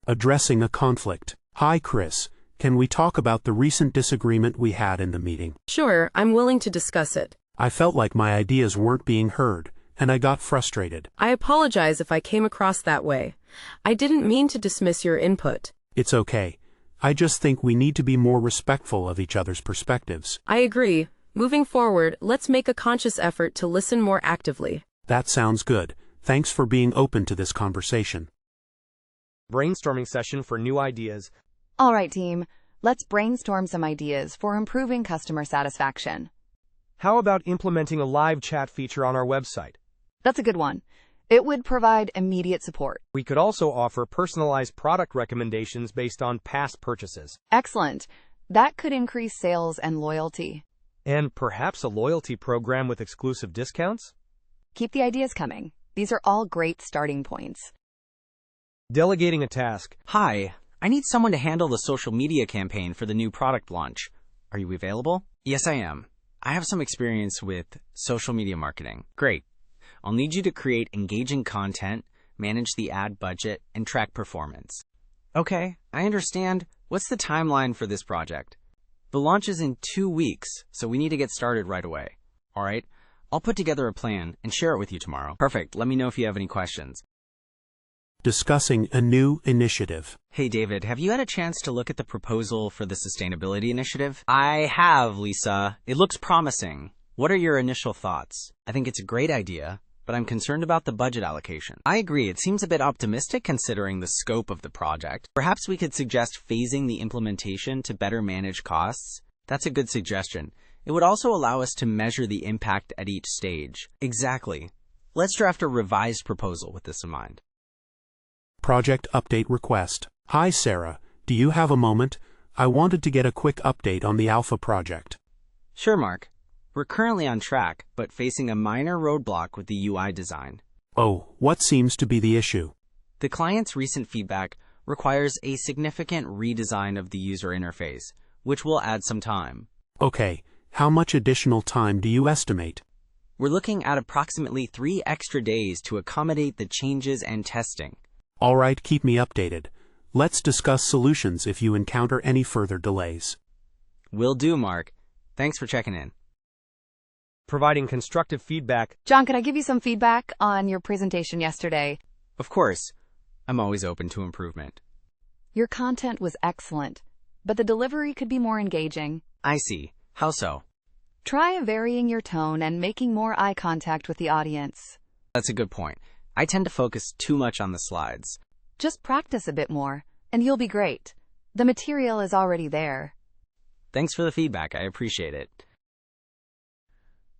Addressing a conflict. Hi, Chris. Can we talk about the recent disagreement we had in the meeting? Sure, I'm willing to discuss it. I felt like my ideas weren't being heard, and I got frustrated. I apologize if I came across that way. I didn't mean to dismiss your input. It's okay. I just think we need to be more respectful of each other's perspectives. I agree. Moving forward, let's make a conscious effort to listen more actively. That sounds good. Thanks for being open to this conversation. Brainstorming session for new ideas. All right, team. Let's brainstorm some ideas for improving customer satisfaction. How about implementing a live chat feature on our website? That's a good one. It would provide immediate support. We could also offer personalized product recommendations based on past purchases. Excellent. That could increase sales and loyalty. And perhaps a loyalty program with exclusive discounts? Keep the ideas coming. These are all great starting points. Delegating a task. Hi, I need someone to handle the social media campaign for the new product launch. Are you available? Yes, I am. I have some experience with social media marketing. Great. I'll need you to create engaging content, manage the ad budget, and track performance. Okay, I understand. What's the timeline for this project? The launch is in 2 weeks, so we need to get started right away. All right, I'll put together a plan and share it with you tomorrow. Perfect. Let me know if you have any questions. Discussing a new initiative. Hey, David, have you had a chance to look at the proposal for the sustainability initiative? I have, Lisa. It looks promising. What are your initial thoughts? I think it's a great idea, but I'm concerned about the budget allocation. I agree. It seems a bit optimistic considering the scope of the project. Perhaps we could suggest phasing the implementation to better manage costs. That's a good suggestion. It would also allow us to measure the impact at each stage. Exactly. Let's draft a revised proposal with this in mind. Project update request. Hi, Sarah. Do you have a moment? I wanted to get a quick update on the Alpha project. Sure, Mark. We're currently on track, but facing a minor roadblock with the UI design. Oh, what seems to be the issue? The client's recent feedback requires a significant redesign of the user interface, which will add some time. Okay, how much additional time do you estimate? We're looking at approximately 3 extra days to accommodate the changes and testing. All right, keep me updated. Let's discuss solutions if you encounter any further delays. Will do, Mark. Thanks for checking in. Providing constructive feedback. John, can I give you some feedback on your presentation yesterday? Of course. I'm always open to improvement. Your content was excellent, but the delivery could be more engaging. I see. How so? Try varying your tone and making more eye contact with the audience. That's a good point. I tend to focus too much on the slides. Just practice a bit more, and you'll be great. The material is already there. Thanks for the feedback. I appreciate it.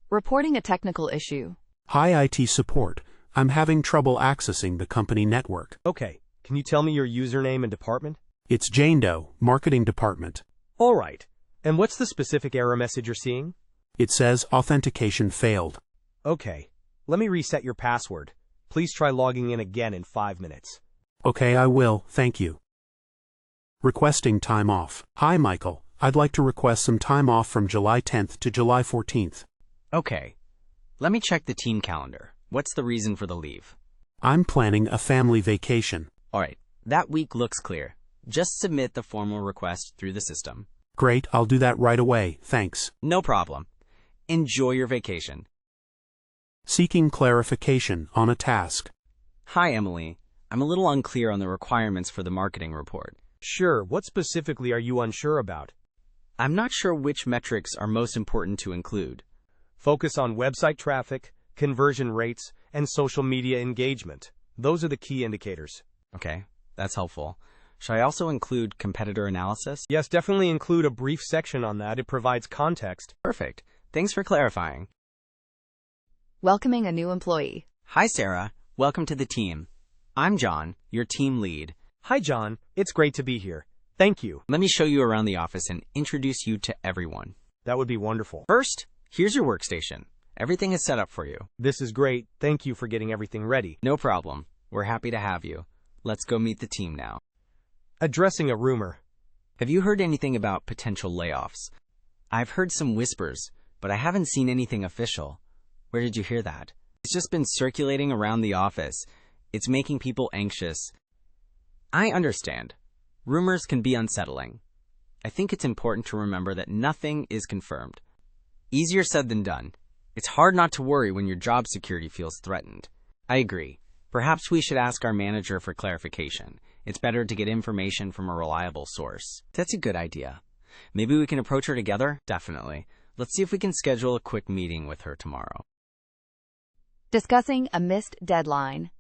Reporting a technical issue. Hi, IT support. I'm having trouble accessing the company network. Okay, can you tell me your username and department? It's Jane Doe, Marketing Department. All right. And what's the specific error message you're seeing? It says authentication failed. Okay, let me reset your password. Please try logging in again in 5 minutes. Okay, I will, thank you. Requesting time off. Hi, Michael. I'd like to request some time off from July 10th to July 14th. Okay. Let me check the team calendar. What's the reason for the leave? I'm planning a family vacation. All right. That week looks clear. Just submit the formal request through the system. Great, I'll do that right away, thanks. No problem. Enjoy your vacation. Seeking clarification on a task. Hi, Emily. I'm a little unclear on the requirements for the marketing report. Sure, what specifically are you unsure about? I'm not sure which metrics are most important to include. Focus on website traffic, conversion rates, and social media engagement. Those are the key indicators. Okay, that's helpful. Should I also include competitor analysis? Yes, definitely include a brief section on that. It provides context. Perfect. Thanks for clarifying. Welcoming a new employee. Hi, Sarah. Welcome to the team. I'm John, your team lead. Hi, John. It's great to be here. Thank you. Let me show you around the office and introduce you to everyone. That would be wonderful. First, here's your workstation. Everything is set up for you. This is great. Thank you for getting everything ready. No problem. We're happy to have you. Let's go meet the team now. Addressing a rumor. Have you heard anything about potential layoffs? I've heard some whispers, but I haven't seen anything official. Where did you hear that? It's just been circulating around the office. It's making people anxious. I understand. Rumors can be unsettling. I think it's important to remember that nothing is confirmed. Easier said than done. It's hard not to worry when your job security feels threatened. I agree. Perhaps we should ask our manager for clarification. It's better to get information from a reliable source. That's a good idea. Maybe we can approach her together? Definitely. Let's see if we can schedule a quick meeting with her tomorrow. Discussing a missed deadline.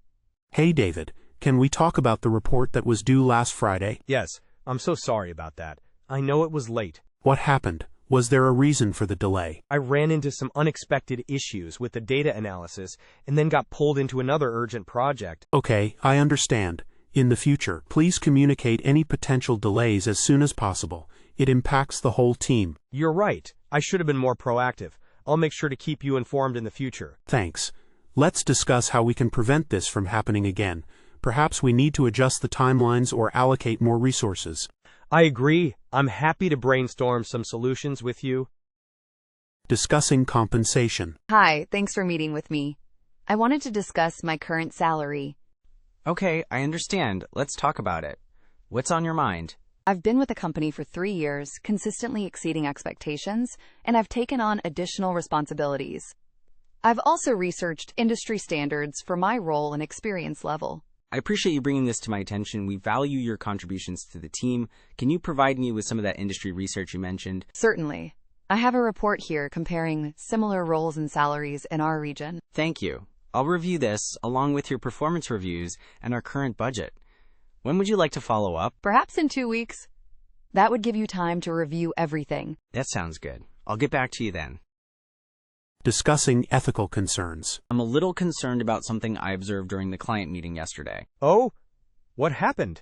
Hey David, can we talk about the report that was due last Friday? Yes, I'm so sorry about that. I know it was late. What happened? Was there a reason for the delay? I ran into some unexpected issues with the data analysis and then got pulled into another urgent project. Okay, I understand. In the future, please communicate any potential delays as soon as possible. It impacts the whole team. You're right. I should have been more proactive. I'll make sure to keep you informed in the future. Thanks. Let's discuss how we can prevent this from happening again. Perhaps we need to adjust the timelines or allocate more resources. I agree. I'm happy to brainstorm some solutions with you. Discussing compensation. Hi, thanks for meeting with me. I wanted to discuss my current salary. Okay, I understand. Let's talk about it. What's on your mind? I've been with the company for 3 years, consistently exceeding expectations, and I've taken on additional responsibilities. I've also researched industry standards for my role and experience level. I appreciate you bringing this to my attention. We value your contributions to the team. Can you provide me with some of that industry research you mentioned? Certainly. I have a report here comparing similar roles and salaries in our region. Thank you. I'll review this along with your performance reviews and our current budget. When would you like to follow up? Perhaps in 2 weeks. That would give you time to review everything. That sounds good. I'll get back to you then. Discussing ethical concerns. I'm a little concerned about something I observed during the client meeting yesterday. Oh? What happened?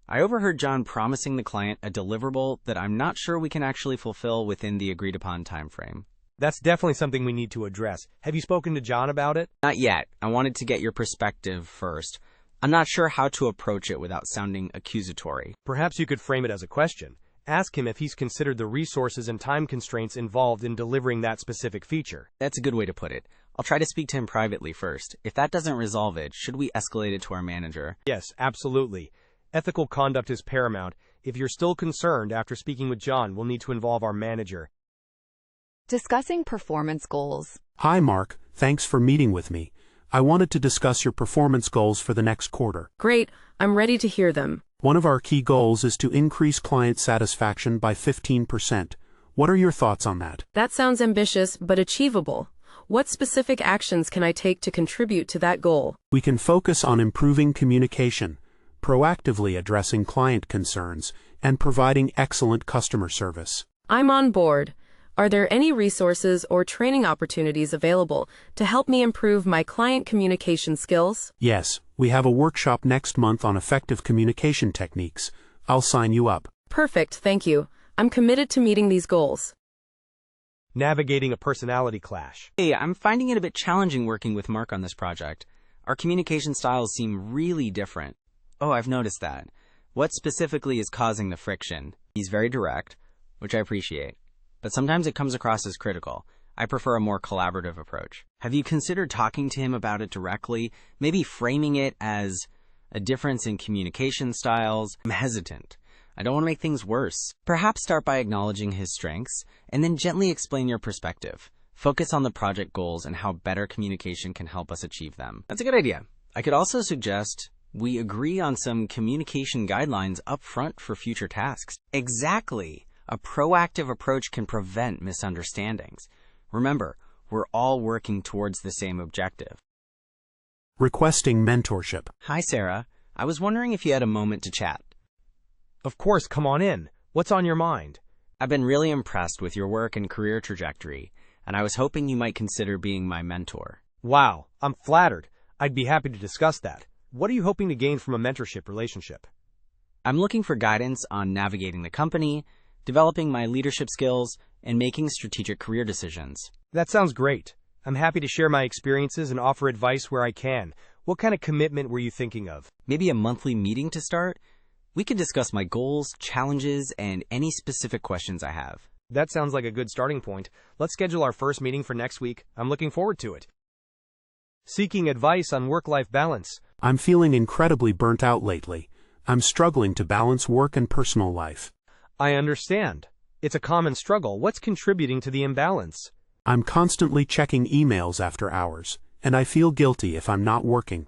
I overheard John promising the client a deliverable that I'm not sure we can actually fulfill within the agreed-upon timeframe. That's definitely something we need to address. Have you spoken to John about it? Not yet. I wanted to get your perspective first. I'm not sure how to approach it without sounding accusatory. Perhaps you could frame it as a question. Ask him if he's considered the resources and time constraints involved in delivering that specific feature. That's a good way to put it. I'll try to speak to him privately first. If that doesn't resolve it, should we escalate it to our manager? Yes, absolutely. Ethical conduct is paramount. If you're still concerned after speaking with John, we'll need to involve our manager. Discussing performance goals. Hi Mark, thanks for meeting with me. I wanted to discuss your performance goals for the next quarter. Great, I'm ready to hear them. One of our key goals is to increase client satisfaction by 15%. What are your thoughts on that? That sounds ambitious, but achievable. What specific actions can I take to contribute to that goal? We can focus on improving communication, proactively addressing client concerns, and providing excellent customer service. I'm on board. Are there any resources or training opportunities available to help me improve my client communication skills? Yes, we have a workshop next month on effective communication techniques. I'll sign you up. Perfect, thank you. I'm committed to meeting these goals. Navigating a personality clash. Hey, I'm finding it a bit challenging working with Mark on this project. Our communication styles seem really different. Oh, I've noticed that. What specifically is causing the friction? He's very direct, which I appreciate. But sometimes it comes across as critical. I prefer a more collaborative approach. Have you considered talking to him about it directly, maybe framing it as a difference in communication styles? I'm hesitant. I don't want to make things worse. Perhaps start by acknowledging his strengths, and then gently explain your perspective. Focus on the project goals and how better communication can help us achieve them. That's a good idea. I could also suggest we agree on some communication guidelines up front for future tasks. Exactly. A proactive approach can prevent misunderstandings. Remember, we're all working towards the same objective. Requesting mentorship. Hi, Sarah. I was wondering if you had a moment to chat. Of course, come on in. What's on your mind? I've been really impressed with your work and career trajectory, and I was hoping you might consider being my mentor. Wow, I'm flattered. I'd be happy to discuss that. What are you hoping to gain from a mentorship relationship? I'm looking for guidance on navigating the company, developing my leadership skills, and making strategic career decisions. That sounds great. I'm happy to share my experiences and offer advice where I can. What kind of commitment were you thinking of? Maybe a monthly meeting to start? We could discuss my goals, challenges, and any specific questions I have. That sounds like a good starting point. Let's schedule our first meeting for next week. I'm looking forward to it. Seeking advice on work-life balance. I'm feeling incredibly burnt out lately. I'm struggling to balance work and personal life. I understand. It's a common struggle. What's contributing to the imbalance? I'm constantly checking emails after hours, and I feel guilty if I'm not working.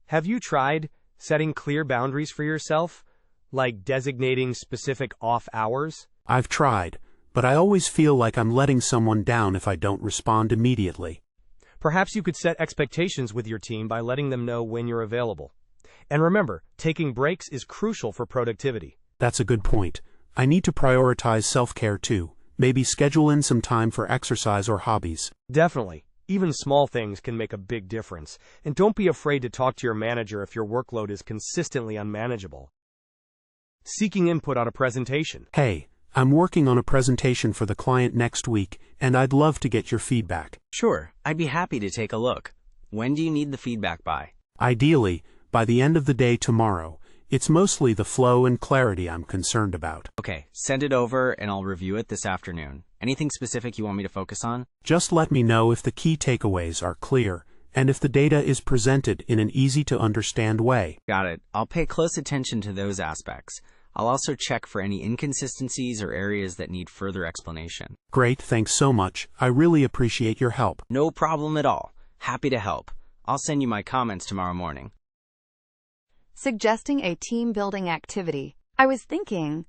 Have you tried setting clear boundaries for yourself, like designating specific off hours? I've tried, but I always feel like I'm letting someone down if I don't respond immediately. Perhaps you could set expectations with your team by letting them know when you're available. And remember, taking breaks is crucial for productivity. That's a good point. I need to prioritize self-care too. Maybe schedule in some time for exercise or hobbies. Definitely. Even small things can make a big difference. And don't be afraid to talk to your manager if your workload is consistently unmanageable. Seeking input on a presentation. Hey, I'm working on a presentation for the client next week, and I'd love to get your feedback. Sure, I'd be happy to take a look. When do you need the feedback by? Ideally, by the end of the day tomorrow. It's mostly the flow and clarity I'm concerned about. Okay, send it over and I'll review it this afternoon. Anything specific you want me to focus on? Just let me know if the key takeaways are clear, and if the data is presented in an easy-to-understand way. Got it. I'll pay close attention to those aspects. I'll also check for any inconsistencies or areas that need further explanation. Great, thanks so much. I really appreciate your help. No problem at all. Happy to help. I'll send you my comments tomorrow morning. Suggesting a team-building activity. I was thinking,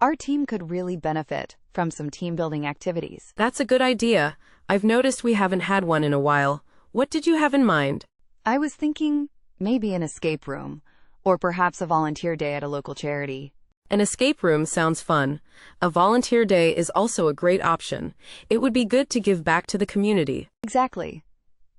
our team could really benefit from some team-building activities. That's a good idea. I've noticed we haven't had one in a while. What did you have in mind? I was thinking maybe an escape room, or perhaps a volunteer day at a local charity. An escape room sounds fun. A volunteer day is also a great option. It would be good to give back to the community. Exactly.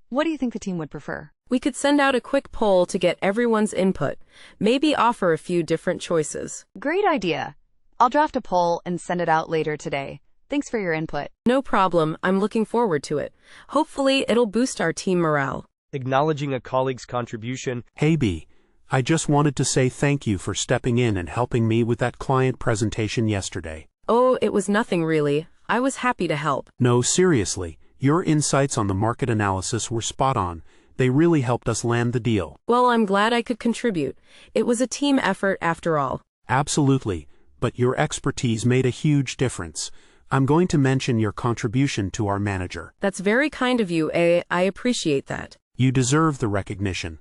What do you think the team would prefer? We could send out a quick poll to get everyone's input. Maybe offer a few different choices. Great idea. I'll draft a poll and send it out later today. Thanks for your input. No problem. I'm looking forward to it. Hopefully, it'll boost our team morale. Acknowledging a colleague's contribution. Hey B, I just wanted to say thank you for stepping in and helping me with that client presentation yesterday. Oh, it was nothing really. I was happy to help. No, seriously, your insights on the market analysis were spot on. They really helped us land the deal. Well, I'm glad I could contribute. It was a team effort after all. Absolutely, but your expertise made a huge difference. I'm going to mention your contribution to our manager. That's very kind of you, A. I appreciate that. You deserve the recognition.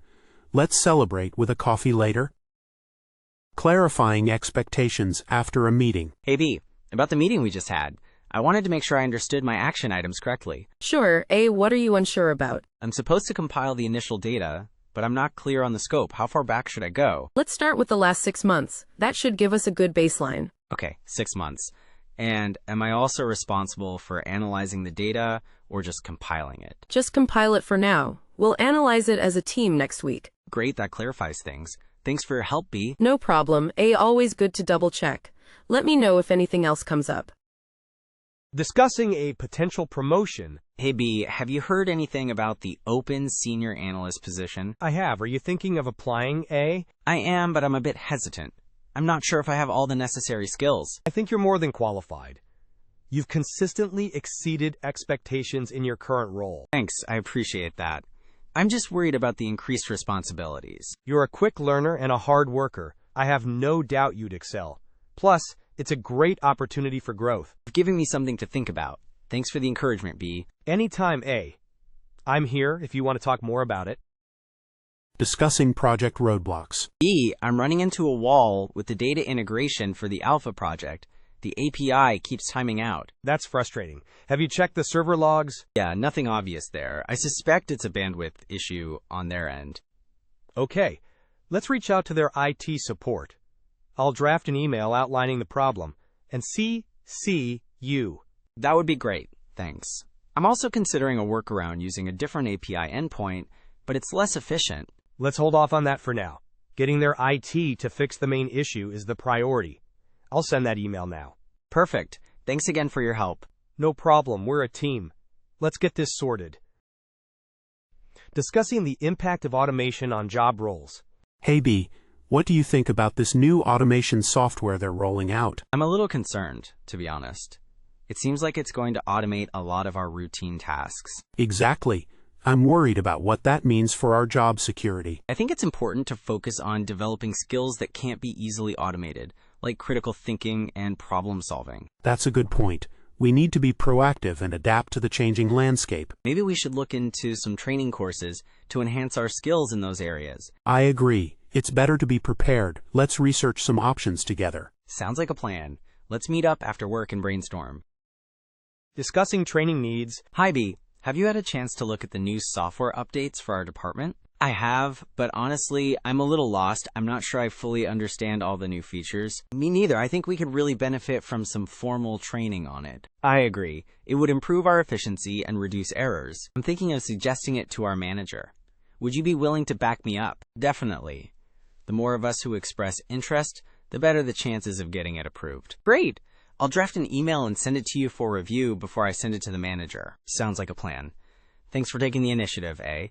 Let's celebrate with a coffee later. Clarifying expectations after a meeting. Hey B, about the meeting we just had. I wanted to make sure I understood my action items correctly. Sure, A. What are you unsure about? I'm supposed to compile the initial data, but I'm not clear on the scope. How far back should I go? Let's start with the last 6 months. That should give us a good baseline. Okay, 6 months. And am I also responsible for analyzing the data or just compiling it? Just compile it for now. We'll analyze it as a team next week. Great, that clarifies things. Thanks for your help, B. No problem. A. Always good to double check. Let me know if anything else comes up. Discussing a potential promotion. Hey B, have you heard anything about the open senior analyst position? I have. Are you thinking of applying, A? I am, but I'm a bit hesitant. I'm not sure if I have all the necessary skills. I think you're more than qualified. You've consistently exceeded expectations in your current role. Thanks, I appreciate that. I'm just worried about the increased responsibilities. You're a quick learner and a hard worker. I have no doubt you'd excel. Plus, it's a great opportunity for growth. You've given me something to think about. Thanks for the encouragement, B. Anytime, A. I'm here if you want to talk more about it. Discussing project roadblocks. B, I'm running into a wall with the data integration for the Alpha project. The API keeps timing out. That's frustrating. Have you checked the server logs? Yeah, nothing obvious there. I suspect it's a bandwidth issue on their end. Okay, let's reach out to their IT support. I'll draft an email outlining the problem and CC you. That would be great. Thanks. I'm also considering a workaround using a different API endpoint, but it's less efficient. Let's hold off on that for now. Getting their IT to fix the main issue is the priority. I'll send that email now. Perfect. Thanks again for your help. No problem. We're a team. Let's get this sorted. Discussing the impact of automation on job roles. Hey B, what do you think about this new automation software they're rolling out? I'm a little concerned, to be honest. It seems like it's going to automate a lot of our routine tasks. Exactly. I'm worried about what that means for our job security. I think it's important to focus on developing skills that can't be easily automated, like critical thinking and problem solving. That's a good point. We need to be proactive and adapt to the changing landscape. Maybe we should look into some training courses to enhance our skills in those areas. I agree. It's better to be prepared. Let's research some options together. Sounds like a plan. Let's meet up after work and brainstorm. Discussing training needs. Hi, B. Have you had a chance to look at the new software updates for our department? I have, but honestly, I'm a little lost. I'm not sure I fully understand all the new features. Me neither. I think we could really benefit from some formal training on it. I agree. It would improve our efficiency and reduce errors. I'm thinking of suggesting it to our manager. Would you be willing to back me up? Definitely. The more of us who express interest, the better the chances of getting it approved. Great! I'll draft an email and send it to you for review before I send it to the manager. Sounds like a plan. Thanks for taking the initiative, A.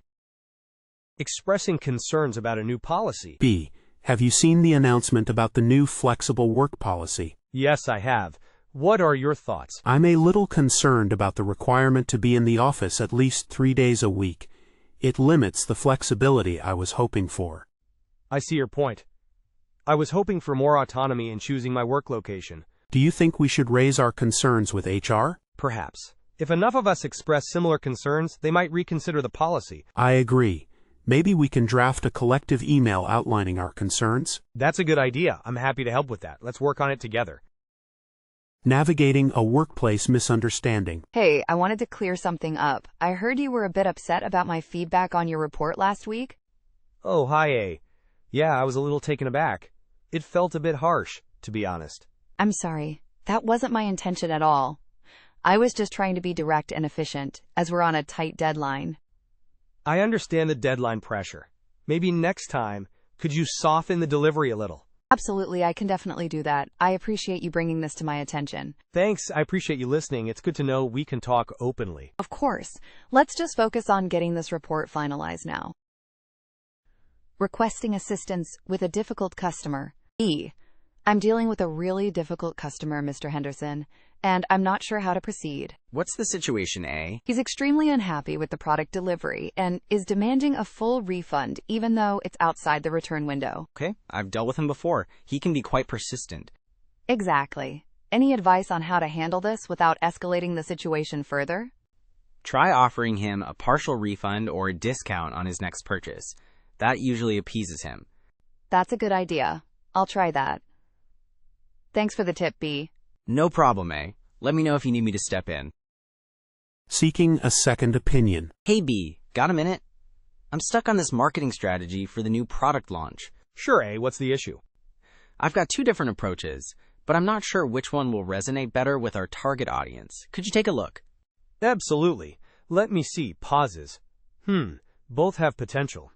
Expressing concerns about a new policy. B. Have you seen the announcement about the new flexible work policy? Yes, I have. What are your thoughts? I'm a little concerned about the requirement to be in the office at least 3 days a week. It limits the flexibility I was hoping for. I see your point. I was hoping for more autonomy in choosing my work location. Do you think we should raise our concerns with HR? Perhaps. If enough of us express similar concerns, they might reconsider the policy. I agree. Maybe we can draft a collective email outlining our concerns? That's a good idea. I'm happy to help with that. Let's work on it together. Navigating a workplace misunderstanding. Hey, I wanted to clear something up. I heard you were a bit upset about my feedback on your report last week. Oh, hi, A. Yeah, I was a little taken aback. It felt a bit harsh, to be honest. I'm sorry. That wasn't my intention at all. I was just trying to be direct and efficient, as we're on a tight deadline. I understand the deadline pressure. Maybe next time, could you soften the delivery a little? Absolutely, I can definitely do that. I appreciate you bringing this to my attention. Thanks, I appreciate you listening. It's good to know we can talk openly. Of course. Let's just focus on getting this report finalized now. Requesting assistance with a difficult customer. E. I'm dealing with a really difficult customer, Mr. Henderson, and I'm not sure how to proceed. What's the situation, A? He's extremely unhappy with the product delivery and is demanding a full refund even though it's outside the return window. Okay, I've dealt with him before. He can be quite persistent. Exactly. Any advice on how to handle this without escalating the situation further? Try offering him a partial refund or a discount on his next purchase. That usually appeases him. That's a good idea. I'll try that. Thanks for the tip, B. No problem, A. Let me know if you need me to step in. Seeking a second opinion. Hey, B. Got a minute? I'm stuck on this marketing strategy for the new product launch. Sure, A. What's the issue? I've got 2 different approaches, but I'm not sure which one will resonate better with our target audience. Could you take a look? Absolutely. Let me see. Pauses. Both have potential.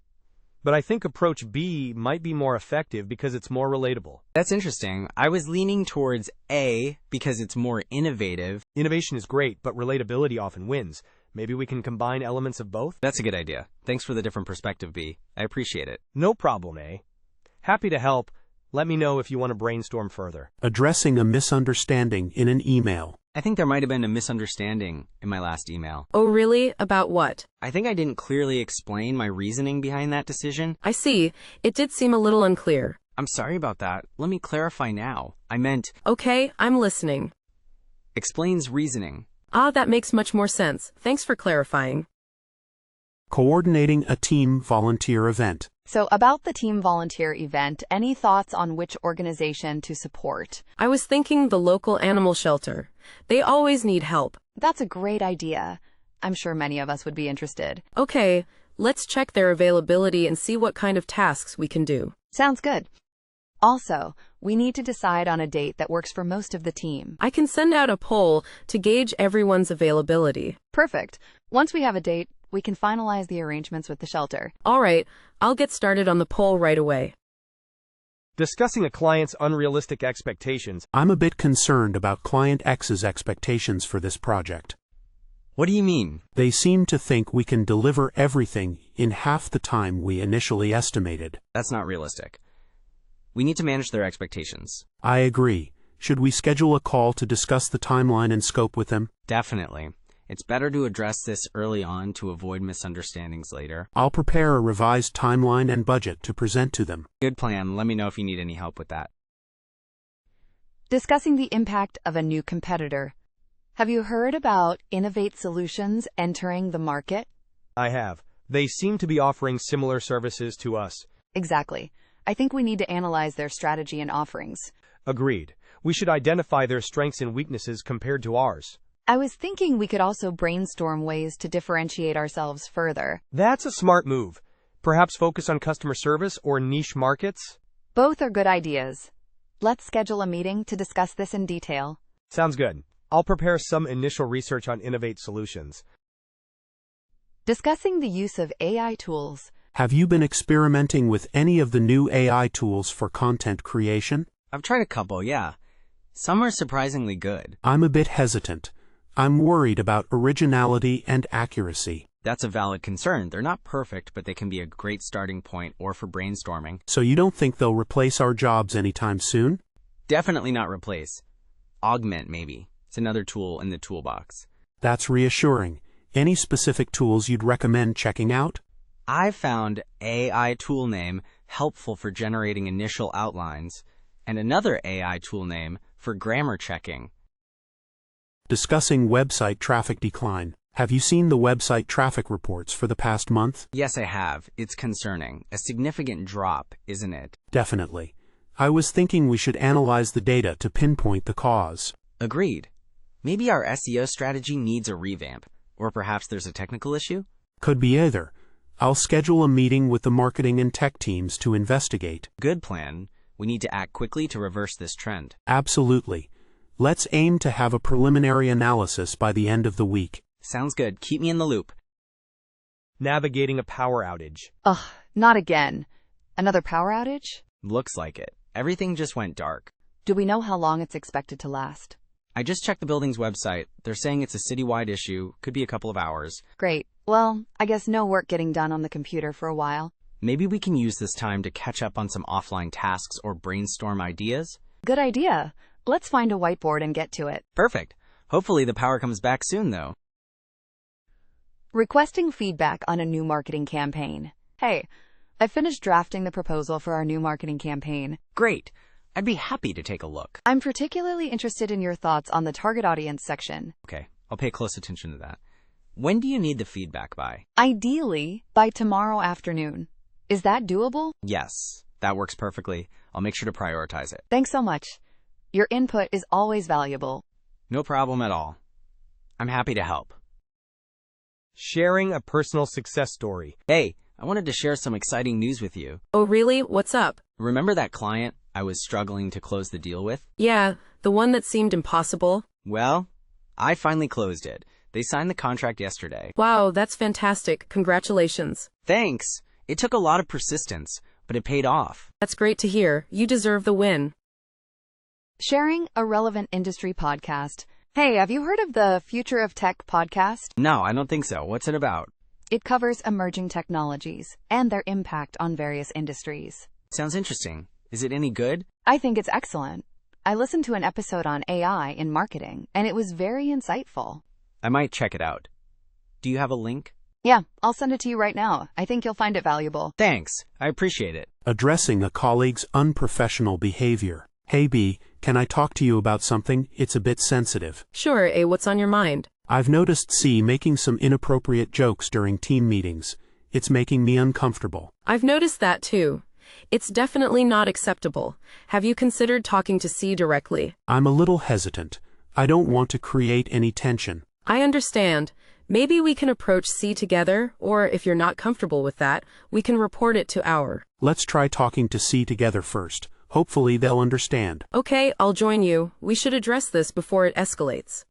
But I think approach B might be more effective because it's more relatable. That's interesting. I was leaning towards A because it's more innovative. Innovation is great, but relatability often wins. Maybe we can combine elements of both? That's a good idea. Thanks for the different perspective, B. I appreciate it. No problem, A. Happy to help. Let me know if you want to brainstorm further. Addressing a misunderstanding in an email. I think there might have been a misunderstanding in my last email. Oh, really? About what? I think I didn't clearly explain my reasoning behind that decision. I see. It did seem a little unclear. I'm sorry about that. Let me clarify now. I meant... Okay, I'm listening. Explains reasoning. Ah, that makes much more sense. Thanks for clarifying. Coordinating a team volunteer event. So about the team volunteer event, any thoughts on which organization to support? I was thinking the local animal shelter. They always need help. That's a great idea. I'm sure many of us would be interested. Okay, let's check their availability and see what kind of tasks we can do. Sounds good. Also, we need to decide on a date that works for most of the team. I can send out a poll to gauge everyone's availability. Perfect. Once we have a date, we can finalize the arrangements with the shelter. All right, I'll get started on the poll right away. Discussing a client's unrealistic expectations. I'm a bit concerned about Client X's expectations for this project. What do you mean? They seem to think we can deliver everything in half the time we initially estimated. That's not realistic. We need to manage their expectations. I agree. Should we schedule a call to discuss the timeline and scope with them? Definitely. It's better to address this early on to avoid misunderstandings later. I'll prepare a revised timeline and budget to present to them. Good plan. Let me know if you need any help with that. Discussing the impact of a new competitor. Have you heard about Innovate Solutions entering the market? I have. They seem to be offering similar services to us. Exactly. I think we need to analyze their strategy and offerings. Agreed. We should identify their strengths and weaknesses compared to ours. I was thinking we could also brainstorm ways to differentiate ourselves further. That's a smart move. Perhaps focus on customer service or niche markets? Both are good ideas. Let's schedule a meeting to discuss this in detail. Sounds good. I'll prepare some initial research on Innovate Solutions. Discussing the use of AI tools. Have you been experimenting with any of the new AI tools for content creation? I've tried a couple, yeah. Some are surprisingly good. I'm a bit hesitant. I'm worried about originality and accuracy. That's a valid concern. They're not perfect, but they can be a great starting point or for brainstorming. So you don't think they'll replace our jobs anytime soon? Definitely not replace. Augment, maybe. It's another tool in the toolbox. That's reassuring. Any specific tools you'd recommend checking out? I found AI tool name helpful for generating initial outlines, and another AI tool name for grammar checking. Discussing website traffic decline. Have you seen the website traffic reports for the past month? Yes, I have. It's concerning. A significant drop, isn't it? Definitely. I was thinking we should analyze the data to pinpoint the cause. Agreed. Maybe our SEO strategy needs a revamp, or perhaps there's a technical issue? Could be either. I'll schedule a meeting with the marketing and tech teams to investigate. Good plan. We need to act quickly to reverse this trend. Absolutely. Let's aim to have a preliminary analysis by the end of the week. Sounds good. Keep me in the loop. Navigating a power outage. Ugh, not again. Another power outage? Looks like it. Everything just went dark. Do we know how long it's expected to last? I just checked the building's website. They're saying it's a citywide issue. Could be a couple of hours. Great. Well, I guess no work getting done on the computer for a while. Maybe we can use this time to catch up on some offline tasks or brainstorm ideas? Good idea. Let's find a whiteboard and get to it. Perfect. Hopefully the power comes back soon, though. Requesting feedback on a new marketing campaign. Hey, I finished drafting the proposal for our new marketing campaign. Great. I'd be happy to take a look. I'm particularly interested in your thoughts on the target audience section. Okay, I'll pay close attention to that. When do you need the feedback by? Ideally, by tomorrow afternoon. Is that doable? Yes, that works perfectly. I'll make sure to prioritize it. Thanks so much. Your input is always valuable. No problem at all. I'm happy to help. Sharing a personal success story. Hey, I wanted to share some exciting news with you. Oh, really? What's up? Remember that client I was struggling to close the deal with? Yeah, the one that seemed impossible. Well, I finally closed it. They signed the contract yesterday. Wow, that's fantastic. Congratulations. Thanks. It took a lot of persistence, but it paid off. That's great to hear. You deserve the win. Sharing a relevant industry podcast. Hey, have you heard of the Future of Tech podcast? No, I don't think so. What's it about? It covers emerging technologies and their impact on various industries. Sounds interesting. Is it any good? I think it's excellent. I listened to an episode on AI in marketing, and it was very insightful. I might check it out. Do you have a link? Yeah, I'll send it to you right now. I think you'll find it valuable. Thanks. I appreciate it. Addressing a colleague's unprofessional behavior. Hey B, can I talk to you about something? It's a bit sensitive. Sure, A, what's on your mind? I've noticed C making some inappropriate jokes during team meetings. It's making me uncomfortable. I've noticed that too. It's definitely not acceptable. Have you considered talking to C directly? I'm a little hesitant. I don't want to create any tension. I understand. Maybe we can approach C together, or if you're not comfortable with that, we can report it to our. Let's try talking to C together first. Hopefully they'll understand. Okay, I'll join you. We should address this before it escalates.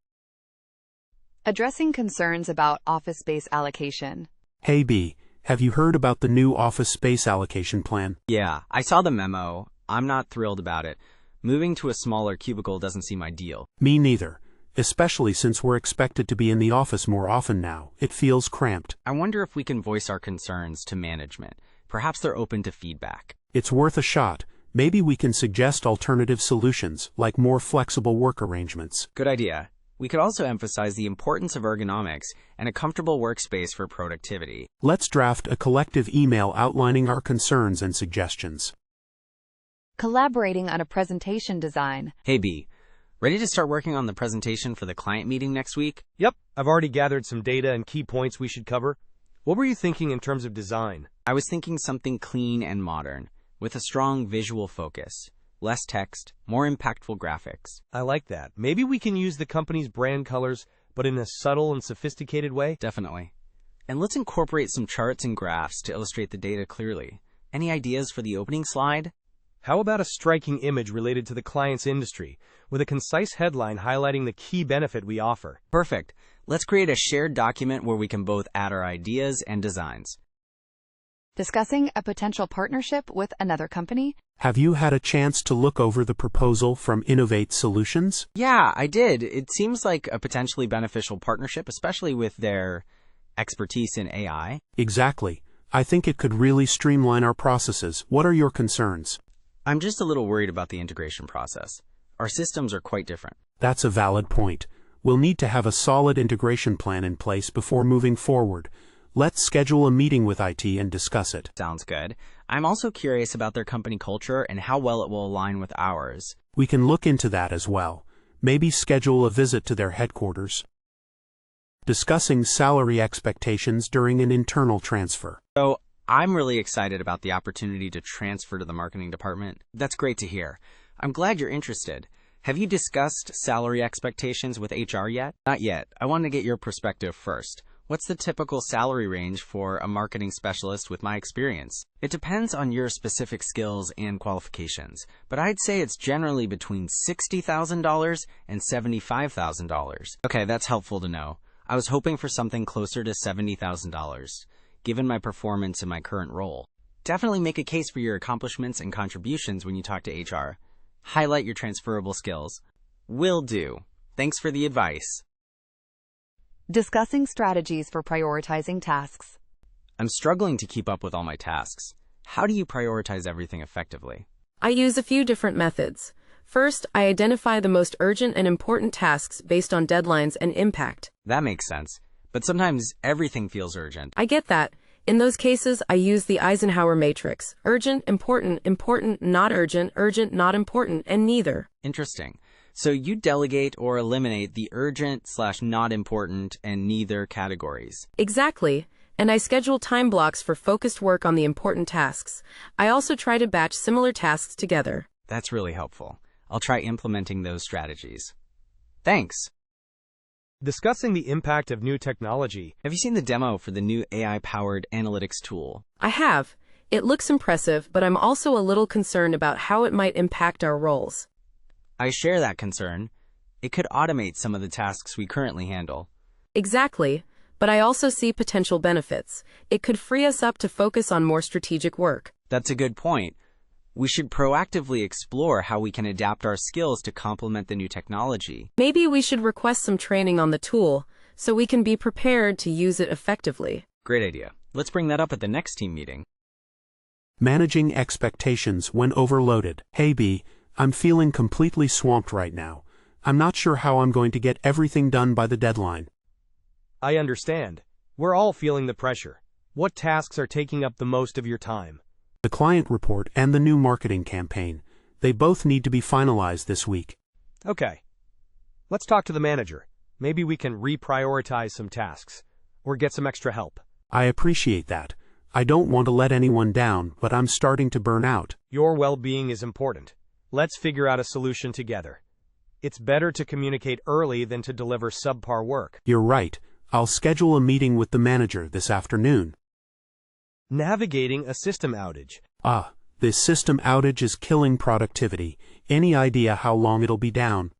Addressing concerns about office space allocation. Hey B, have you heard about the new office space allocation plan? Yeah, I saw the memo. I'm not thrilled about it. Moving to a smaller cubicle doesn't seem ideal. Me neither. Especially since we're expected to be in the office more often now. It feels cramped. I wonder if we can voice our concerns to management. Perhaps they're open to feedback. It's worth a shot. Maybe we can suggest alternative solutions, like more flexible work arrangements. Good idea. We could also emphasize the importance of ergonomics and a comfortable workspace for productivity. Let's draft a collective email outlining our concerns and suggestions. Collaborating on a presentation design. Hey B, ready to start working on the presentation for the client meeting next week? Yep, I've already gathered some data and key points we should cover. What were you thinking in terms of design? I was thinking something clean and modern, with a strong visual focus. Less text, more impactful graphics. I like that. Maybe we can use the company's brand colors, but in a subtle and sophisticated way? Definitely. And let's incorporate some charts and graphs to illustrate the data clearly. Any ideas for the opening slide? How about a striking image related to the client's industry, with a concise headline highlighting the key benefit we offer? Perfect. Let's create a shared document where we can both add our ideas and designs. Discussing a potential partnership with another company. Have you had a chance to look over the proposal from Innovate Solutions? Yeah, I did. It seems like a potentially beneficial partnership, especially with their expertise in AI. Exactly. I think it could really streamline our processes. What are your concerns? I'm just a little worried about the integration process. Our systems are quite different. That's a valid point. We'll need to have a solid integration plan in place before moving forward. Let's schedule a meeting with IT and discuss it. Sounds good. I'm also curious about their company culture and how well it will align with ours. We can look into that as well. Maybe schedule a visit to their headquarters. Discussing salary expectations during an internal transfer. So, I'm really excited about the opportunity to transfer to the marketing department. That's great to hear. I'm glad you're interested. Have you discussed salary expectations with HR yet? Not yet. I want to get your perspective first. What's the typical salary range for a marketing specialist with my experience? It depends on your specific skills and qualifications, but I'd say it's generally between $60,000 and $75,000. Okay, that's helpful to know. I was hoping for something closer to $70,000, given my performance in my current role. Definitely make a case for your accomplishments and contributions when you talk to HR. Highlight your transferable skills. Will do. Thanks for the advice. Discussing strategies for prioritizing tasks. I'm struggling to keep up with all my tasks. How do you prioritize everything effectively? I use a few different methods. First, I identify the most urgent and important tasks based on deadlines and impact. That makes sense. But sometimes everything feels urgent. I get that. In those cases, I use the Eisenhower matrix. Urgent, important, important, not urgent, not important, and neither. Interesting. So you delegate or eliminate the urgent/not important and neither categories. Exactly. And I schedule time blocks for focused work on the important tasks. I also try to batch similar tasks together. That's really helpful. I'll try implementing those strategies. Thanks. Discussing the impact of new technology. Have you seen the demo for the new AI-powered analytics tool? I have. It looks impressive, but I'm also a little concerned about how it might impact our roles. I share that concern. It could automate some of the tasks we currently handle. Exactly, but I also see potential benefits. It could free us up to focus on more strategic work. That's a good point. We should proactively explore how we can adapt our skills to complement the new technology. Maybe we should request some training on the tool so we can be prepared to use it effectively. Great idea. Let's bring that up at the next team meeting. Managing expectations when overloaded. Hey B, I'm feeling completely swamped right now. I'm not sure how I'm going to get everything done by the deadline. I understand. We're all feeling the pressure. What tasks are taking up the most of your time? The client report and the new marketing campaign. They both need to be finalized this week. Okay. Let's talk to the manager. Maybe we can reprioritize some tasks, or get some extra help. I appreciate that. I don't want to let anyone down, but I'm starting to burn out. Your well-being is important. Let's figure out a solution together. It's better to communicate early than to deliver subpar work. You're right. I'll schedule a meeting with the manager this afternoon. Navigating a system outage. This system outage is killing productivity. Any idea how long it'll be down?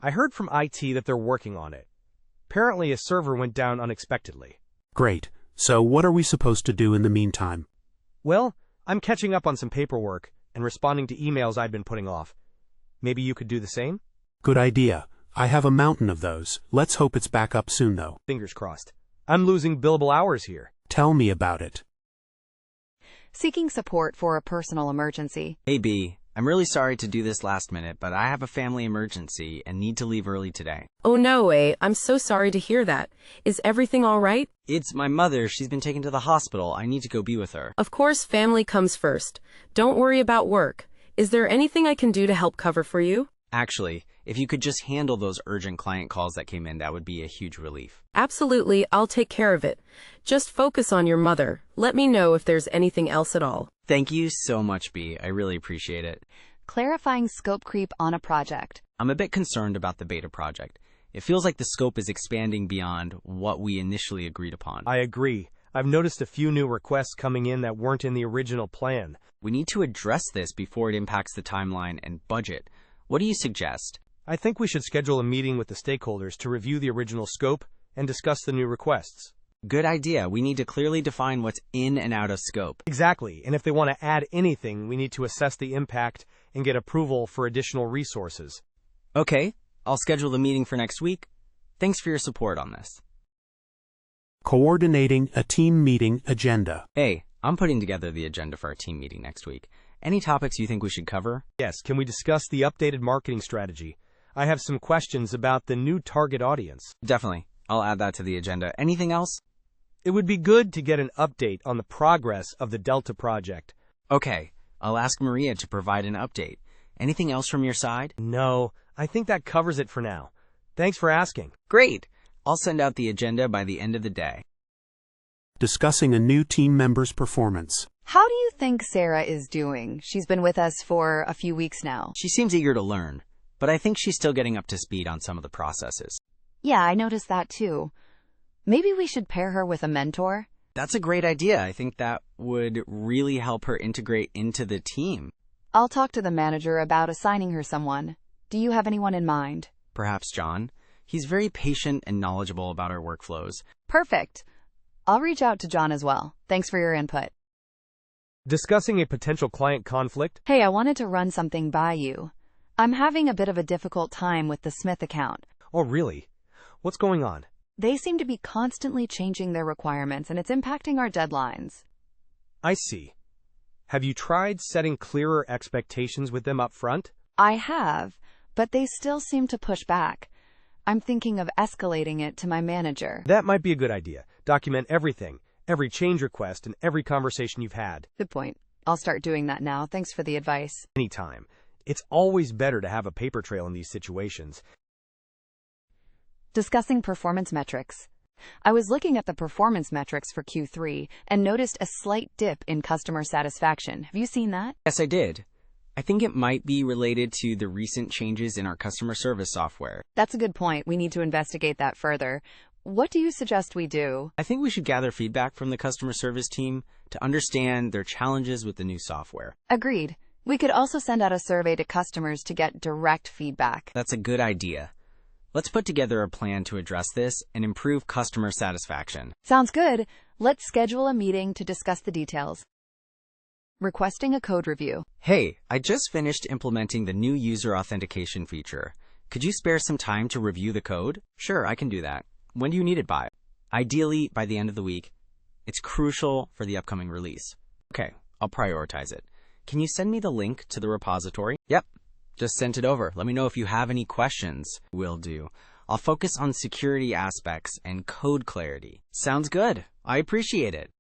I heard from IT that they're working on it. Apparently a server went down unexpectedly. Great. So what are we supposed to do in the meantime? Well, I'm catching up on some paperwork and responding to emails I'd been putting off. Maybe you could do the same? Good idea. I have a mountain of those. Let's hope it's back up soon, though. Fingers crossed. I'm losing billable hours here. Tell me about it. Seeking support for a personal emergency. Hey B, I'm really sorry to do this last minute, but I have a family emergency and need to leave early today. Oh no way, I'm so sorry to hear that. Is everything all right? It's my mother. She's been taken to the hospital. I need to go be with her. Of course, family comes first. Don't worry about work. Is there anything I can do to help cover for you? Actually, if you could just handle those urgent client calls that came in, that would be a huge relief. Absolutely, I'll take care of it. Just focus on your mother. Let me know if there's anything else at all. Thank you so much, B. I really appreciate it. Clarifying scope creep on a project. I'm a bit concerned about the beta project. It feels like the scope is expanding beyond what we initially agreed upon. I agree. I've noticed a few new requests coming in that weren't in the original plan. We need to address this before it impacts the timeline and budget. What do you suggest? I think we should schedule a meeting with the stakeholders to review the original scope and discuss the new requests. Good idea. We need to clearly define what's in and out of scope. Exactly, and if they want to add anything, we need to assess the impact and get approval for additional resources. Okay, I'll schedule the meeting for next week. Thanks for your support on this. Coordinating a team meeting agenda. Hey, I'm putting together the agenda for our team meeting next week. Any topics you think we should cover? Yes, can we discuss the updated marketing strategy? I have some questions about the new target audience. Definitely. I'll add that to the agenda. Anything else? It would be good to get an update on the progress of the Delta project. Okay, I'll ask Maria to provide an update. Anything else from your side? No, I think that covers it for now. Thanks for asking. Great. I'll send out the agenda by the end of the day. Discussing a new team member's performance. How do you think Sarah is doing? She's been with us for a few weeks now. She seems eager to learn, but I think she's still getting up to speed on some of the processes. Yeah, I noticed that too. Maybe we should pair her with a mentor? That's a great idea. I think that would really help her integrate into the team. I'll talk to the manager about assigning her someone. Do you have anyone in mind? Perhaps John. He's very patient and knowledgeable about our workflows. Perfect. I'll reach out to John as well. Thanks for your input. Discussing a potential client conflict. Hey, I wanted to run something by you. I'm having a bit of a difficult time with the Smith account. Oh, really? What's going on? They seem to be constantly changing their requirements, and it's impacting our deadlines. I see. Have you tried setting clearer expectations with them up front? I have, but they still seem to push back. I'm thinking of escalating it to my manager. That might be a good idea. Document everything, every change request, and every conversation you've had. Good point. I'll start doing that now. Thanks for the advice. Anytime. It's always better to have a paper trail in these situations. Discussing performance metrics. I was looking at the performance metrics for Q3 and noticed a slight dip in customer satisfaction. Have you seen that? Yes, I did. I think it might be related to the recent changes in our customer service software. That's a good point. We need to investigate that further. What do you suggest we do? I think we should gather feedback from the customer service team to understand their challenges with the new software. Agreed. We could also send out a survey to customers to get direct feedback. That's a good idea. Let's put together a plan to address this and improve customer satisfaction. Sounds good. Let's schedule a meeting to discuss the details. Requesting a code review. Hey, I just finished implementing the new user authentication feature. Could you spare some time to review the code? Sure, I can do that. When do you need it by? Ideally, by the end of the week. It's crucial for the upcoming release. Okay, I'll prioritize it. Can you send me the link to the repository? Yep, just sent it over. Let me know if you have any questions. Will do. I'll focus on security aspects and code clarity. Sounds good. I appreciate it.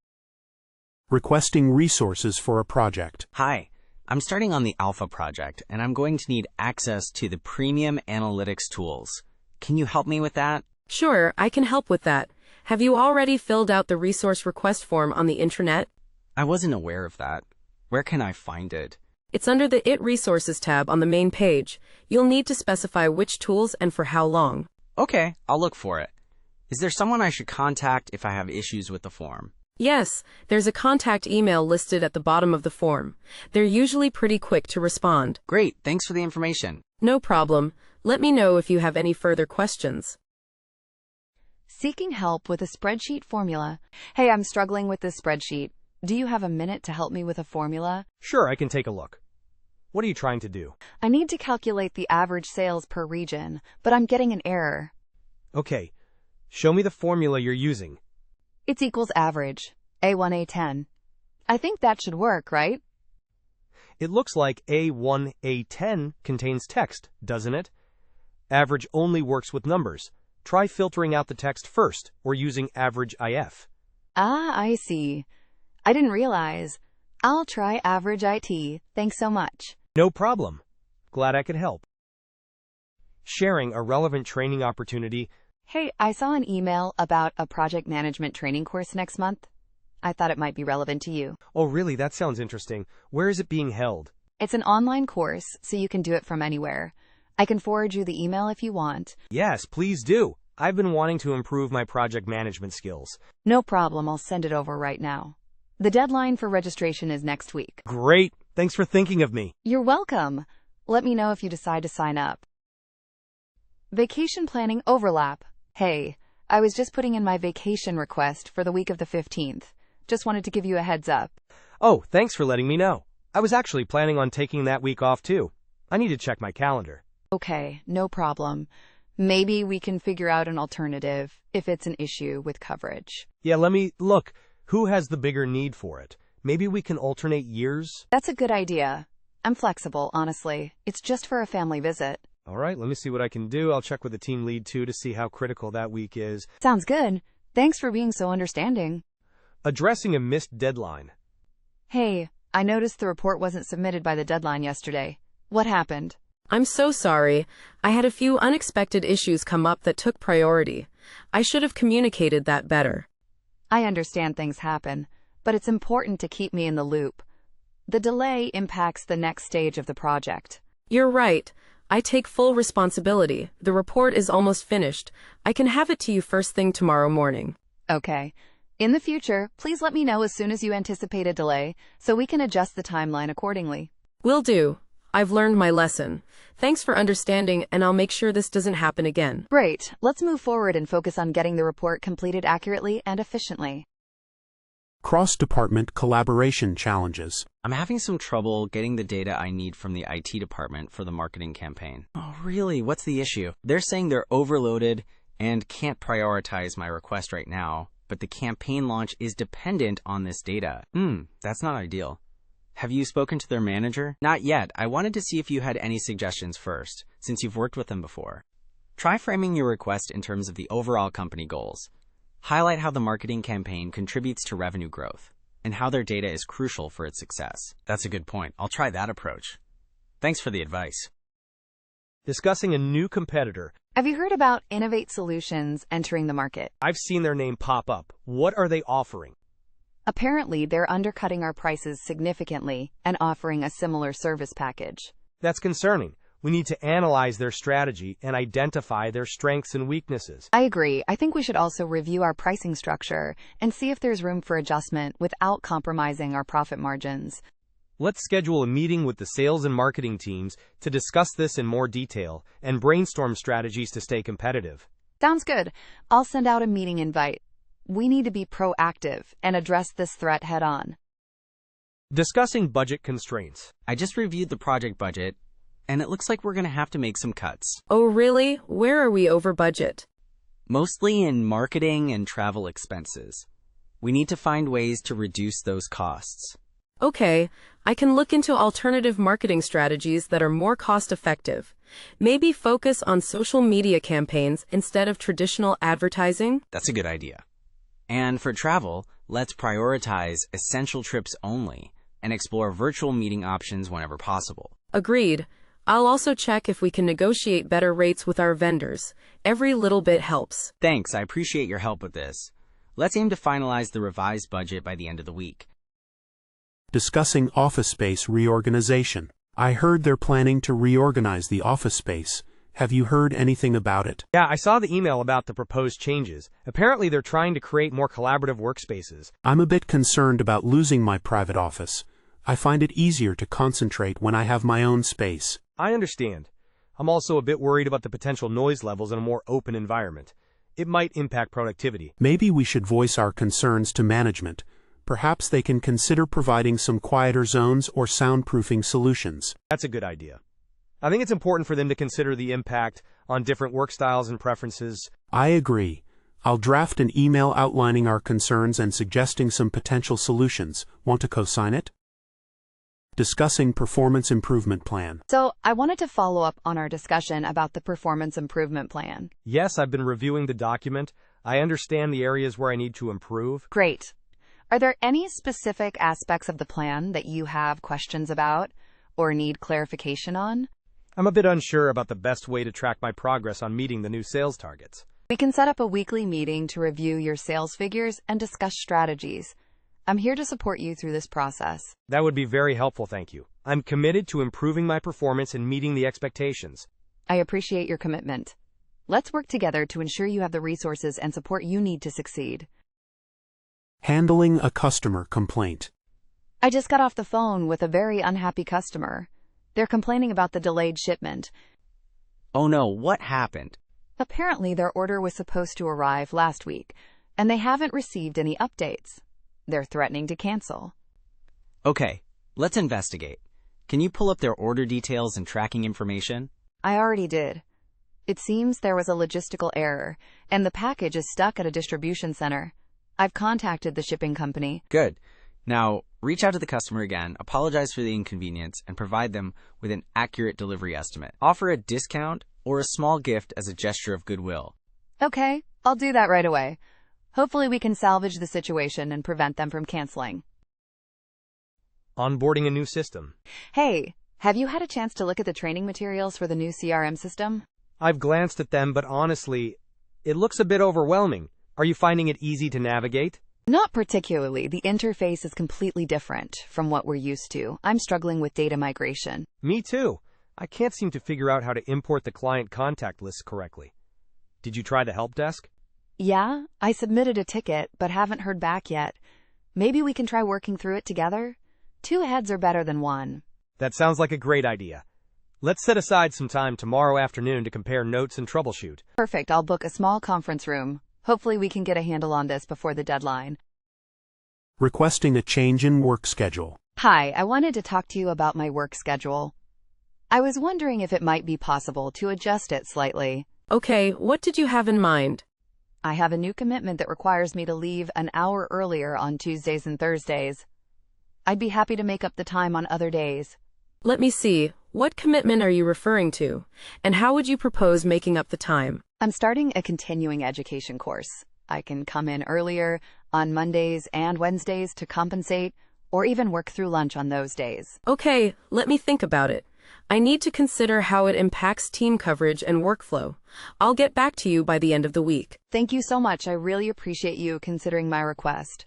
Requesting resources for a project. Hi, I'm starting on the Alpha project, and I'm going to need access to the premium analytics tools. Can you help me with that? Sure, I can help with that. Have you already filled out the resource request form on the intranet? I wasn't aware of that. Where can I find it? It's under the It Resources tab on the main page. You'll need to specify which tools and for how long. Okay, I'll look for it. Is there someone I should contact if I have issues with the form? Yes, there's a contact email listed at the bottom of the form. They're usually pretty quick to respond. Great, thanks for the information. No problem. Let me know if you have any further questions. Seeking help with a spreadsheet formula. Hey, I'm struggling with this spreadsheet. Do you have a minute to help me with a formula? Sure, I can take a look. What are you trying to do? I need to calculate the average sales per region, but I'm getting an error. Okay, show me the formula you're using. It's equals average, A1, A10. I think that should work, right? It looks like A1, A10 contains text, doesn't it? Average only works with numbers. Try filtering out the text first, or using average IF. Ah, I see. I didn't realize. I'll try average IT. Thanks so much. No problem. Glad I could help. Sharing a relevant training opportunity. Hey, I saw an email about a project management training course next month. I thought it might be relevant to you. Oh, really? That sounds interesting. Where is it being held? It's an online course, so you can do it from anywhere. I can forward you the email if you want. Yes, please do. I've been wanting to improve my project management skills. No problem, I'll send it over right now. The deadline for registration is next week. Great. Thanks for thinking of me. You're welcome. Let me know if you decide to sign up. Vacation planning overlap. Hey, I was just putting in my vacation request for the week of the 15th. Just wanted to give you a heads up. Oh, thanks for letting me know. I was actually planning on taking that week off too. I need to check my calendar. Okay, no problem. Maybe we can figure out an alternative if it's an issue with coverage. Yeah, let me look. Who has the bigger need for it? Maybe we can alternate years? That's a good idea. I'm flexible, honestly. It's just for a family visit. All right, let me see what I can do. I'll check with the team lead too to see how critical that week is. Sounds good. Thanks for being so understanding. Addressing a missed deadline. Hey, I noticed the report wasn't submitted by the deadline yesterday. What happened? I'm so sorry. I had a few unexpected issues come up that took priority. I should have communicated that better. I understand things happen, but it's important to keep me in the loop. The delay impacts the next stage of the project. You're right. I take full responsibility. The report is almost finished. I can have it to you first thing tomorrow morning. Okay. In the future, please let me know as soon as you anticipate a delay, so we can adjust the timeline accordingly. Will do. I've learned my lesson. Thanks for understanding, and I'll make sure this doesn't happen again. Great. Let's move forward and focus on getting the report completed accurately and efficiently. Cross-department collaboration challenges. I'm having some trouble getting the data I need from the IT department for the marketing campaign. Oh, really? What's the issue? They're saying they're overloaded and can't prioritize my request right now, but the campaign launch is dependent on this data. That's not ideal. Have you spoken to their manager? Not yet. I wanted to see if you had any suggestions first, since you've worked with them before. Try framing your request in terms of the overall company goals. Highlight how the marketing campaign contributes to revenue growth, and how their data is crucial for its success. That's a good point. I'll try that approach. Thanks for the advice. Discussing a new competitor. Have you heard about Innovate Solutions entering the market? I've seen their name pop up. What are they offering? Apparently, they're undercutting our prices significantly and offering a similar service package. That's concerning. We need to analyze their strategy and identify their strengths and weaknesses. I agree. I think we should also review our pricing structure and see if there's room for adjustment without compromising our profit margins. Let's schedule a meeting with the sales and marketing teams to discuss this in more detail and brainstorm strategies to stay competitive. Sounds good. I'll send out a meeting invite. We need to be proactive and address this threat head-on. Discussing budget constraints. I just reviewed the project budget, and it looks like we're going to have to make some cuts. Oh, really? Where are we over budget? Mostly in marketing and travel expenses. We need to find ways to reduce those costs. Okay, I can look into alternative marketing strategies that are more cost-effective. Maybe focus on social media campaigns instead of traditional advertising? That's a good idea. And for travel, let's prioritize essential trips only and explore virtual meeting options whenever possible. Agreed. I'll also check if we can negotiate better rates with our vendors. Every little bit helps. Thanks, I appreciate your help with this. Let's aim to finalize the revised budget by the end of the week. Discussing office space reorganization. I heard they're planning to reorganize the office space. Have you heard anything about it? Yeah, I saw the email about the proposed changes. Apparently, they're trying to create more collaborative workspaces. I'm a bit concerned about losing my private office. I find it easier to concentrate when I have my own space. I understand. I'm also a bit worried about the potential noise levels in a more open environment. It might impact productivity. Maybe we should voice our concerns to management. Perhaps they can consider providing some quieter zones or soundproofing solutions. That's a good idea. I think it's important for them to consider the impact on different work styles and preferences. I agree. I'll draft an email outlining our concerns and suggesting some potential solutions. Want to co-sign it? Discussing performance improvement plan. So, I wanted to follow up on our discussion about the performance improvement plan. Yes, I've been reviewing the document. I understand the areas where I need to improve. Great. Are there any specific aspects of the plan that you have questions about or need clarification on? I'm a bit unsure about the best way to track my progress on meeting the new sales targets. We can set up a weekly meeting to review your sales figures and discuss strategies. I'm here to support you through this process. That would be very helpful, thank you. I'm committed to improving my performance and meeting the expectations. I appreciate your commitment. Let's work together to ensure you have the resources and support you need to succeed. Handling a customer complaint. I just got off the phone with a very unhappy customer. They're complaining about the delayed shipment. Oh no, what happened? Apparently, their order was supposed to arrive last week, and they haven't received any updates. They're threatening to cancel. Okay, let's investigate. Can you pull up their order details and tracking information? I already did. It seems there was a logistical error, and the package is stuck at a distribution center. I've contacted the shipping company. Good. Now, reach out to the customer again, apologize for the inconvenience, and provide them with an accurate delivery estimate. Offer a discount or a small gift as a gesture of goodwill. Okay, I'll do that right away. Hopefully we can salvage the situation and prevent them from canceling. Onboarding a new system. Hey, have you had a chance to look at the training materials for the new CRM system? I've glanced at them, but honestly, it looks a bit overwhelming. Are you finding it easy to navigate? Not particularly. The interface is completely different from what we're used to. I'm struggling with data migration. Me too. I can't seem to figure out how to import the client contact lists correctly. Did you try the help desk? Yeah, I submitted a ticket, but haven't heard back yet. Maybe we can try working through it together? 2 heads are better than 1. That sounds like a great idea. Let's set aside some time tomorrow afternoon to compare notes and troubleshoot. Perfect. I'll book a small conference room. Hopefully we can get a handle on this before the deadline. Requesting a change in work schedule. Hi, I wanted to talk to you about my work schedule. I was wondering if it might be possible to adjust it slightly. Okay, what did you have in mind? I have a new commitment that requires me to leave an hour earlier on Tuesdays and Thursdays. I'd be happy to make up the time on other days. Let me see. What commitment are you referring to? And how would you propose making up the time? I'm starting a continuing education course. I can come in earlier on Mondays and Wednesdays to compensate, or even work through lunch on those days. Okay, let me think about it. I need to consider how it impacts team coverage and workflow. I'll get back to you by the end of the week. Thank you so much. I really appreciate you considering my request.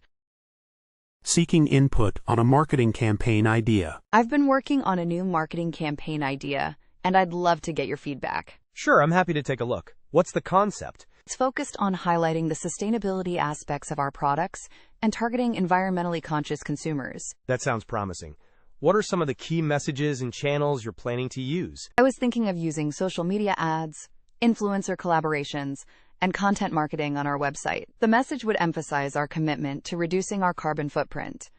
Seeking input on a marketing campaign idea. I've been working on a new marketing campaign idea, and I'd love to get your feedback. Sure, I'm happy to take a look. What's the concept? It's focused on highlighting the sustainability aspects of our products and targeting environmentally conscious consumers. That sounds promising. What are some of the key messages and channels you're planning to use? I was thinking of using social media ads, influencer collaborations, and content marketing on our website. The message would emphasize our commitment to reducing our carbon footprint.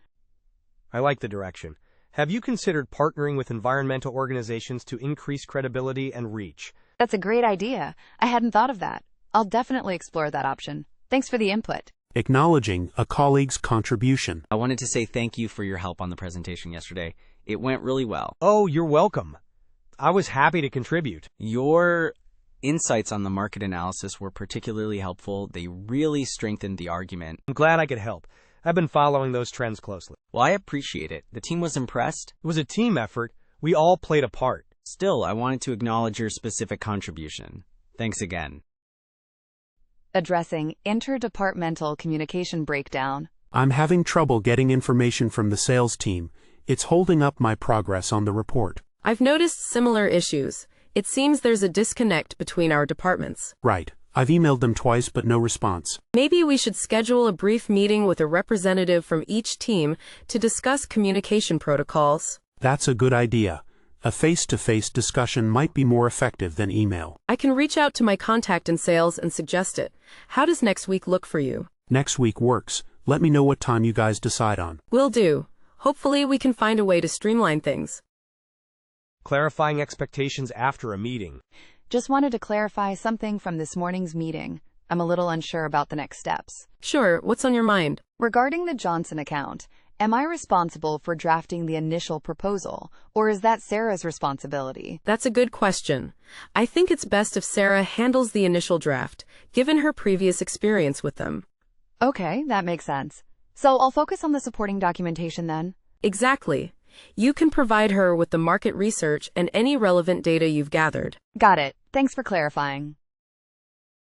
I like the direction. Have you considered partnering with environmental organizations to increase credibility and reach? That's a great idea. I hadn't thought of that. I'll definitely explore that option. Thanks for the input. Acknowledging a colleague's contribution. I wanted to say thank you for your help on the presentation yesterday. It went really well. Oh, you're welcome. I was happy to contribute. Your insights on the market analysis were particularly helpful. They really strengthened the argument. I'm glad I could help. I've been following those trends closely. Well, I appreciate it. The team was impressed. It was a team effort. We all played a part. Still, I wanted to acknowledge your specific contribution. Thanks again. Addressing interdepartmental communication breakdown. I'm having trouble getting information from the sales team. It's holding up my progress on the report. I've noticed similar issues. It seems there's a disconnect between our departments. Right. I've emailed them twice but no response. Maybe we should schedule a brief meeting with a representative from each team to discuss communication protocols. That's a good idea. A face-to-face discussion might be more effective than email. I can reach out to my contact in sales and suggest it. How does next week look for you? Next week works. Let me know what time you guys decide on. Will do. Hopefully we can find a way to streamline things. Clarifying expectations after a meeting. Just wanted to clarify something from this morning's meeting. I'm a little unsure about the next steps. Sure, what's on your mind? Regarding the Johnson account Am I responsible for drafting the initial proposal, or is that Sarah's responsibility? That's a good question. I think it's best if Sarah handles the initial draft, given her previous experience with them. Okay, that makes sense. So I'll focus on the supporting documentation then. Exactly. You can provide her with the market research and any relevant data you've gathered. Got it. Thanks for clarifying.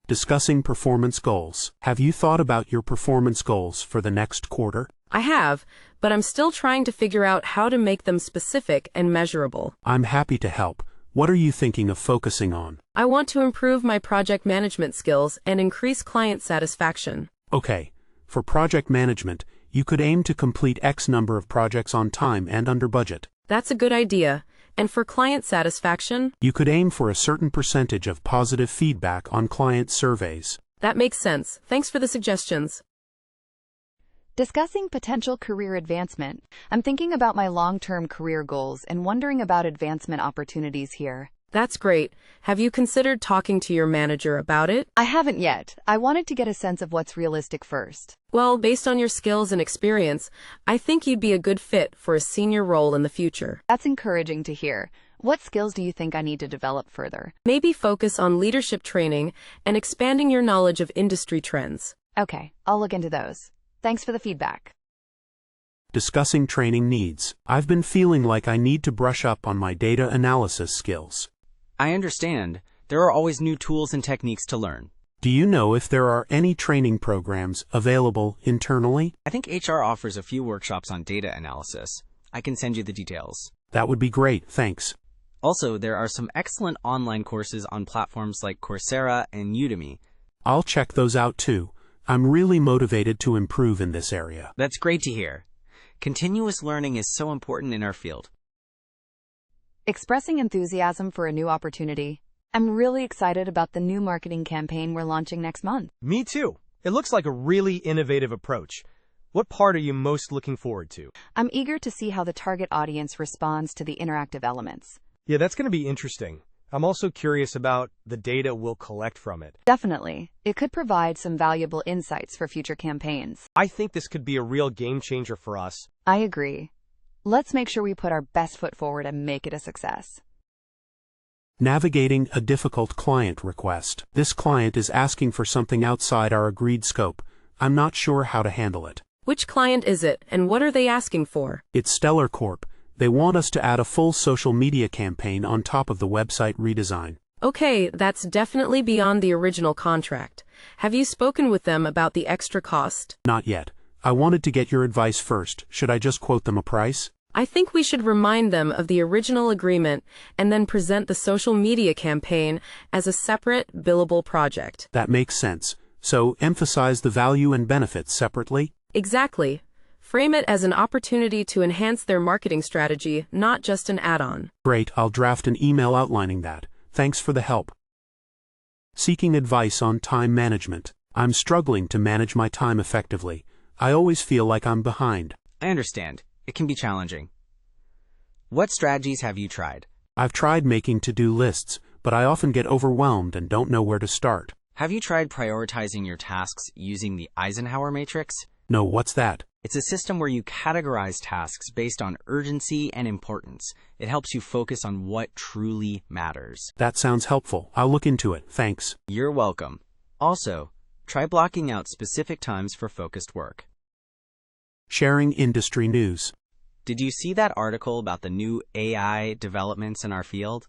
Discussing performance goals. Have you thought about your performance goals for the next quarter? I have, but I'm still trying to figure out how to make them specific and measurable. I'm happy to help. What are you thinking of focusing on? I want to improve my project management skills and increase client satisfaction. Okay. For project management, you could aim to complete X number of projects on time and under budget. That's a good idea. And for client satisfaction? You could aim for a certain percentage of positive feedback on client surveys. That makes sense. Thanks for the suggestions. Discussing potential career advancement. I'm thinking about my long-term career goals and wondering about advancement opportunities here. That's great. Have you considered talking to your manager about it? I haven't yet. I wanted to get a sense of what's realistic first. Well, based on your skills and experience, I think you'd be a good fit for a senior role in the future. That's encouraging to hear. What skills do you think I need to develop further? Maybe focus on leadership training and expanding your knowledge of industry trends. Okay, I'll look into those. Thanks for the feedback. Discussing training needs. I've been feeling like I need to brush up on my data analysis skills. I understand. There are always new tools and techniques to learn. Do you know if there are any training programs available internally? I think HR offers a few workshops on data analysis. I can send you the details. That would be great, thanks. Also, there are some excellent online courses on platforms like Coursera and Udemy. I'll check those out too. I'm really motivated to improve in this area. That's great to hear. Continuous learning is so important in our field. Expressing enthusiasm for a new opportunity. I'm really excited about the new marketing campaign we're launching next month. Me too. It looks like a really innovative approach. What part are you most looking forward to? I'm eager to see how the target audience responds to the interactive elements. Yeah, that's going to be interesting. I'm also curious about the data we'll collect from it. Definitely. It could provide some valuable insights for future campaigns. I think this could be a real game changer for us. I agree. Let's make sure we put our best foot forward and make it a success. Navigating a difficult client request. This client is asking for something outside our agreed scope. I'm not sure how to handle it. Which client is it, and what are they asking for? It's Stellar Corp. They want us to add a full social media campaign on top of the website redesign. Okay, that's definitely beyond the original contract. Have you spoken with them about the extra cost? Not yet. I wanted to get your advice first. Should I just quote them a price? I think we should remind them of the original agreement and then present the social media campaign as a separate, billable project. That makes sense. So, emphasize the value and benefits separately? Exactly. Frame it as an opportunity to enhance their marketing strategy, not just an add-on. Great, I'll draft an email outlining that. Thanks for the help. Seeking advice on time management. I'm struggling to manage my time effectively. I always feel like I'm behind. I understand. It can be challenging. What strategies have you tried? I've tried making to-do lists, but I often get overwhelmed and don't know where to start. Have you tried prioritizing your tasks using the Eisenhower matrix? No, what's that? It's a system where you categorize tasks based on urgency and importance. It helps you focus on what truly matters. That sounds helpful. I'll look into it. Thanks. You're welcome. Also, try blocking out specific times for focused work. Sharing industry news. Did you see that article about the new AI developments in our field?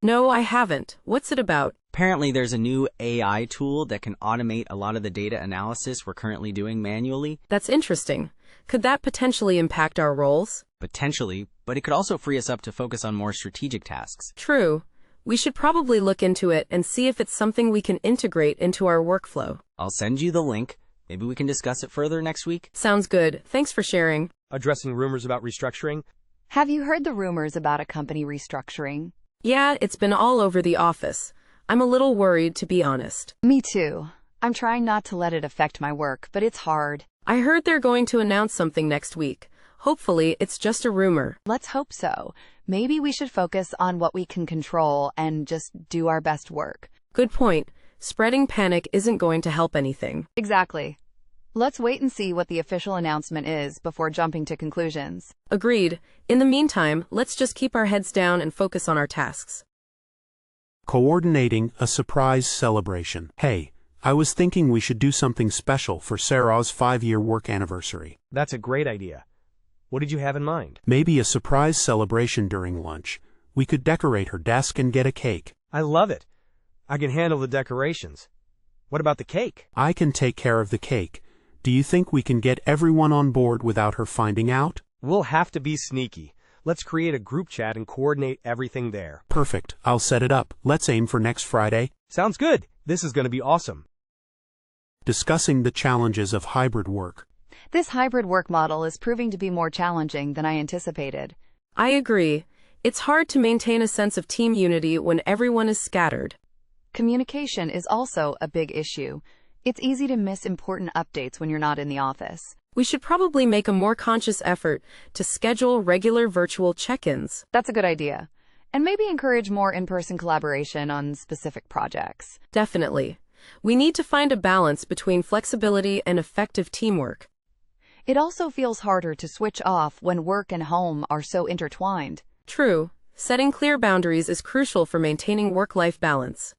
No, I haven't. What's it about? Apparently, there's a new AI tool that can automate a lot of the data analysis we're currently doing manually. That's interesting. Could that potentially impact our roles? Potentially, but it could also free us up to focus on more strategic tasks. True. We should probably look into it and see if it's something we can integrate into our workflow. I'll send you the link. Maybe we can discuss it further next week. Sounds good. Thanks for sharing. Addressing rumors about restructuring. Have you heard the rumors about a company restructuring? Yeah, it's been all over the office. I'm a little worried, to be honest. Me too. I'm trying not to let it affect my work, but it's hard. I heard they're going to announce something next week. Hopefully, it's just a rumor. Let's hope so. Maybe we should focus on what we can control and just do our best work. Good point. Spreading panic isn't going to help anything. Exactly. Let's wait and see what the official announcement is before jumping to conclusions. Agreed. In the meantime, let's just keep our heads down and focus on our tasks. Coordinating a surprise celebration. Hey, I was thinking we should do something special for Sarah's 5-year work anniversary. That's a great idea. What did you have in mind? Maybe a surprise celebration during lunch. We could decorate her desk and get a cake. I love it. I can handle the decorations. What about the cake? I can take care of the cake. Do you think we can get everyone on board without her finding out? We'll have to be sneaky. Let's create a group chat and coordinate everything there. Perfect. I'll set it up. Let's aim for next Friday. Sounds good. This is going to be awesome. Discussing the challenges of hybrid work. This hybrid work model is proving to be more challenging than I anticipated. I agree. It's hard to maintain a sense of team unity when everyone is scattered. Communication is also a big issue. It's easy to miss important updates when you're not in the office. We should probably make a more conscious effort to schedule regular virtual check-ins. That's a good idea. And maybe encourage more in-person collaboration on specific projects. Definitely. We need to find a balance between flexibility and effective teamwork. It also feels harder to switch off when work and home are so intertwined. True. Setting clear boundaries is crucial for maintaining work-life balance.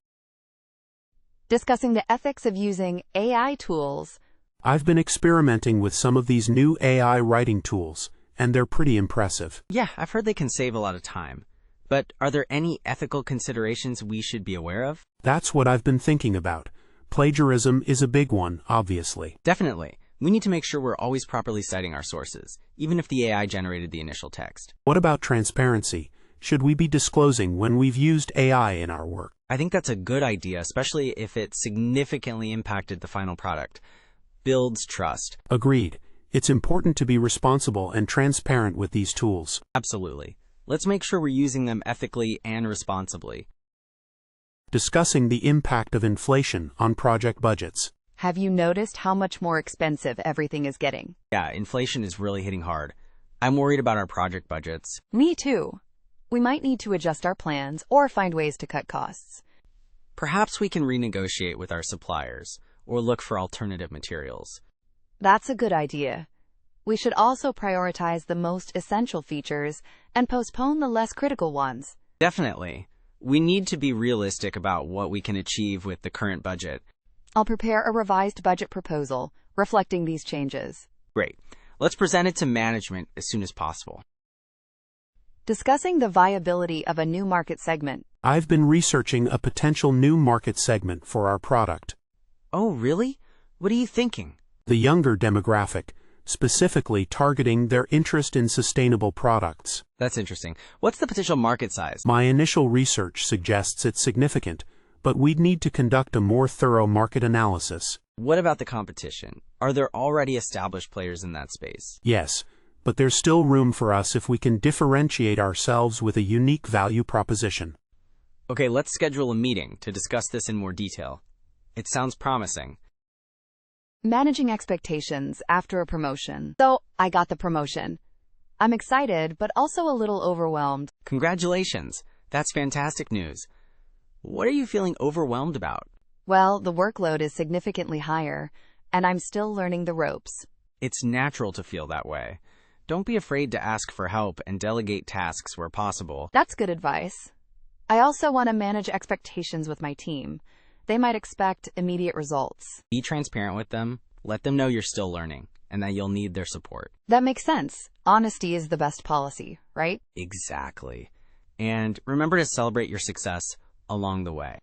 Discussing the ethics of using AI tools. I've been experimenting with some of these new AI writing tools, and they're pretty impressive. Yeah, I've heard they can save a lot of time. But are there any ethical considerations we should be aware of? That's what I've been thinking about. Plagiarism is a big one, obviously. Definitely. We need to make sure we're always properly citing our sources, even if the AI generated the initial text. What about transparency? Should we be disclosing when we've used AI in our work? I think that's a good idea, especially if it significantly impacted the final product. Builds trust. Agreed. It's important to be responsible and transparent with these tools. Absolutely. Let's make sure we're using them ethically and responsibly. Discussing the impact of inflation on project budgets. Have you noticed how much more expensive everything is getting? Yeah, inflation is really hitting hard. I'm worried about our project budgets. Me too. We might need to adjust our plans or find ways to cut costs. Perhaps we can renegotiate with our suppliers or look for alternative materials. That's a good idea. We should also prioritize the most essential features and postpone the less critical ones. Definitely. We need to be realistic about what we can achieve with the current budget. I'll prepare a revised budget proposal reflecting these changes. Great. Let's present it to management as soon as possible. Discussing the viability of a new market segment. I've been researching a potential new market segment for our product. Oh, really? What are you thinking? The younger demographic, specifically targeting their interest in sustainable products. That's interesting. What's the potential market size? My initial research suggests it's significant, but we'd need to conduct a more thorough market analysis. What about the competition? Are there already established players in that space? Yes, but there's still room for us if we can differentiate ourselves with a unique value proposition. Okay, let's schedule a meeting to discuss this in more detail. It sounds promising. Managing expectations after a promotion. So, I got the promotion. I'm excited, but also a little overwhelmed. Congratulations. That's fantastic news. What are you feeling overwhelmed about? Well, the workload is significantly higher, and I'm still learning the ropes. It's natural to feel that way. Don't be afraid to ask for help and delegate tasks where possible. That's good advice. I also want to manage expectations with my team. They might expect immediate results. Be transparent with them. Let them know you're still learning and that you'll need their support. That makes sense. Honesty is the best policy, right? Exactly. And remember to celebrate your success along the way.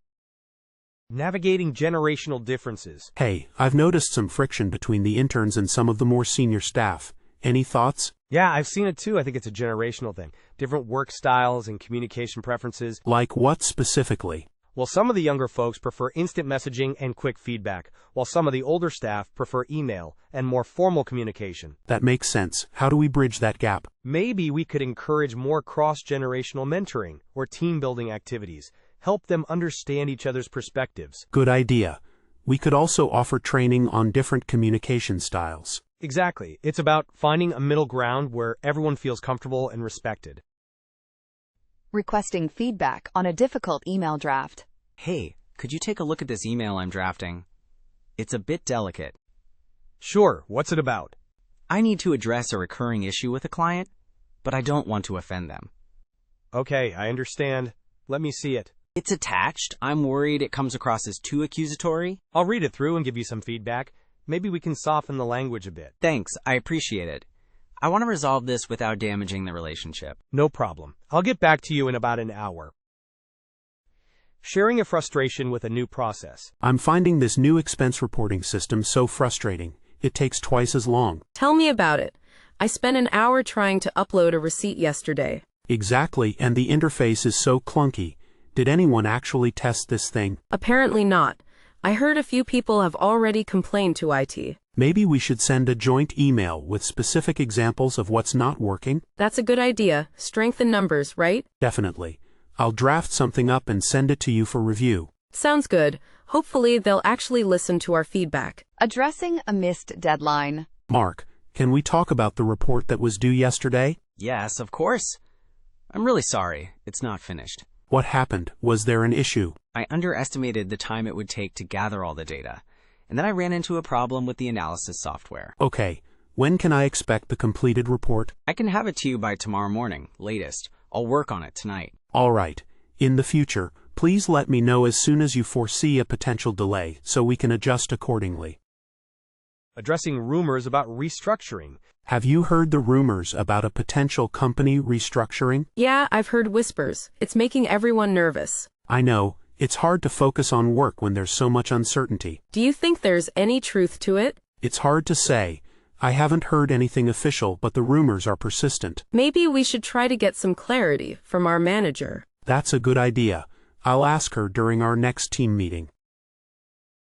Navigating generational differences. Hey, I've noticed some friction between the interns and some of the more senior staff. Any thoughts? Yeah, I've seen it too. I think it's a generational thing. Different work styles and communication preferences. Like what specifically? Well, some of the younger folks prefer instant messaging and quick feedback, while some of the older staff prefer email and more formal communication. That makes sense. How do we bridge that gap? Maybe we could encourage more cross-generational mentoring or team-building activities. Help them understand each other's perspectives. Good idea. We could also offer training on different communication styles. Exactly. It's about finding a middle ground where everyone feels comfortable and respected. Requesting feedback on a difficult email draft. Hey, could you take a look at this email I'm drafting? It's a bit delicate. Sure, what's it about? I need to address a recurring issue with a client, but I don't want to offend them. Okay, I understand. Let me see it. It's attached. I'm worried it comes across as too accusatory. I'll read it through and give you some feedback. Maybe we can soften the language a bit. Thanks, I appreciate it. I want to resolve this without damaging the relationship. No problem. I'll get back to you in about an hour. Sharing a frustration with a new process. I'm finding this new expense reporting system so frustrating. It takes twice as long. Tell me about it. I spent an hour trying to upload a receipt yesterday. Exactly, and the interface is so clunky. Did anyone actually test this thing? Apparently not. I heard a few people have already complained to IT. Maybe we should send a joint email with specific examples of what's not working? That's a good idea. Strength in numbers, right? Definitely. I'll draft something up and send it to you for review. Sounds good. Hopefully they'll actually listen to our feedback. Addressing a missed deadline. Mark, can we talk about the report that was due yesterday? Yes, of course. I'm really sorry. It's not finished. What happened? Was there an issue? I underestimated the time it would take to gather all the data, and then I ran into a problem with the analysis software. Okay. When can I expect the completed report? I can have it to you by tomorrow morning, latest. I'll work on it tonight. All right. In the future, please let me know as soon as you foresee a potential delay so we can adjust accordingly. Addressing rumors about restructuring. Have you heard the rumors about a potential company restructuring? Yeah, I've heard whispers. It's making everyone nervous. I know. It's hard to focus on work when there's so much uncertainty. Do you think there's any truth to it? It's hard to say. I haven't heard anything official, but the rumors are persistent. Maybe we should try to get some clarity from our manager. That's a good idea. I'll ask her during our next team meeting.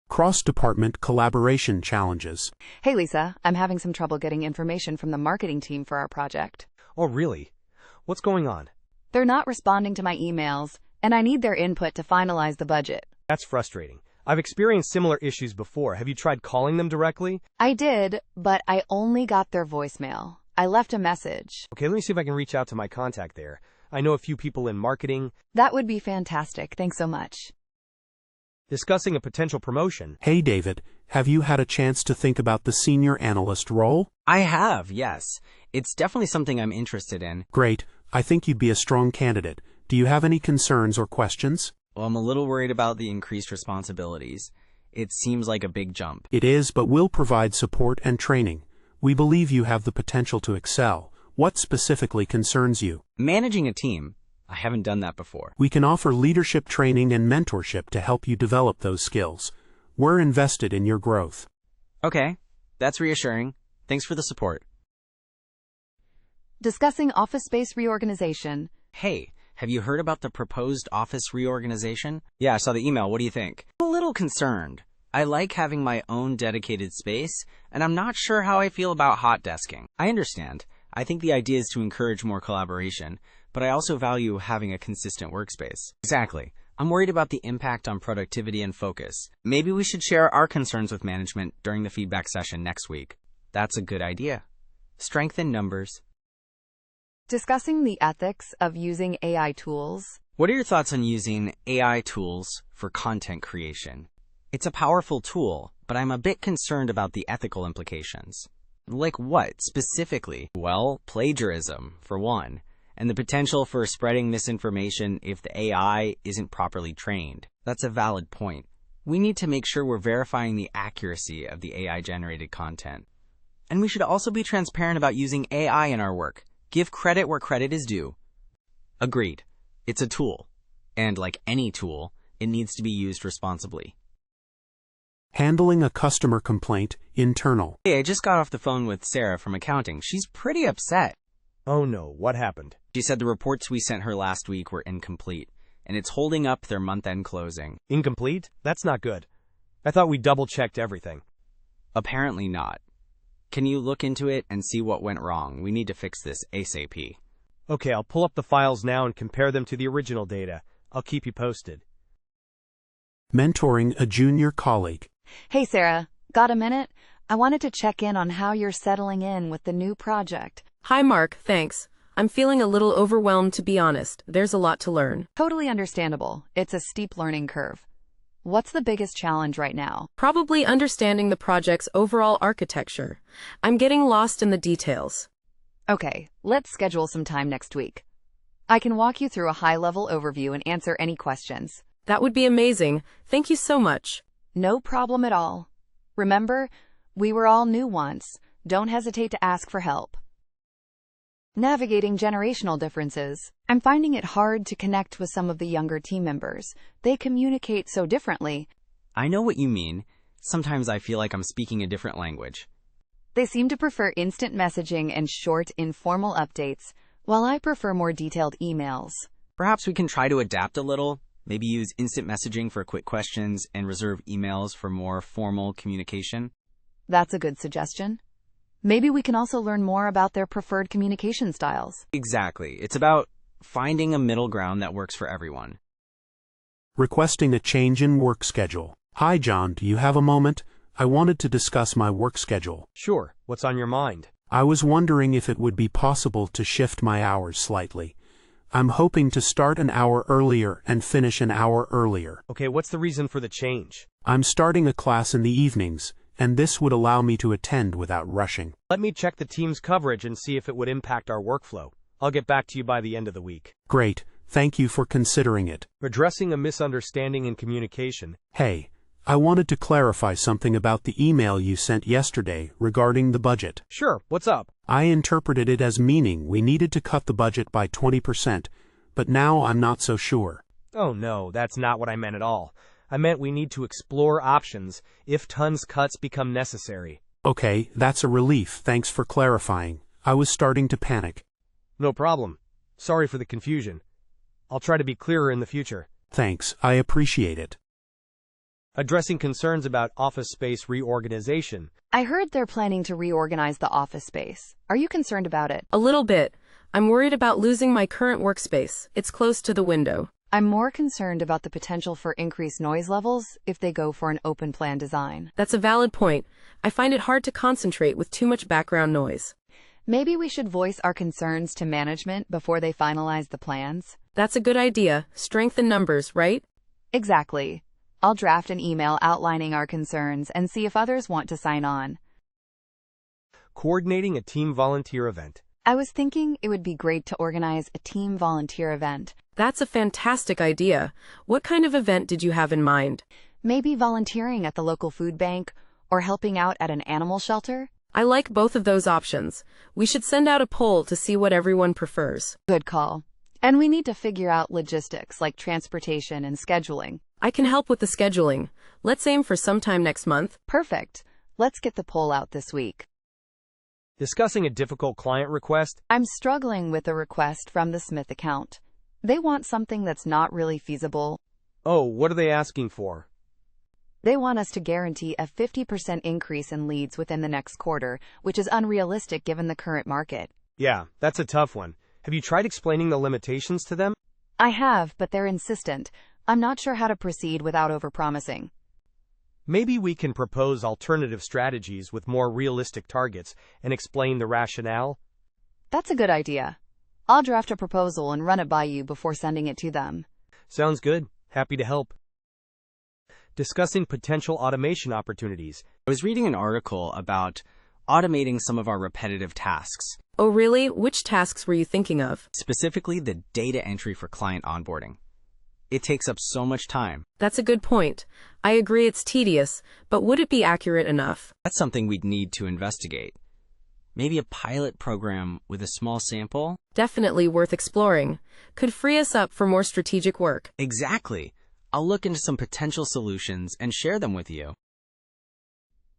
Cross-department collaboration challenges. Hey Lisa, I'm having some trouble getting information from the marketing team for our project. Oh, really? What's going on? They're not responding to my emails, and I need their input to finalize the budget. That's frustrating. I've experienced similar issues before. Have you tried calling them directly? I did, but I only got their voicemail. I left a message. Okay, let me see if I can reach out to my contact there. I know a few people in marketing. That would be fantastic. Thanks so much. Discussing a potential promotion. Hey David, have you had a chance to think about the senior analyst role? I have, yes. It's definitely something I'm interested in. Great. I think you'd be a strong candidate. Do you have any concerns or questions? Well, I'm a little worried about the increased responsibilities. It seems like a big jump. It is, but we'll provide support and training. We believe you have the potential to excel. What specifically concerns you? Managing a team. I haven't done that before. We can offer leadership training and mentorship to help you develop those skills. We're invested in your growth. Okay, that's reassuring. Thanks for the support. Discussing office space reorganization. Hey, have you heard about the proposed office reorganization? Yeah, I saw the email. What do you think? I'm a little concerned. I like having my own dedicated space, and I'm not sure how I feel about hot desking. I understand. I think the idea is to encourage more collaboration, but I also value having a consistent workspace. Exactly. I'm worried about the impact on productivity and focus. Maybe we should share our concerns with management during the feedback session next week. That's a good idea. Strength in numbers. Discussing the ethics of using AI tools. What are your thoughts on using AI tools for content creation? It's a powerful tool, but I'm a bit concerned about the ethical implications. Like what, specifically? Well, plagiarism, for one, and the potential for spreading misinformation if the AI isn't properly trained. That's a valid point. We need to make sure we're verifying the accuracy of the AI-generated content. And we should also be transparent about using AI in our work. Give credit where credit is due. Agreed. It's a tool. And like any tool, it needs to be used responsibly. Handling a customer complaint, internal. Hey, I just got off the phone with Sarah from accounting. She's pretty upset. Oh no, what happened? She said the reports we sent her last week were incomplete, and it's holding up their month-end closing. Incomplete? That's not good. I thought we double-checked everything. Apparently not. Can you look into it and see what went wrong? We need to fix this ASAP. Okay, I'll pull up the files now and compare them to the original data. I'll keep you posted. Mentoring a junior colleague. Hey Sarah, got a minute? I wanted to check in on how you're settling in with the new project. Hi Mark, thanks. I'm feeling a little overwhelmed, to be honest. There's a lot to learn. Totally understandable. It's a steep learning curve. What's the biggest challenge right now? Probably understanding the project's overall architecture. I'm getting lost in the details. Okay, let's schedule some time next week. I can walk you through a high-level overview and answer any questions. That would be amazing. Thank you so much. No problem at all. Remember, we were all new once. Don't hesitate to ask for help. Navigating generational differences. I'm finding it hard to connect with some of the younger team members. They communicate so differently. I know what you mean. Sometimes I feel like I'm speaking a different language. They seem to prefer instant messaging and short, informal updates, while I prefer more detailed emails. Perhaps we can try to adapt a little. Maybe use instant messaging for quick questions and reserve emails for more formal communication. That's a good suggestion. Maybe we can also learn more about their preferred communication styles. Exactly. It's about finding a middle ground that works for everyone. Requesting a change in work schedule. Hi, John, do you have a moment? I wanted to discuss my work schedule. Sure, what's on your mind? I was wondering if it would be possible to shift my hours slightly. I'm hoping to start an hour earlier and finish an hour earlier. Okay, what's the reason for the change? I'm starting a class in the evenings, and this would allow me to attend without rushing. Let me check the team's coverage and see if it would impact our workflow. I'll get back to you by the end of the week. Great, thank you for considering it. Addressing a misunderstanding in communication. Hey, I wanted to clarify something about the email you sent yesterday regarding the budget. Sure, what's up? I interpreted it as meaning we needed to cut the budget by 20%, but now I'm not so sure. Oh no, that's not what I meant at all. I meant we need to explore options if tons cuts become necessary. Okay, that's a relief. Thanks for clarifying. I was starting to panic. No problem. Sorry for the confusion. I'll try to be clearer in the future. Thanks, I appreciate it. Addressing concerns about office space reorganization. I heard they're planning to reorganize the office space. Are you concerned about it? A little bit. I'm worried about losing my current workspace. It's close to the window. I'm more concerned about the potential for increased noise levels if they go for an open plan design. That's a valid point. I find it hard to concentrate with too much background noise. Maybe we should voice our concerns to management before they finalize the plans. That's a good idea. Strength in numbers, right? Exactly. I'll draft an email outlining our concerns and see if others want to sign on. Coordinating a team volunteer event. I was thinking it would be great to organize a team volunteer event. That's a fantastic idea. What kind of event did you have in mind? Maybe volunteering at the local food bank or helping out at an animal shelter? I like both of those options. We should send out a poll to see what everyone prefers. Good call. And we need to figure out logistics like transportation and scheduling. I can help with the scheduling. Let's aim for sometime next month. Perfect. Let's get the poll out this week. Discussing a difficult client request. I'm struggling with a request from the Smith account. They want something that's not really feasible. Oh, what are they asking for? They want us to guarantee a 50% increase in leads within the next quarter, which is unrealistic given the current market. Yeah, that's a tough one. Have you tried explaining the limitations to them? I have, but they're insistent. I'm not sure how to proceed without overpromising. Maybe we can propose alternative strategies with more realistic targets and explain the rationale. That's a good idea. I'll draft a proposal and run it by you before sending it to them. Sounds good. Happy to help. Discussing potential automation opportunities. I was reading an article about automating some of our repetitive tasks, Oh, really? Which tasks were you thinking of? specifically the data entry for client onboarding. It takes up so much time. That's a good point. I agree it's tedious, but would it be accurate enough? That's something we'd need to investigate. Maybe a pilot program with a small sample? Definitely worth exploring. Could free us up for more strategic work. Exactly. I'll look into some potential solutions and share them with you.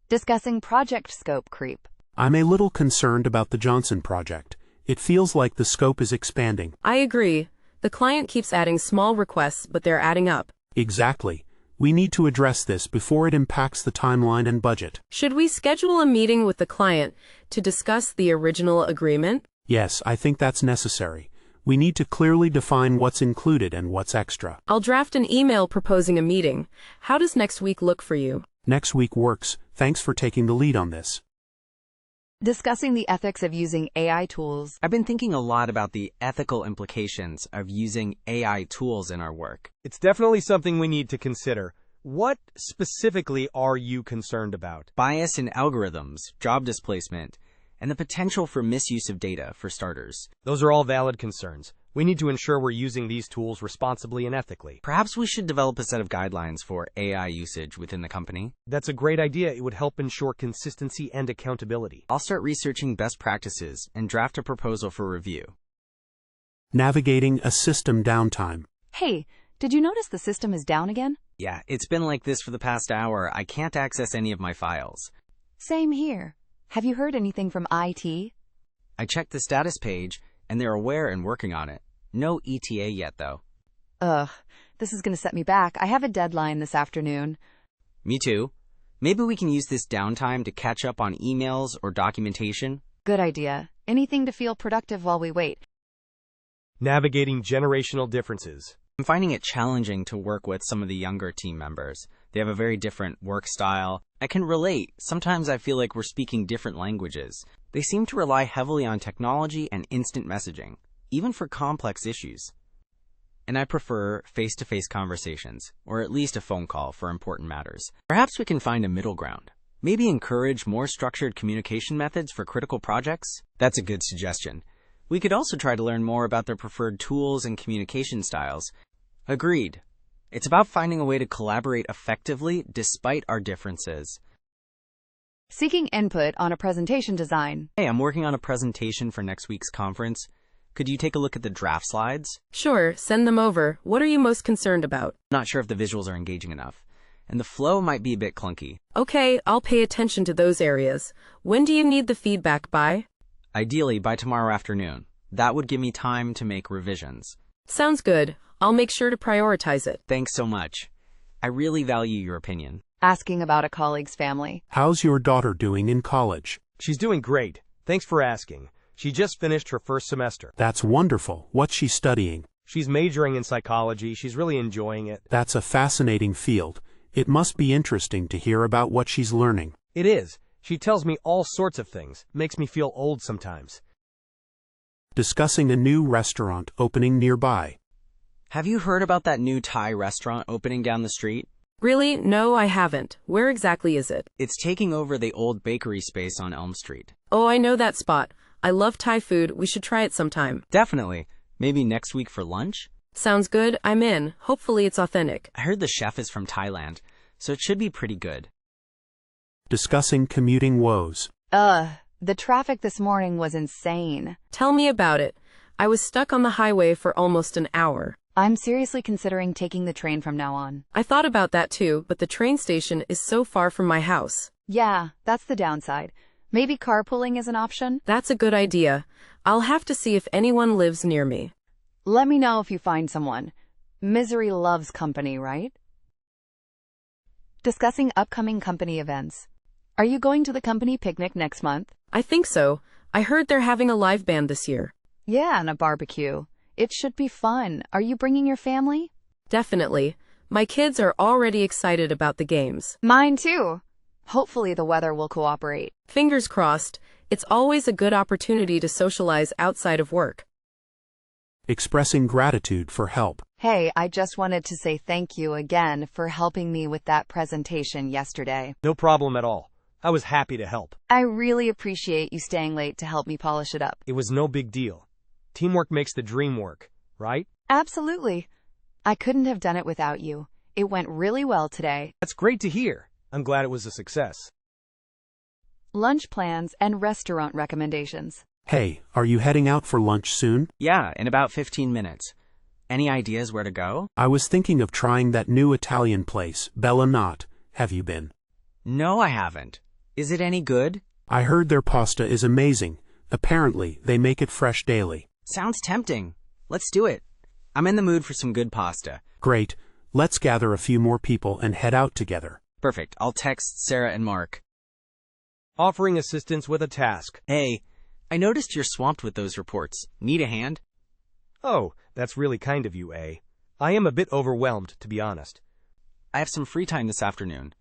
Discussing project scope creep. I'm a little concerned about the Johnson project. It feels like the scope is expanding. I agree. The client keeps adding small requests, but they're adding up. Exactly. We need to address this before it impacts the timeline and budget. Should we schedule a meeting with the client to discuss the original agreement? Yes, I think that's necessary. We need to clearly define what's included and what's extra. I'll draft an email proposing a meeting. How does next week look for you? Next week works. Thanks for taking the lead on this. Discussing the ethics of using AI tools. I've been thinking a lot about the ethical implications of using AI tools in our work. It's definitely something we need to consider. What specifically are you concerned about? Bias in algorithms, job displacement, and the potential for misuse of data, for starters. Those are all valid concerns. We need to ensure we're using these tools responsibly and ethically. Perhaps we should develop a set of guidelines for AI usage within the company. That's a great idea. It would help ensure consistency and accountability. I'll start researching best practices and draft a proposal for review. Navigating a system downtime. Hey, did you notice the system is down again? Yeah, it's been like this for the past hour. I can't access any of my files. Same here. Have you heard anything from IT? I checked the status page, and they're aware and working on it. No ETA yet, though. Ugh, this is going to set me back. I have a deadline this afternoon. Me too. Maybe we can use this downtime to catch up on emails or documentation. Good idea. Anything to feel productive while we wait. Navigating generational differences. I'm finding it challenging to work with some of the younger team members. They have a very different work style. I can relate. Sometimes I feel like we're speaking different languages. They seem to rely heavily on technology and instant messaging, even for complex issues. And I prefer face-to-face conversations, or at least a phone call for important matters. Perhaps we can find a middle ground. Maybe encourage more structured communication methods for critical projects? That's a good suggestion. We could also try to learn more about their preferred tools and communication styles. Agreed. It's about finding a way to collaborate effectively despite our differences. Seeking input on a presentation design. Hey, I'm working on a presentation for next week's conference. Could you take a look at the draft slides? Sure, send them over. What are you most concerned about? Not sure if the visuals are engaging enough, and the flow might be a bit clunky. Okay, I'll pay attention to those areas. When do you need the feedback by? Ideally, by tomorrow afternoon. That would give me time to make revisions. Sounds good. I'll make sure to prioritize it. Thanks so much. I really value your opinion. Asking about a colleague's family. How's your daughter doing in college? She's doing great. Thanks for asking. She just finished her first semester. That's wonderful. What's she studying? She's majoring in psychology. She's really enjoying it. That's a fascinating field. It must be interesting to hear about what she's learning. It is. She tells me all sorts of things. Makes me feel old sometimes. Discussing a new restaurant opening nearby. Have you heard about that new Thai restaurant opening down the street? Really? No, I haven't. Where exactly is it? It's taking over the old bakery space on Elm Street. Oh, I know that spot. I love Thai food. We should try it sometime. Definitely. Maybe next week for lunch? Sounds good. I'm in. Hopefully it's authentic. I heard the chef is from Thailand, so it should be pretty good. Discussing commuting woes. The traffic this morning was insane. Tell me about it. I was stuck on the highway for almost an hour. I'm seriously considering taking the train from now on. I thought about that too, but the train station is so far from my house. Yeah, that's the downside. Maybe carpooling is an option? That's a good idea. I'll have to see if anyone lives near me. Let me know if you find someone. Misery loves company, right? Discussing upcoming company events. Are you going to the company picnic next month? I think so. I heard they're having a live band this year. Yeah, and a barbecue. It should be fun. Are you bringing your family? Definitely. My kids are already excited about the games. Mine too. Hopefully the weather will cooperate. Fingers crossed. It's always a good opportunity to socialize outside of work. Expressing gratitude for help. Hey, I just wanted to say thank you again for helping me with that presentation yesterday. No problem at all. I was happy to help. I really appreciate you staying late to help me polish it up. It was no big deal. Teamwork makes the dream work, right? Absolutely. I couldn't have done it without you. It went really well today. That's great to hear. I'm glad it was a success. Lunch plans and restaurant recommendations. Hey, are you heading out for lunch soon? Yeah, in about 15 minutes. Any ideas where to go? I was thinking of trying that new Italian place, Bella Not. Have you been? No, I haven't. Is it any good? I heard their pasta is amazing. Apparently, they make it fresh daily. Sounds tempting. Let's do it. I'm in the mood for some good pasta. Great. Let's gather a few more people and head out together. Perfect. I'll text Sarah and Mark. Offering assistance with a task. Hey, I noticed you're swamped with those reports. Need a hand? Oh, that's really kind of you, A. I am a bit overwhelmed, to be honest. I have some free time this afternoon.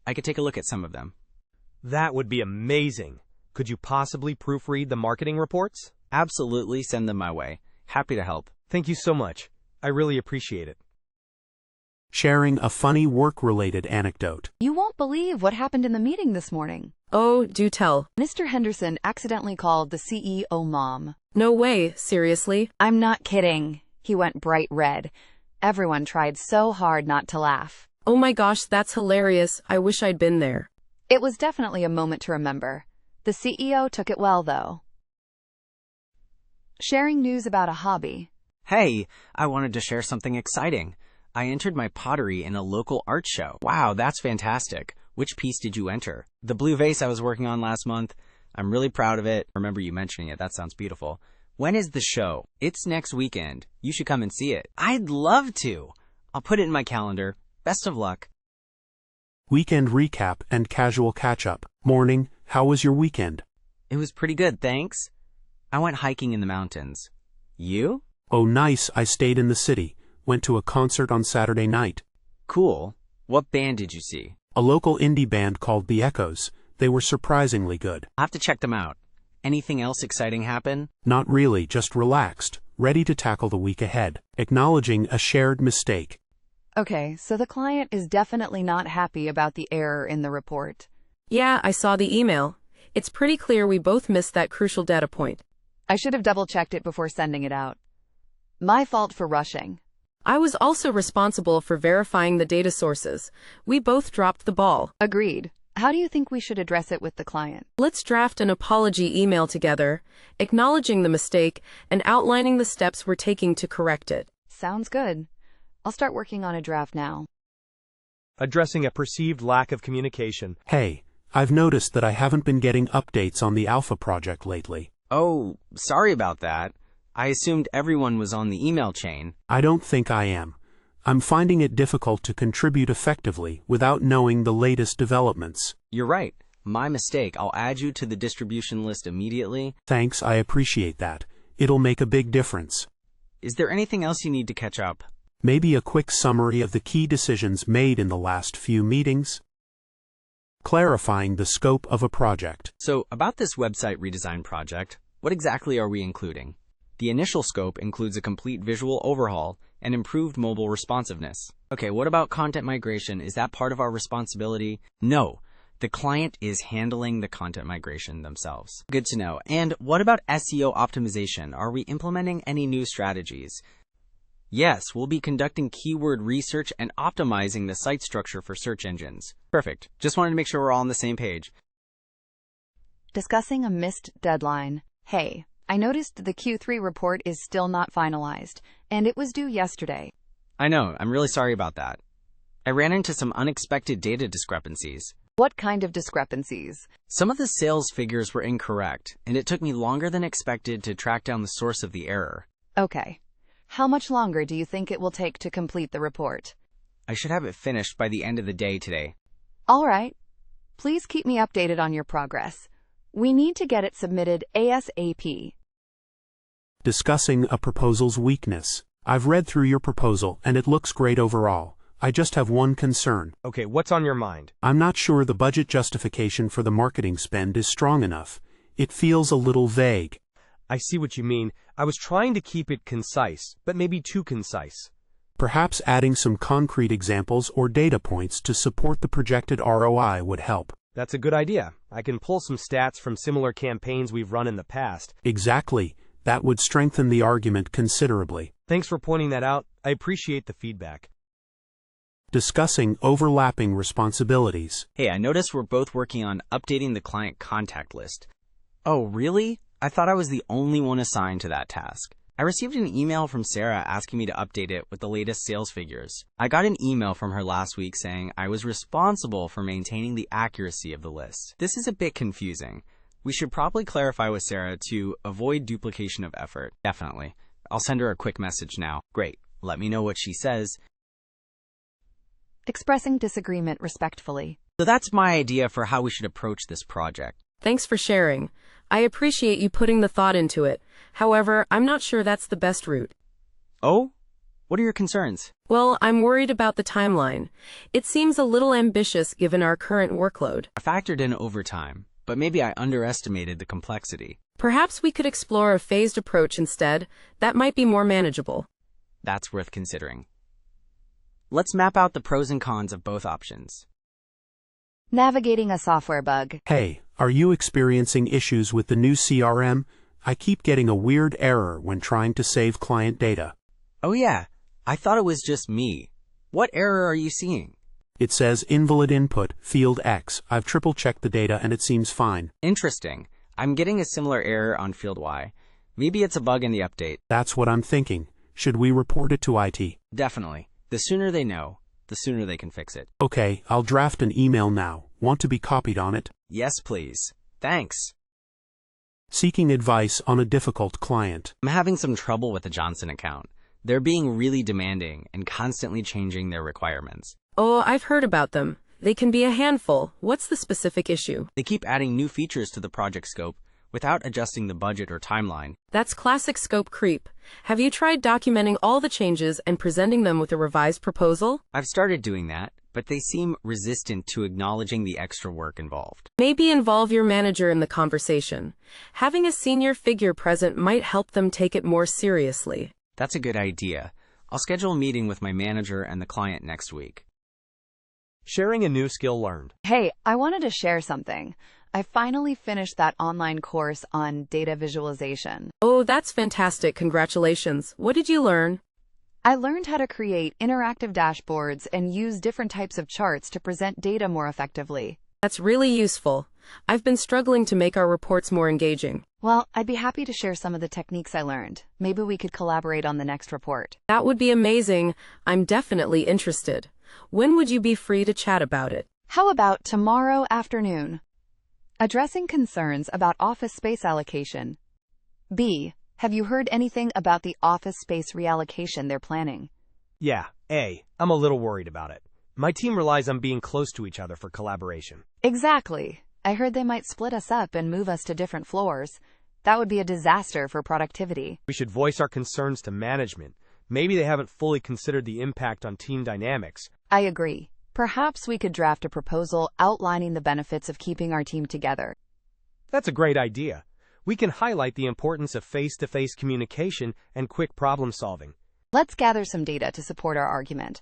I could take a look at some of them. That would be amazing. Could you possibly proofread the marketing reports? Absolutely, send them my way. Happy to help. Thank you so much. I really appreciate it. sharing a funny work-related anecdote. You won't believe what happened in the meeting this morning. Oh, do tell. Mr. Henderson accidentally called the CEO mom. No way, seriously? I'm not kidding. He went bright red. Everyone tried so hard not to laugh. Oh my gosh, that's hilarious. I wish I'd been there. It was definitely a moment to remember. The CEO took it well, though. Sharing news about a hobby. Hey, I wanted to share something exciting. I entered my pottery in a local art show. Wow, that's fantastic. Which piece did you enter? The blue vase I was working on last month. I'm really proud of it. Remember you mentioning it. That sounds beautiful. When is the show? It's next weekend. You should come and see it. I'd love to. I'll put it in my calendar. Best of luck. Weekend recap and casual catch-up. Morning, how was your weekend? It was pretty good, thanks. I went hiking in the mountains. You? Oh nice, I stayed in the city. Went to a concert on Saturday night. Cool. What band did you see? A local indie band called The Echoes. They were surprisingly good. I'll have to check them out. Anything else exciting happen? Not really, just relaxed, ready to tackle the week ahead, acknowledging a shared mistake. Okay, so the client is definitely not happy about the error in the report. Yeah, I saw the email. It's pretty clear we both missed that crucial data point. I should have double-checked it before sending it out. My fault for rushing. I was also responsible for verifying the data sources. We both dropped the ball. Agreed. How do you think we should address it with the client? Let's draft an apology email together, acknowledging the mistake and outlining the steps we're taking to correct it. Sounds good. I'll start working on a draft now. Addressing a perceived lack of communication. Hey, I've noticed that I haven't been getting updates on the Alpha project lately. Oh, sorry about that. I assumed everyone was on the email chain. I don't think I am. I'm finding it difficult to contribute effectively without knowing the latest developments. You're right. My mistake. I'll add you to the distribution list immediately. Thanks, I appreciate that. It'll make a big difference. Is there anything else you need to catch up? Maybe a quick summary of the key decisions made in the last few meetings? Clarifying the scope of a project. So, about this website redesign project, what exactly are we including? The initial scope includes a complete visual overhaul and improved mobile responsiveness. Okay, what about content migration? Is that part of our responsibility? No. The client is handling the content migration themselves. Good to know. And what about SEO optimization? Are we implementing any new strategies? Yes, we'll be conducting keyword research and optimizing the site structure for search engines. Perfect. Just wanted to make sure we're all on the same page. Discussing a missed deadline. Hey, I noticed the Q3 report is still not finalized, and it was due yesterday. I know, I'm really sorry about that. I ran into some unexpected data discrepancies. What kind of discrepancies? Some of the sales figures were incorrect, and it took me longer than expected to track down the source of the error. Okay. How much longer do you think it will take to complete the report? I should have it finished by the end of the day today. All right. Please keep me updated on your progress. We need to get it submitted ASAP. Discussing a proposal's weakness. I've read through your proposal and it looks great overall. I just have one concern. Okay, what's on your mind? I'm not sure the budget justification for the marketing spend is strong enough. It feels a little vague. I see what you mean. I was trying to keep it concise, but maybe too concise. Perhaps adding some concrete examples or data points to support the projected ROI would help. That's a good idea. I can pull some stats from similar campaigns we've run in the past. Exactly. That would strengthen the argument considerably. Thanks for pointing that out. I appreciate the feedback. Discussing overlapping responsibilities. Hey, I noticed we're both working on updating the client contact list. Oh, really? I thought I was the only one assigned to that task. I received an email from Sarah asking me to update it with the latest sales figures. I got an email from her last week saying I was responsible for maintaining the accuracy of the list. This is a bit confusing. We should probably clarify with Sarah to avoid duplication of effort. Definitely. I'll send her a quick message now. Great. Let me know what she says. Expressing disagreement respectfully. So that's my idea for how we should approach this project. Thanks for sharing. I appreciate you putting the thought into it. However, I'm not sure that's the best route. Oh? What are your concerns? Well, I'm worried about the timeline. It seems a little ambitious given our current workload. I factored in overtime, but maybe I underestimated the complexity. Perhaps we could explore a phased approach instead. That might be more manageable. That's worth considering. Let's map out the pros and cons of both options. Navigating a software bug. Hey, are you experiencing issues with the new CRM? I keep getting a weird error when trying to save client data. Oh yeah, I thought it was just me. What error are you seeing? It says invalid input, field X. I've triple-checked the data and it seems fine. Interesting. I'm getting a similar error on field Y. Maybe it's a bug in the update. That's what I'm thinking. Should we report it to IT? Definitely. The sooner they know, the sooner they can fix it. Okay, I'll draft an email now. Want to be copied on it? Yes, please. Thanks. Seeking advice on a difficult client. I'm having some trouble with the Johnson account. They're being really demanding and constantly changing their requirements. Oh, I've heard about them. They can be a handful. What's the specific issue? They keep adding new features to the project scope without adjusting the budget or timeline. That's classic scope creep. Have you tried documenting all the changes and presenting them with a revised proposal? I've started doing that, but they seem resistant to acknowledging the extra work involved. Maybe involve your manager in the conversation. Having a senior figure present might help them take it more seriously. That's a good idea. I'll schedule a meeting with my manager and the client next week. Sharing a new skill learned. Hey, I wanted to share something. I finally finished that online course on data visualization. Oh, that's fantastic. Congratulations. What did you learn? I learned how to create interactive dashboards and use different types of charts to present data more effectively. That's really useful. I've been struggling to make our reports more engaging. Well, I'd be happy to share some of the techniques I learned. Maybe we could collaborate on the next report. That would be amazing. I'm definitely interested. When would you be free to chat about it? How about tomorrow afternoon? Addressing concerns about office space allocation. B. Have you heard anything about the office space reallocation they're planning? Yeah, A. I'm a little worried about it. My team relies on being close to each other for collaboration. Exactly. I heard they might split us up and move us to different floors. That would be a disaster for productivity. We should voice our concerns to management. Maybe they haven't fully considered the impact on team dynamics. I agree. Perhaps we could draft a proposal outlining the benefits of keeping our team together. That's a great idea. We can highlight the importance of face-to-face communication and quick problem solving. Let's gather some data to support our argument,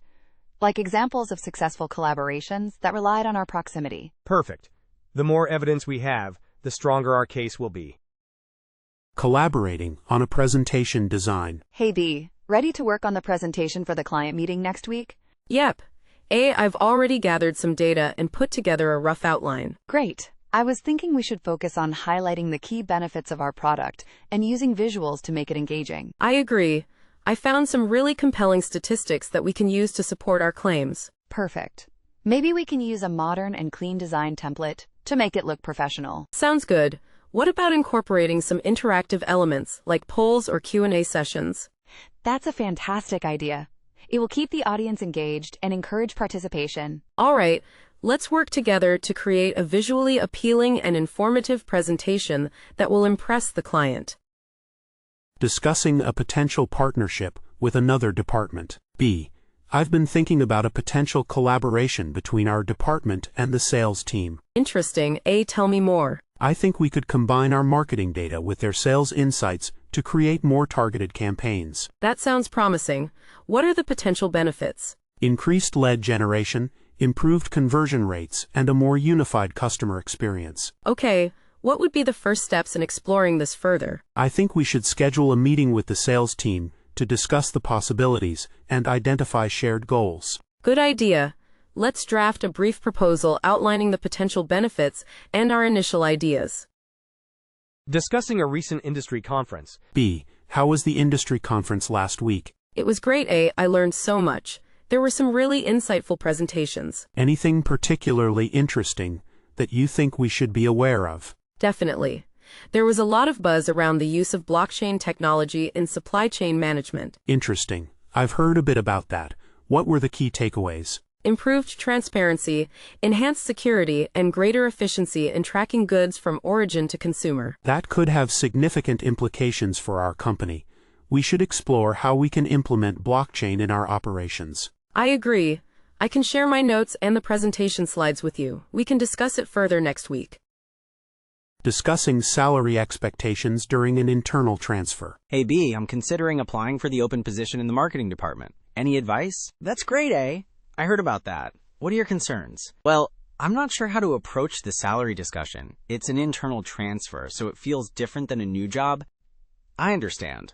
like examples of successful collaborations that relied on our proximity. Perfect. The more evidence we have, the stronger our case will be. Collaborating on a presentation design. Hey B, ready to work on the presentation for the client meeting next week? Yep. I've already gathered some data and put together a rough outline. Great. I was thinking we should focus on highlighting the key benefits of our product and using visuals to make it engaging. I agree. I found some really compelling statistics that we can use to support our claims. Perfect. Maybe we can use a modern and clean design template to make it look professional. Sounds good. What about incorporating some interactive elements like polls or Q&A sessions? That's a fantastic idea. It will keep the audience engaged and encourage participation. All right, let's work together to create a visually appealing and informative presentation that will impress the client. Discussing a potential partnership with another department. B. I've been thinking about a potential collaboration between our department and the sales team. Interesting. Tell me more. I think we could combine our marketing data with their sales insights to create more targeted campaigns. That sounds promising. What are the potential benefits? Increased lead generation, improved conversion rates, and a more unified customer experience. Okay, what would be the first steps in exploring this further? I think we should schedule a meeting with the sales team to discuss the possibilities and identify shared goals. Good idea. Let's draft a brief proposal outlining the potential benefits and our initial ideas. Discussing a recent industry conference. B. How was the industry conference last week? It was great, I learned so much. There were some really insightful presentations. Anything particularly interesting that you think we should be aware of? Definitely. There was a lot of buzz around the use of blockchain technology in supply chain management. Interesting. I've heard a bit about that. What were the key takeaways? Improved transparency, enhanced security, and greater efficiency in tracking goods from origin to consumer. That could have significant implications for our company. We should explore how we can implement blockchain in our operations. I agree. I can share my notes and the presentation slides with you. We can discuss it further next week. Discussing salary expectations during an internal transfer. Hey B, I'm considering applying for the open position in the marketing department. Any advice? That's great, eh? I heard about that. What are your concerns? Well, I'm not sure how to approach the salary discussion. It's an internal transfer, so it feels different than a new job. I understand.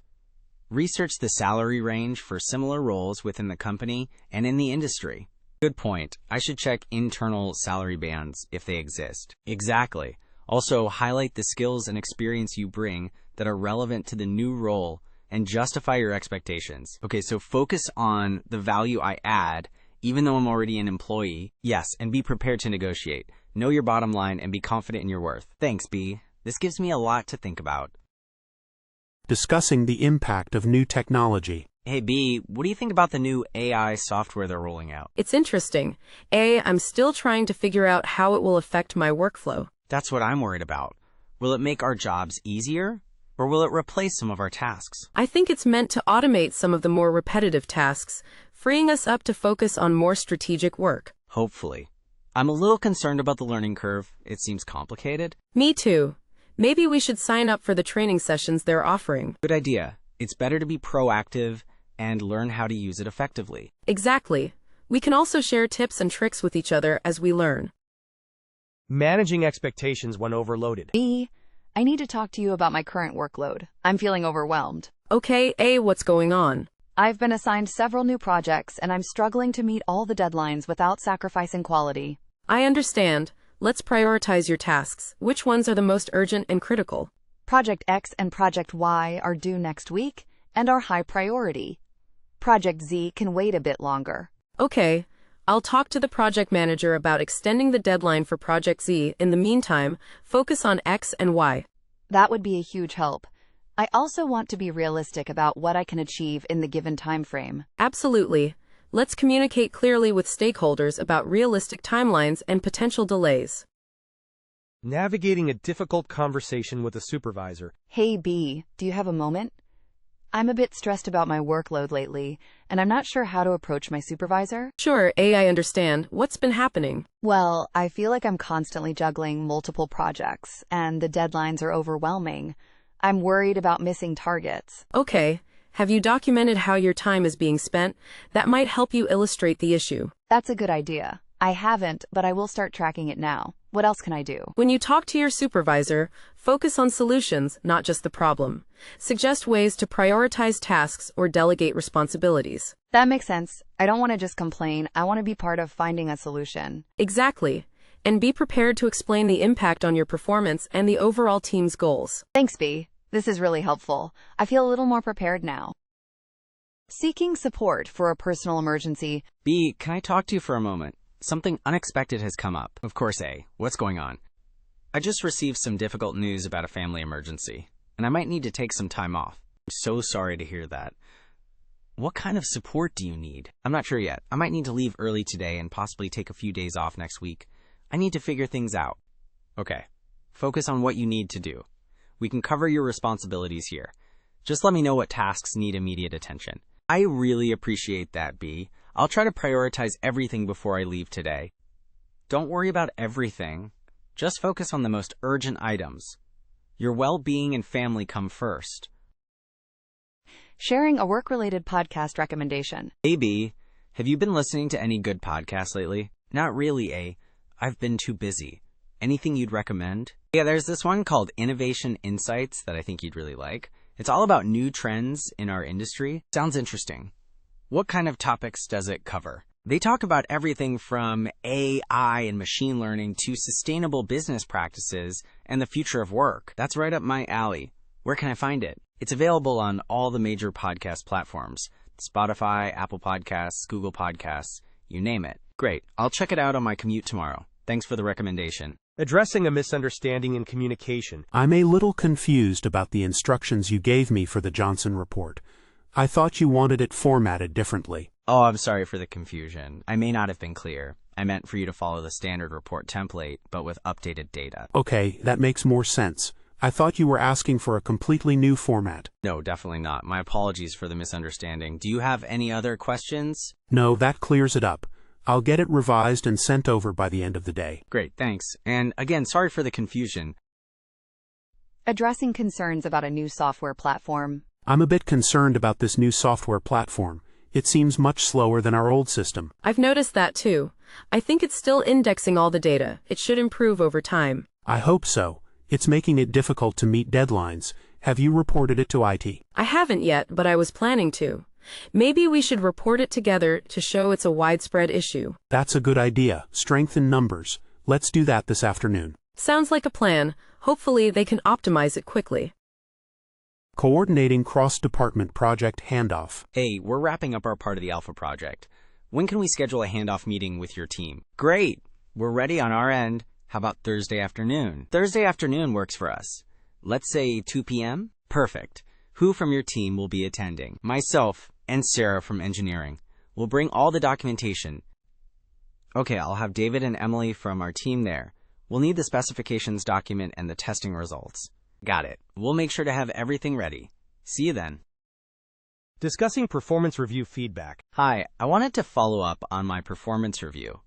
Research the salary range for similar roles within the company and in the industry. Good point. I should check internal salary bands if they exist. Exactly. Also, highlight the skills and experience you bring that are relevant to the new role and justify your expectations. Okay, so focus on the value I add, even though I'm already an employee. Yes, and be prepared to negotiate. Know your bottom line and be confident in your worth. Thanks, B. This gives me a lot to think about. Discussing the impact of new technology. Hey, B, what do you think about the new AI software they're rolling out? It's interesting. I'm still trying to figure out how it will affect my workflow. That's what I'm worried about. Will it make our jobs easier, or will it replace some of our tasks? I think it's meant to automate some of the more repetitive tasks, freeing us up to focus on more strategic work. Hopefully. I'm a little concerned about the learning curve. It seems complicated. Me too. Maybe we should sign up for the training sessions they're offering. Good idea. It's better to be proactive and learn how to use it effectively. Exactly. We can also share tips and tricks with each other as we learn. Managing expectations when overloaded. B, I need to talk to you about my current workload. I'm feeling overwhelmed. Okay, what's going on? I've been assigned several new projects, and I'm struggling to meet all the deadlines without sacrificing quality. I understand. Let's prioritize your tasks. Which ones are the most urgent and critical? Project X and Project Y are due next week and are high priority. Project Z can wait a bit longer. Okay. I'll talk to the project manager about extending the deadline for Project Z. In the meantime, focus on X and Y. That would be a huge help. I also want to be realistic about what I can achieve in the given time frame. Absolutely. Let's communicate clearly with stakeholders about realistic timelines and potential delays. Navigating a difficult conversation with a supervisor. Hey B, do you have a moment? I'm a bit stressed about my workload lately, and I'm not sure how to approach my supervisor. Sure, I understand. What's been happening? Well, I feel like I'm constantly juggling multiple projects, and the deadlines are overwhelming. I'm worried about missing targets. Okay. Have you documented how your time is being spent? That might help you illustrate the issue. That's a good idea. I haven't, but I will start tracking it now. What else can I do? When you talk to your supervisor, focus on solutions, not just the problem. Suggest ways to prioritize tasks or delegate responsibilities. That makes sense. I don't want to just complain. I want to be part of finding a solution. Exactly. And be prepared to explain the impact on your performance and the overall team's goals. Thanks, B. This is really helpful. I feel a little more prepared now. Seeking support for a personal emergency. B, can I talk to you for a moment? Something unexpected has come up. Of course, A. What's going on? I just received some difficult news about a family emergency, and I might need to take some time off. I'm so sorry to hear that. What kind of support do you need? I'm not sure yet. I might need to leave early today and possibly take a few days off next week. I need to figure things out. Okay. Focus on what you need to do. We can cover your responsibilities here. Just let me know what tasks need immediate attention. I really appreciate that, B. I'll try to prioritize everything before I leave today. Don't worry about everything. Just focus on the most urgent items. Your well-being and family come first. Sharing a work-related podcast recommendation. Hey, B. Have you been listening to any good podcasts lately? Not really, A. I've been too busy. Anything you'd recommend? Yeah, there's this one called Innovation Insights that I think you'd really like. It's all about new trends in our industry. Sounds interesting. What kind of topics does it cover? They talk about everything from AI and machine learning to sustainable business practices and the future of work. That's right up my alley. Where can I find it? It's available on all the major podcast platforms. Spotify, Apple Podcasts, Google Podcasts, you name it. Great. I'll check it out on my commute tomorrow. Thanks for the recommendation. Addressing a misunderstanding in communication. I'm a little confused about the instructions you gave me for the Johnson report. I thought you wanted it formatted differently. Oh, I'm sorry for the confusion. I may not have been clear. I meant for you to follow the standard report template, but with updated data. Okay, that makes more sense. I thought you were asking for a completely new format. No, definitely not. My apologies for the misunderstanding. Do you have any other questions? No, that clears it up. I'll get it revised and sent over by the end of the day. Great, thanks. And again, sorry for the confusion. Addressing concerns about a new software platform. I'm a bit concerned about this new software platform. It seems much slower than our old system. I've noticed that too. I think it's still indexing all the data. It should improve over time. I hope so. It's making it difficult to meet deadlines. Have you reported it to IT? I haven't yet, but I was planning to. Maybe we should report it together to show it's a widespread issue. That's a good idea. Strength in numbers. Let's do that this afternoon. Sounds like a plan. Hopefully they can optimize it quickly. Coordinating cross-department project handoff. Hey, we're wrapping up our part of the Alpha project. When can we schedule a handoff meeting with your team? Great! We're ready on our end. How about Thursday afternoon? Thursday afternoon works for us. Let's say 2 p.m.? Perfect. Who from your team will be attending? Myself and Sarah from engineering. We'll bring all the documentation. Okay, I'll have David and Emily from our team there. We'll need the specifications document and the testing results. Got it. We'll make sure to have everything ready. See you then. Discussing performance review feedback. Hi, I wanted to follow up on my performance review.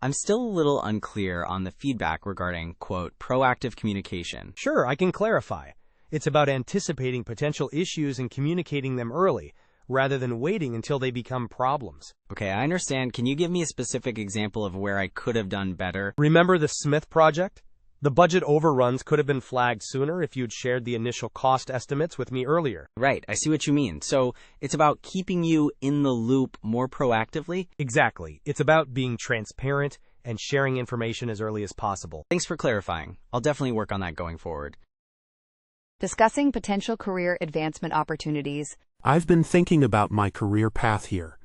I'm still a little unclear on the feedback regarding, quote, proactive communication. Sure, I can clarify. It's about anticipating potential issues and communicating them early, rather than waiting until they become problems. Okay, I understand. Can you give me a specific example of where I could have done better? Remember the Smith project? The budget overruns could have been flagged sooner if you'd shared the initial cost estimates with me earlier. Right, I see what you mean. So it's about keeping you in the loop more proactively? Exactly. It's about being transparent and sharing information as early as possible. Thanks for clarifying. I'll definitely work on that going forward. Discussing potential career advancement opportunities. I've been thinking about my career path here.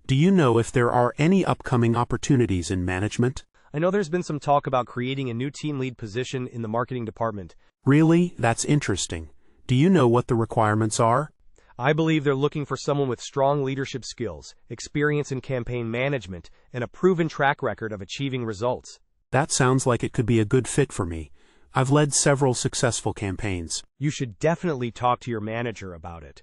Do you know if there are any upcoming opportunities in management? I know there's been some talk about creating a new team lead position in the marketing department. Really? That's interesting. Do you know what the requirements are? I believe they're looking for someone with strong leadership skills, experience in campaign management, and a proven track record of achieving results. That sounds like it could be a good fit for me. I've led several successful campaigns. You should definitely talk to your manager about it.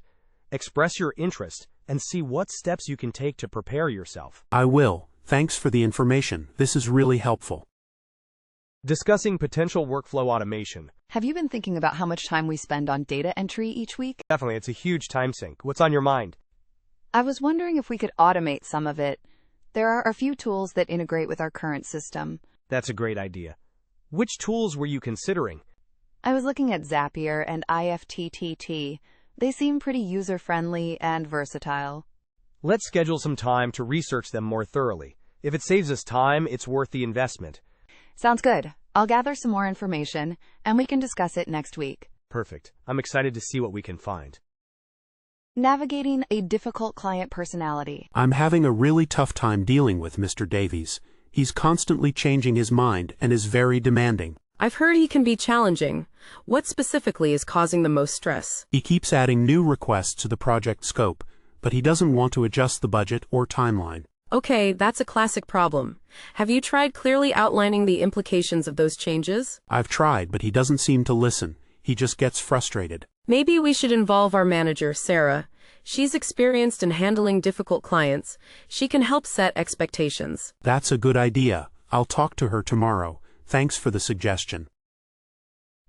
Express your interest and see what steps you can take to prepare yourself. I will. Thanks for the information. This is really helpful. Discussing potential workflow automation. Have you been thinking about how much time we spend on data entry each week? Definitely, it's a huge time sink. What's on your mind? I was wondering if we could automate some of it. There are a few tools that integrate with our current system. That's a great idea. Which tools were you considering? I was looking at Zapier and IFTTT. They seem pretty user-friendly and versatile. Let's schedule some time to research them more thoroughly. If it saves us time, it's worth the investment. Sounds good. I'll gather some more information, and we can discuss it next week. Perfect. I'm excited to see what we can find. Navigating a difficult client personality. I'm having a really tough time dealing with Mr. Davies. He's constantly changing his mind and is very demanding. I've heard he can be challenging. What specifically is causing the most stress? He keeps adding new requests to the project scope, but he doesn't want to adjust the budget or timeline. Okay, that's a classic problem. Have you tried clearly outlining the implications of those changes? I've tried, but he doesn't seem to listen. He just gets frustrated. Maybe we should involve our manager, Sarah. She's experienced in handling difficult clients. She can help set expectations. That's a good idea. I'll talk to her tomorrow. Thanks for the suggestion.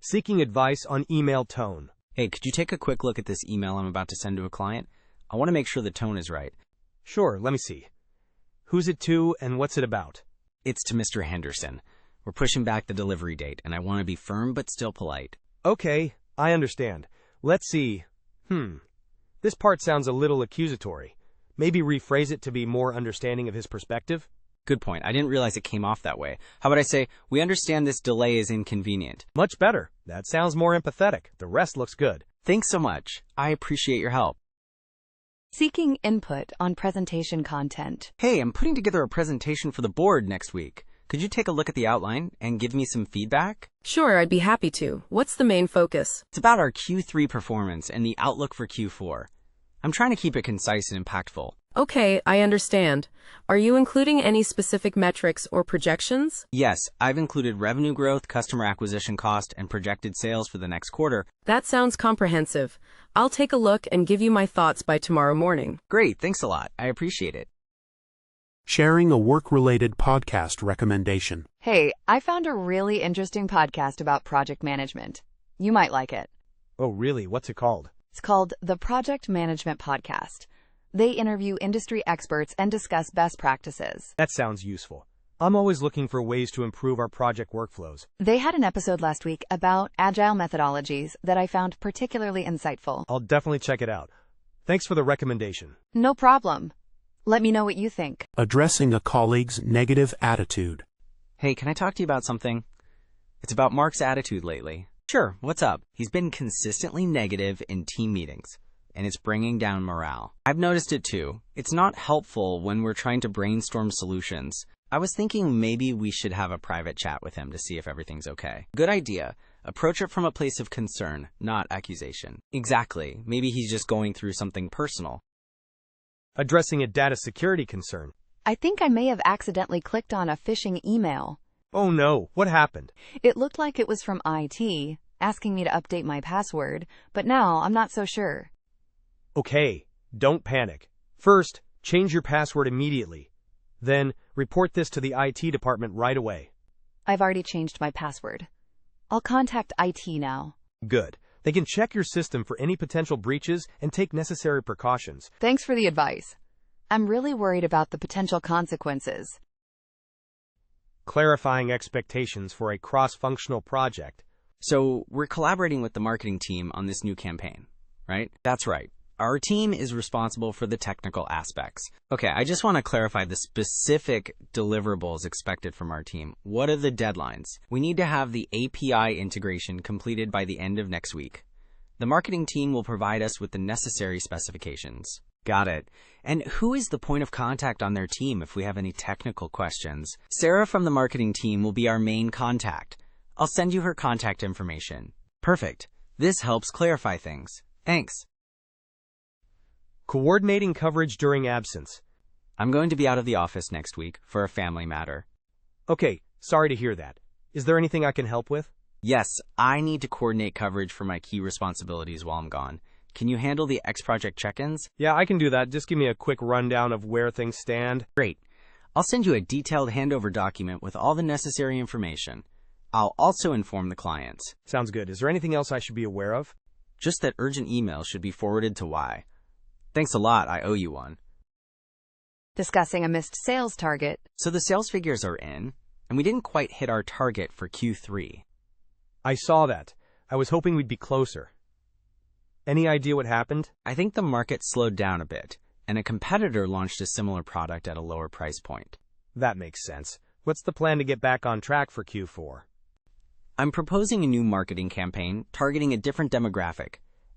Seeking advice on email tone. Hey, could you take a quick look at this email I'm about to send to a client? I want to make sure the tone is right. Sure, let me see. Who's it to and what's it about? It's to Mr. Henderson. We're pushing back the delivery date, and I want to be firm but still polite. Okay, I understand. Let's see. This part sounds a little accusatory. Maybe rephrase it to be more understanding of his perspective? Good point. I didn't realize it came off that way. How about I say, we understand this delay is inconvenient. Much better. That sounds more empathetic. The rest looks good. Thanks so much. I appreciate your help. Seeking input on presentation content. Hey, I'm putting together a presentation for the board next week. Could you take a look at the outline and give me some feedback? Sure, I'd be happy to. What's the main focus? It's about our Q3 performance and the outlook for Q4. I'm trying to keep it concise and impactful. Okay, I understand. Are you including any specific metrics or projections? Yes, I've included revenue growth, customer acquisition cost, and projected sales for the next quarter. That sounds comprehensive. I'll take a look and give you my thoughts by tomorrow morning. Great, thanks a lot. I appreciate it. Sharing a work-related podcast recommendation. Hey, I found a really interesting podcast about project management. You might like it. Oh, really? What's it called? It's called the Project Management Podcast. They interview industry experts and discuss best practices. That sounds useful. I'm always looking for ways to improve our project workflows. They had an episode last week about agile methodologies that I found particularly insightful. I'll definitely check it out. Thanks for the recommendation. No problem. Let me know what you think. Addressing a colleague's negative attitude. Hey, can I talk to you about something? It's about Mark's attitude lately. Sure, what's up? He's been consistently negative in team meetings, and it's bringing down morale. I've noticed it too. It's not helpful when we're trying to brainstorm solutions. I was thinking maybe we should have a private chat with him to see if everything's okay. Good idea. Approach it from a place of concern, not accusation. Exactly. Maybe he's just going through something personal. Addressing a data security concern. I think I may have accidentally clicked on a phishing email. Oh no, what happened? It looked like it was from IT, asking me to update my password, but now I'm not so sure. Okay, don't panic. First, change your password immediately. Then, report this to the IT department right away. I've already changed my password. I'll contact IT now. Good. They can check your system for any potential breaches and take necessary precautions. Thanks for the advice. I'm really worried about the potential consequences. Clarifying expectations for a cross-functional project. So, we're collaborating with the marketing team on this new campaign, right? That's right. Our team is responsible for the technical aspects. Okay, I just want to clarify the specific deliverables expected from our team. What are the deadlines? We need to have the API integration completed by the end of next week. The marketing team will provide us with the necessary specifications. Got it. And who is the point of contact on their team if we have any technical questions? Sarah from the marketing team will be our main contact. I'll send you her contact information. Perfect. This helps clarify things. Thanks. Coordinating coverage during absence. I'm going to be out of the office next week for a family matter. Okay, sorry to hear that. Is there anything I can help with? Yes, I need to coordinate coverage for my key responsibilities while I'm gone. Can you handle the X project check-ins? Yeah, I can do that. Just give me a quick rundown of where things stand. Great. I'll send you a detailed handover document with all the necessary information. I'll also inform the clients. Sounds good. Is there anything else I should be aware of? Just that urgent emails should be forwarded to Y. Thanks a lot, I owe you one. Discussing a missed sales target. So the sales figures are in, and we didn't quite hit our target for Q3. I saw that. I was hoping we'd be closer. Any idea what happened? I think the market slowed down a bit, and a competitor launched a similar product at a lower price point. That makes sense. What's the plan to get back on track for Q4? I'm proposing a new marketing campaign targeting a different demographic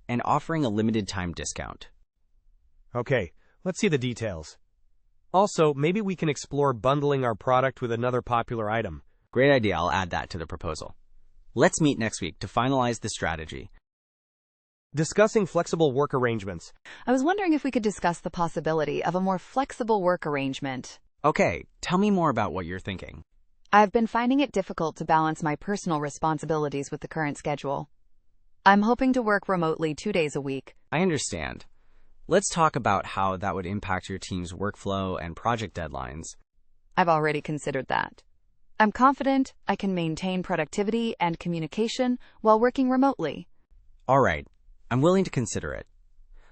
and offering a limited time discount. Okay, let's see the details. Also, maybe we can explore bundling our product with another popular item. Great idea, I'll add that to the proposal. Let's meet next week to finalize the strategy. Discussing flexible work arrangements. I was wondering if we could discuss the possibility of a more flexible work arrangement. Okay, tell me more about what you're thinking. I've been finding it difficult to balance my personal responsibilities with the current schedule. I'm hoping to work remotely 2 days a week. I understand. Let's talk about how that would impact your team's workflow and project deadlines. I've already considered that. I'm confident I can maintain productivity and communication while working remotely. All right, I'm willing to consider it.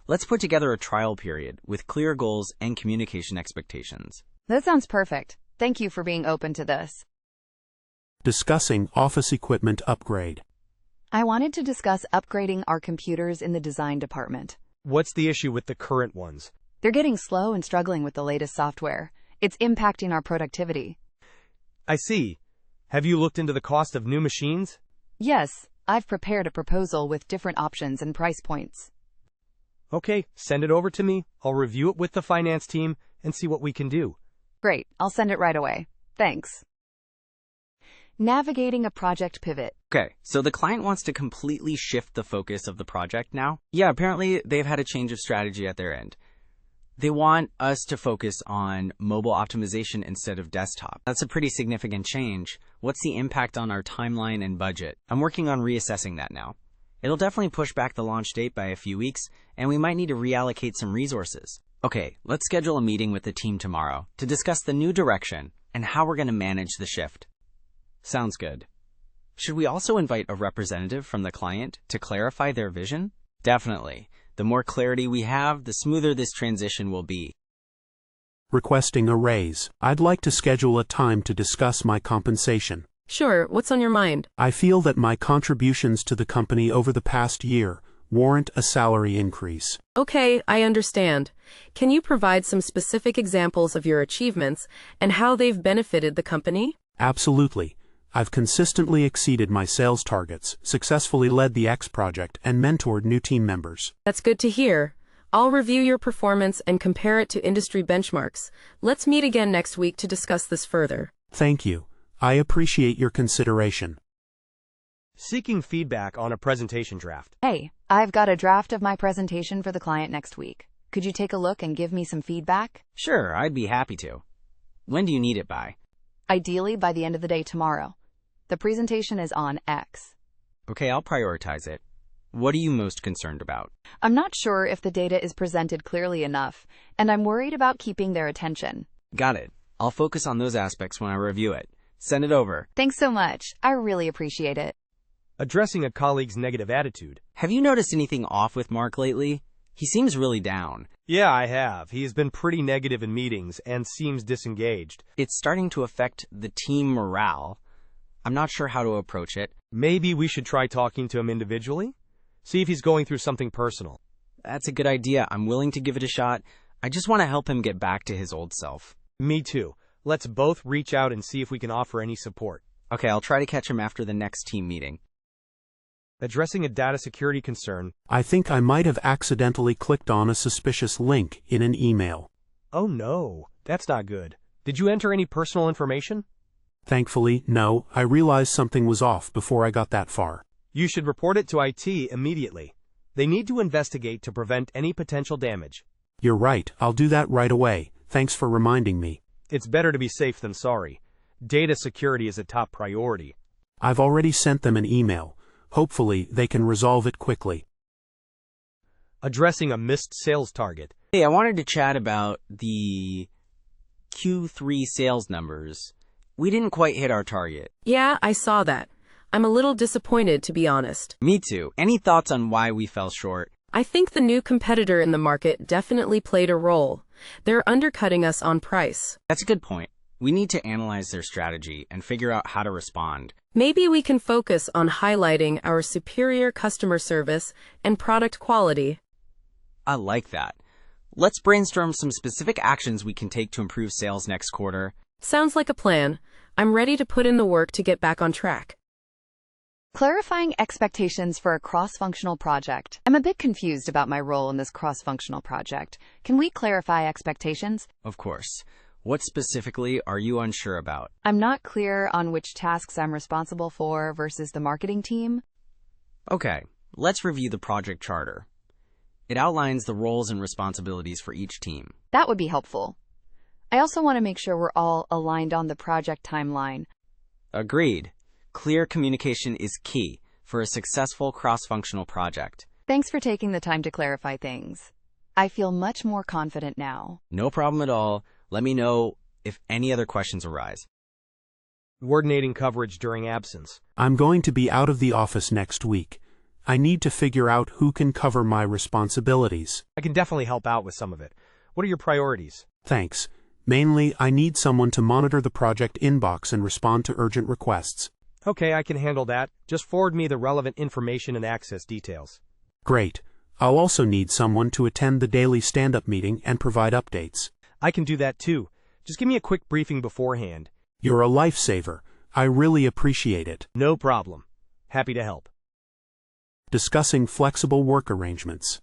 Let's put together a trial period with clear goals and communication expectations. That sounds perfect. Thank you for being open to this. Discussing office equipment upgrade. I wanted to discuss upgrading our computers in the design department. What's the issue with the current ones? They're getting slow and struggling with the latest software. It's impacting our productivity. I see. Have you looked into the cost of new machines? Yes, I've prepared a proposal with different options and price points. Okay, send it over to me. I'll review it with the finance team and see what we can do. Great, I'll send it right away. Thanks. Navigating a project pivot. Okay, so the client wants to completely shift the focus of the project now? Yeah, apparently they've had a change of strategy at their end. They want us to focus on mobile optimization instead of desktop. That's a pretty significant change. What's the impact on our timeline and budget? I'm working on reassessing that now. It'll definitely push back the launch date by a few weeks, and we might need to reallocate some resources. Okay, let's schedule a meeting with the team tomorrow to discuss the new direction and how we're going to manage the shift. Sounds good. Should we also invite a representative from the client to clarify their vision? Definitely. The more clarity we have, the smoother this transition will be. Requesting a raise. I'd like to schedule a time to discuss my compensation. Sure, what's on your mind? I feel that my contributions to the company over the past year warrant a salary increase. Okay, I understand. Can you provide some specific examples of your achievements and how they've benefited the company? Absolutely. I've consistently exceeded my sales targets, successfully led the X project, and mentored new team members. That's good to hear. I'll review your performance and compare it to industry benchmarks. Let's meet again next week to discuss this further. Thank you. I appreciate your consideration. Seeking feedback on a presentation draft. Hey, I've got a draft of my presentation for the client next week. Could you take a look and give me some feedback? Sure, I'd be happy to. When do you need it by? Ideally by the end of the day tomorrow. The presentation is on X. Okay, I'll prioritize it. What are you most concerned about? I'm not sure if the data is presented clearly enough, and I'm worried about keeping their attention. Got it. I'll focus on those aspects when I review it. Send it over. Thanks so much. I really appreciate it. Addressing a colleague's negative attitude. Have you noticed anything off with Mark lately? He seems really down. Yeah, I have. He has been pretty negative in meetings and seems disengaged. It's starting to affect the team morale. I'm not sure how to approach it. Maybe we should try talking to him individually? See if he's going through something personal. That's a good idea. I'm willing to give it a shot. I just want to help him get back to his old self. Me too. Let's both reach out and see if we can offer any support. Okay, I'll try to catch him after the next team meeting. Addressing a data security concern. I think I might have accidentally clicked on a suspicious link in an email. Oh no, that's not good. Did you enter any personal information? Thankfully, no. I realized something was off before I got that far. You should report it to IT immediately. They need to investigate to prevent any potential damage. You're right. I'll do that right away. Thanks for reminding me. It's better to be safe than sorry. Data security is a top priority. I've already sent them an email. Hopefully, they can resolve it quickly. Addressing a missed sales target. Hey, I wanted to chat about the Q3 sales numbers. We didn't quite hit our target. Yeah, I saw that. I'm a little disappointed, to be honest. Me too. Any thoughts on why we fell short? I think the new competitor in the market definitely played a role. They're undercutting us on price. That's a good point. We need to analyze their strategy and figure out how to respond. Maybe we can focus on highlighting our superior customer service and product quality. I like that. Let's brainstorm some specific actions we can take to improve sales next quarter. Sounds like a plan. I'm ready to put in the work to get back on track. Clarifying expectations for a cross-functional project. I'm a bit confused about my role in this cross-functional project. Can we clarify expectations? Of course. What specifically are you unsure about? I'm not clear on which tasks I'm responsible for versus the marketing team. Okay, let's review the project charter. It outlines the roles and responsibilities for each team. That would be helpful. I also want to make sure we're all aligned on the project timeline. Agreed. Clear communication is key for a successful cross-functional project. Thanks for taking the time to clarify things. I feel much more confident now. No problem at all. Let me know if any other questions arise. Coordinating coverage during absence. I'm going to be out of the office next week. I need to figure out who can cover my responsibilities. I can definitely help out with some of it. What are your priorities? Thanks. Mainly, I need someone to monitor the project inbox and respond to urgent requests. Okay, I can handle that. Just forward me the relevant information and access details. Great. I'll also need someone to attend the daily stand-up meeting and provide updates. I can do that too. Just give me a quick briefing beforehand. You're a lifesaver. I really appreciate it. No problem. Happy to help. Discussing flexible work arrangements.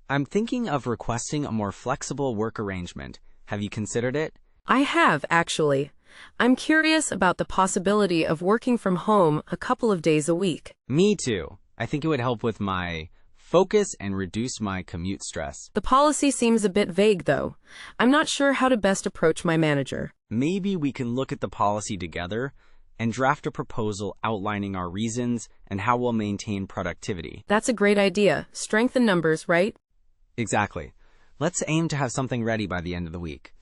I'm thinking of requesting a more flexible work arrangement. Have you considered it? I have, actually. I'm curious about the possibility of working from home a couple of days a week. Me too. I think it would help with my focus and reduce my commute stress. The policy seems a bit vague, though. I'm not sure how to best approach my manager. Maybe we can look at the policy together and draft a proposal outlining our reasons and how we'll maintain productivity. That's a great idea. Strength in numbers, right? Exactly. Let's aim to have something ready by the end of the week.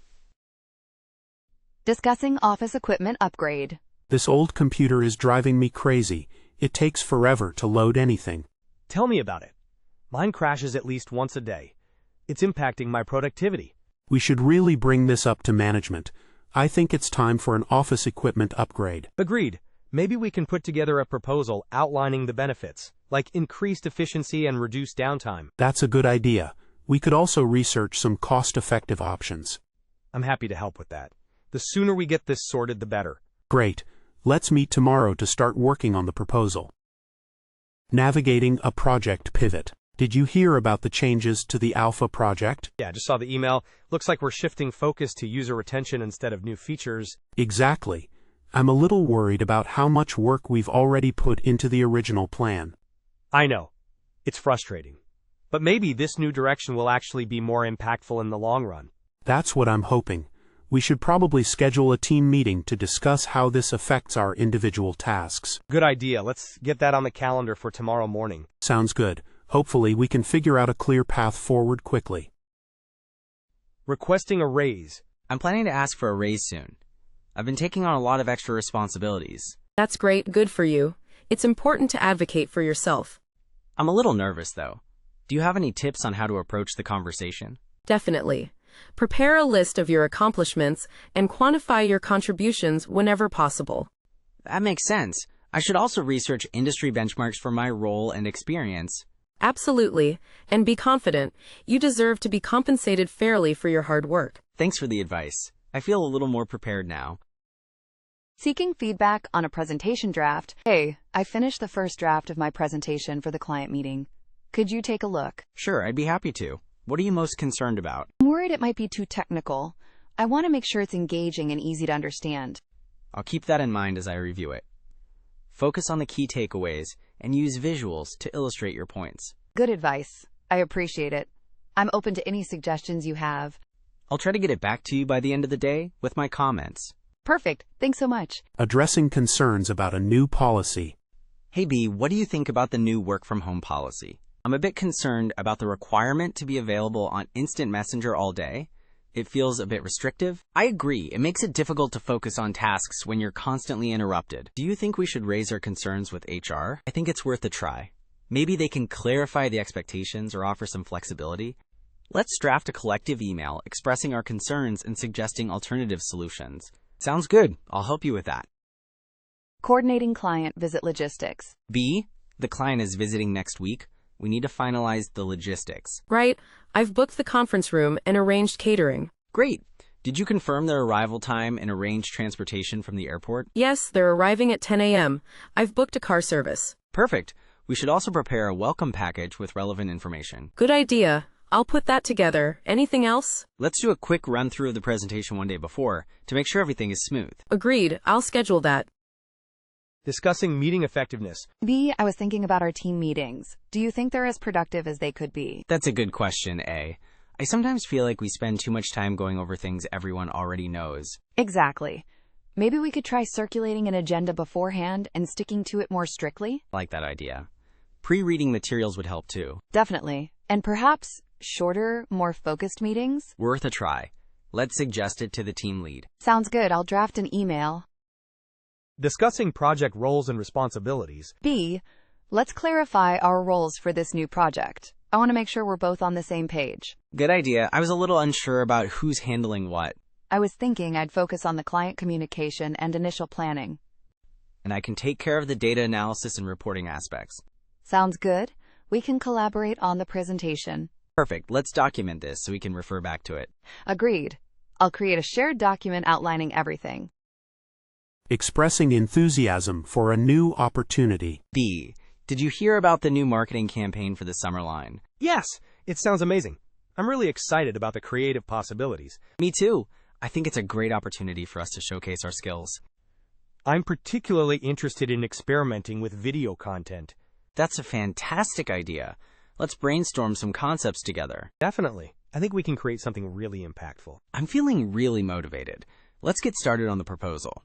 Discussing office equipment upgrade. This old computer is driving me crazy. It takes forever to load anything. Tell me about it. Mine crashes at least once a day. It's impacting my productivity. We should really bring this up to management. I think it's time for an office equipment upgrade. Agreed. Maybe we can put together a proposal outlining the benefits, like increased efficiency and reduced downtime. That's a good idea. We could also research some cost-effective options. I'm happy to help with that. The sooner we get this sorted, the better. Great. Let's meet tomorrow to start working on the proposal. Navigating a project pivot. Did you hear about the changes to the Alpha project? Yeah, I just saw the email. Looks like we're shifting focus to user retention instead of new features. Exactly. I'm a little worried about how much work we've already put into the original plan. I know. It's frustrating. But maybe this new direction will actually be more impactful in the long run. That's what I'm hoping. We should probably schedule a team meeting to discuss how this affects our individual tasks. Good idea. Let's get that on the calendar for tomorrow morning. Sounds good. Hopefully we can figure out a clear path forward quickly. Requesting a raise. I'm planning to ask for a raise soon. I've been taking on a lot of extra responsibilities. That's great, good for you. It's important to advocate for yourself. I'm a little nervous, though. Do you have any tips on how to approach the conversation? Definitely. Prepare a list of your accomplishments and quantify your contributions whenever possible. That makes sense. I should also research industry benchmarks for my role and experience. Absolutely. And be confident. You deserve to be compensated fairly for your hard work. Thanks for the advice. I feel a little more prepared now. Seeking feedback on a presentation draft. Hey, I finished the first draft of my presentation for the client meeting. Could you take a look? Sure, I'd be happy to. What are you most concerned about? I'm worried it might be too technical. I want to make sure it's engaging and easy to understand. I'll keep that in mind as I review it. Focus on the key takeaways and use visuals to illustrate your points. Good advice. I appreciate it. I'm open to any suggestions you have. I'll try to get it back to you by the end of the day with my comments. Perfect. Thanks so much. Addressing concerns about a new policy. Hey B, what do you think about the new work-from-home policy? I'm a bit concerned about the requirement to be available on instant messenger all day. It feels a bit restrictive. I agree, it makes it difficult to focus on tasks when you're constantly interrupted. Do you think we should raise our concerns with HR? I think it's worth a try. Maybe they can clarify the expectations or offer some flexibility. Let's draft a collective email expressing our concerns and suggesting alternative solutions. Sounds good. I'll help you with that. Coordinating client visit logistics. B, the client is visiting next week. We need to finalize the logistics. Right. I've booked the conference room and arranged catering. Great. Did you confirm their arrival time and arrange transportation from the airport? Yes, they're arriving at 10 a.m. I've booked a car service. Perfect. We should also prepare a welcome package with relevant information. Good idea. I'll put that together. Anything else? Let's do a quick run-through of the presentation one day before to make sure everything is smooth. Agreed. I'll schedule that. Discussing meeting effectiveness. B, I was thinking about our team meetings. Do you think they're as productive as they could be? That's a good question, A. I sometimes feel like we spend too much time going over things everyone already knows. Exactly. Maybe we could try circulating an agenda beforehand and sticking to it more strictly? I like that idea. Pre-reading materials would help too. Definitely. And perhaps shorter, more focused meetings? Worth a try. Let's suggest it to the team lead. Sounds good. I'll draft an email. Discussing project roles and responsibilities. B, let's clarify our roles for this new project. I want to make sure we're both on the same page. Good idea. I was a little unsure about who's handling what. I was thinking I'd focus on the client communication and initial planning. And I can take care of the data analysis and reporting aspects. Sounds good. We can collaborate on the presentation. Perfect. Let's document this so we can refer back to it. Agreed. I'll create a shared document outlining everything. Expressing enthusiasm for a new opportunity. B, did you hear about the new marketing campaign for the summer line? Yes, it sounds amazing. I'm really excited about the creative possibilities. Me too. I think it's a great opportunity for us to showcase our skills. I'm particularly interested in experimenting with video content. That's a fantastic idea. Let's brainstorm some concepts together. Definitely. I think we can create something really impactful. I'm feeling really motivated. Let's get started on the proposal.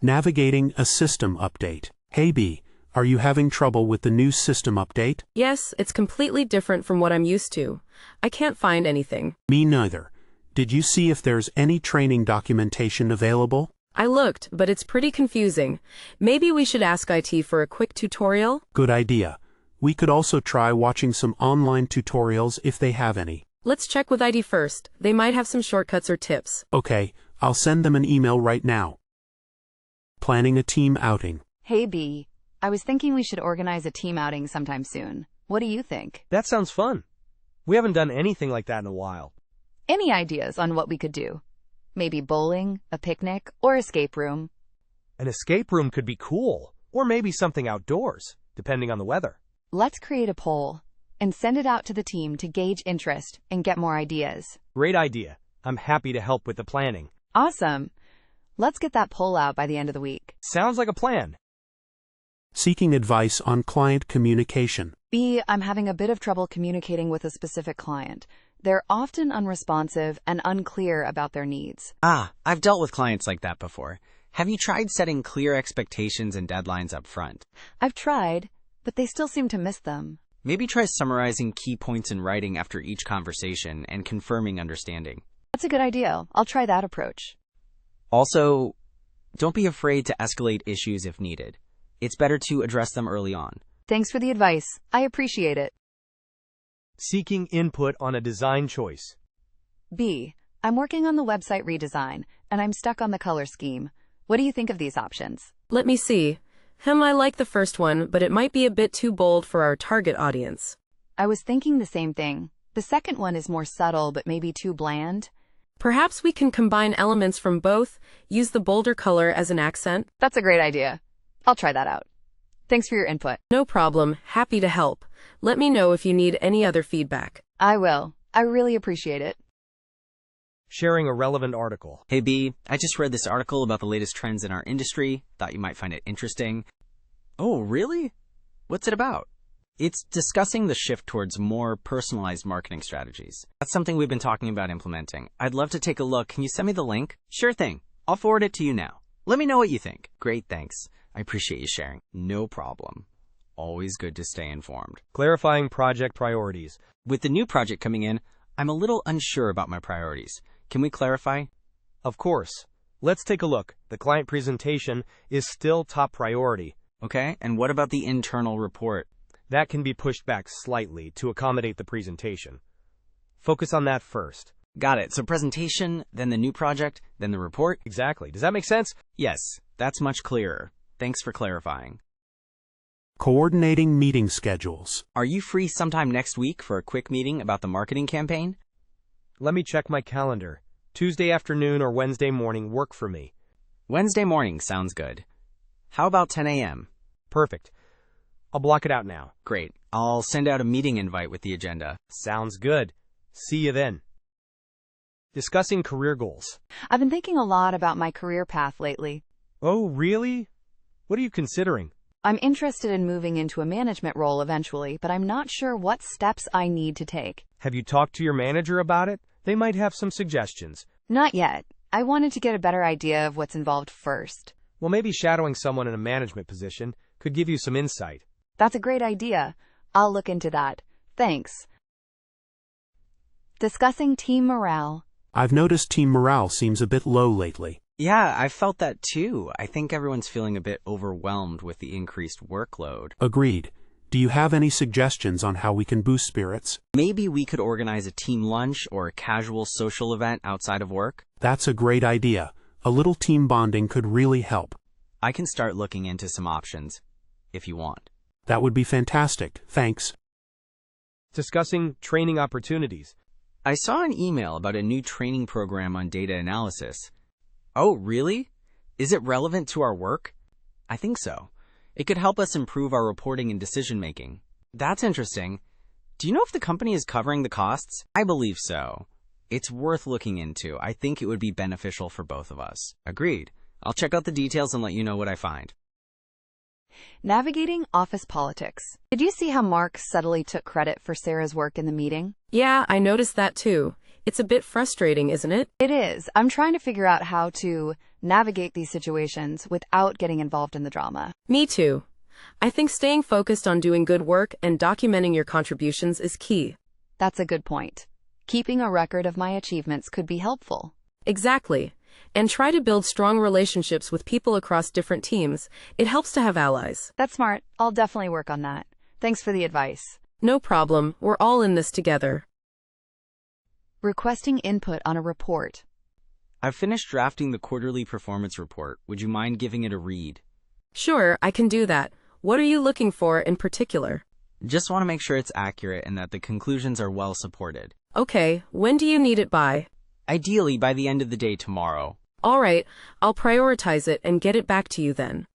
Navigating a system update. Hey B, are you having trouble with the new system update? Yes, it's completely different from what I'm used to. I can't find anything. Me neither. Did you see if there's any training documentation available? I looked, but it's pretty confusing. Maybe we should ask IT for a quick tutorial? Good idea. We could also try watching some online tutorials if they have any. Let's check with ID first. They might have some shortcuts or tips. Okay, I'll send them an email right now. Planning a team outing. Hey B, I was thinking we should organize a team outing sometime soon. What do you think? That sounds fun. We haven't done anything like that in a while. Any ideas on what we could do? Maybe bowling, a picnic, or escape room? An escape room could be cool, or maybe something outdoors, depending on the weather. Let's create a poll and send it out to the team to gauge interest and get more ideas. Great idea. I'm happy to help with the planning. Awesome. Let's get that poll out by the end of the week. Sounds like a plan. Seeking advice on client communication. B, I'm having a bit of trouble communicating with a specific client. They're often unresponsive and unclear about their needs. I've dealt with clients like that before. Have you tried setting clear expectations and deadlines up front? I've tried, but they still seem to miss them. Maybe try summarizing key points in writing after each conversation and confirming understanding. That's a good idea. I'll try that approach. Also, don't be afraid to escalate issues if needed. It's better to address them early on. Thanks for the advice. I appreciate it. Seeking input on a design choice. B, I'm working on the website redesign, and I'm stuck on the color scheme. What do you think of these options? Let me see. I like the first one, but it might be a bit too bold for our target audience. I was thinking the same thing. The second one is more subtle, but maybe too bland. Perhaps we can combine elements from both, use the bolder color as an accent. That's a great idea. I'll try that out. Thanks for your input. No problem. Happy to help. Let me know if you need any other feedback. I will. I really appreciate it. Sharing a relevant article. Hey B, I just read this article about the latest trends in our industry. Thought you might find it interesting. Oh, really? What's it about? It's discussing the shift towards more personalized marketing strategies. That's something we've been talking about implementing. I'd love to take a look. Can you send me the link? Sure thing. I'll forward it to you now. Let me know what you think. Great, thanks. I appreciate you sharing. No problem. Always good to stay informed. Clarifying project priorities. With the new project coming in, I'm a little unsure about my priorities. Can we clarify? Of course. Let's take a look. The client presentation is still top priority. Okay, and what about the internal report? That can be pushed back slightly to accommodate the presentation. Focus on that first. Got it. So presentation, then the new project, then the report? Exactly. Does that make sense? Yes, that's much clearer. Thanks for clarifying. Coordinating meeting schedules. Are you free sometime next week for a quick meeting about the marketing campaign? Let me check my calendar. Tuesday afternoon or Wednesday morning work for me. Wednesday morning sounds good. How about 10 a.m.? Perfect. I'll block it out now. Great. I'll send out a meeting invite with the agenda. Sounds good. See you then. Discussing career goals. I've been thinking a lot about my career path lately. Oh, really? What are you considering? I'm interested in moving into a management role eventually, but I'm not sure what steps I need to take. Have you talked to your manager about it? They might have some suggestions. Not yet. I wanted to get a better idea of what's involved first. Well, maybe shadowing someone in a management position could give you some insight. That's a great idea. I'll look into that. Thanks. Discussing team morale. I've noticed team morale seems a bit low lately. Yeah, I felt that too. I think everyone's feeling a bit overwhelmed with the increased workload. Agreed. Do you have any suggestions on how we can boost spirits? Maybe we could organize a team lunch or a casual social event outside of work. That's a great idea. A little team bonding could really help. I can start looking into some options, if you want. That would be fantastic. Thanks. Discussing training opportunities. I saw an email about a new training program on data analysis. Oh, really? Is it relevant to our work? I think so. It could help us improve our reporting and decision-making. That's interesting. Do you know if the company is covering the costs? I believe so. It's worth looking into. I think it would be beneficial for both of us. Agreed. I'll check out the details and let you know what I find. Navigating office politics. Did you see how Mark subtly took credit for Sarah's work in the meeting? Yeah, I noticed that too. It's a bit frustrating, isn't it? It is. I'm trying to figure out how to navigate these situations without getting involved in the drama. Me too. I think staying focused on doing good work and documenting your contributions is key. That's a good point. Keeping a record of my achievements could be helpful. Exactly. And try to build strong relationships with people across different teams. It helps to have allies. That's smart. I'll definitely work on that. Thanks for the advice. No problem, we're all in this together. Requesting input on a report. I've finished drafting the quarterly performance report. Would you mind giving it a read? Sure, I can do that. What are you looking for in particular? Just want to make sure it's accurate and that the conclusions are well supported. Okay, when do you need it by? Ideally by the end of the day tomorrow. All right, I'll prioritize it and get it back to you then.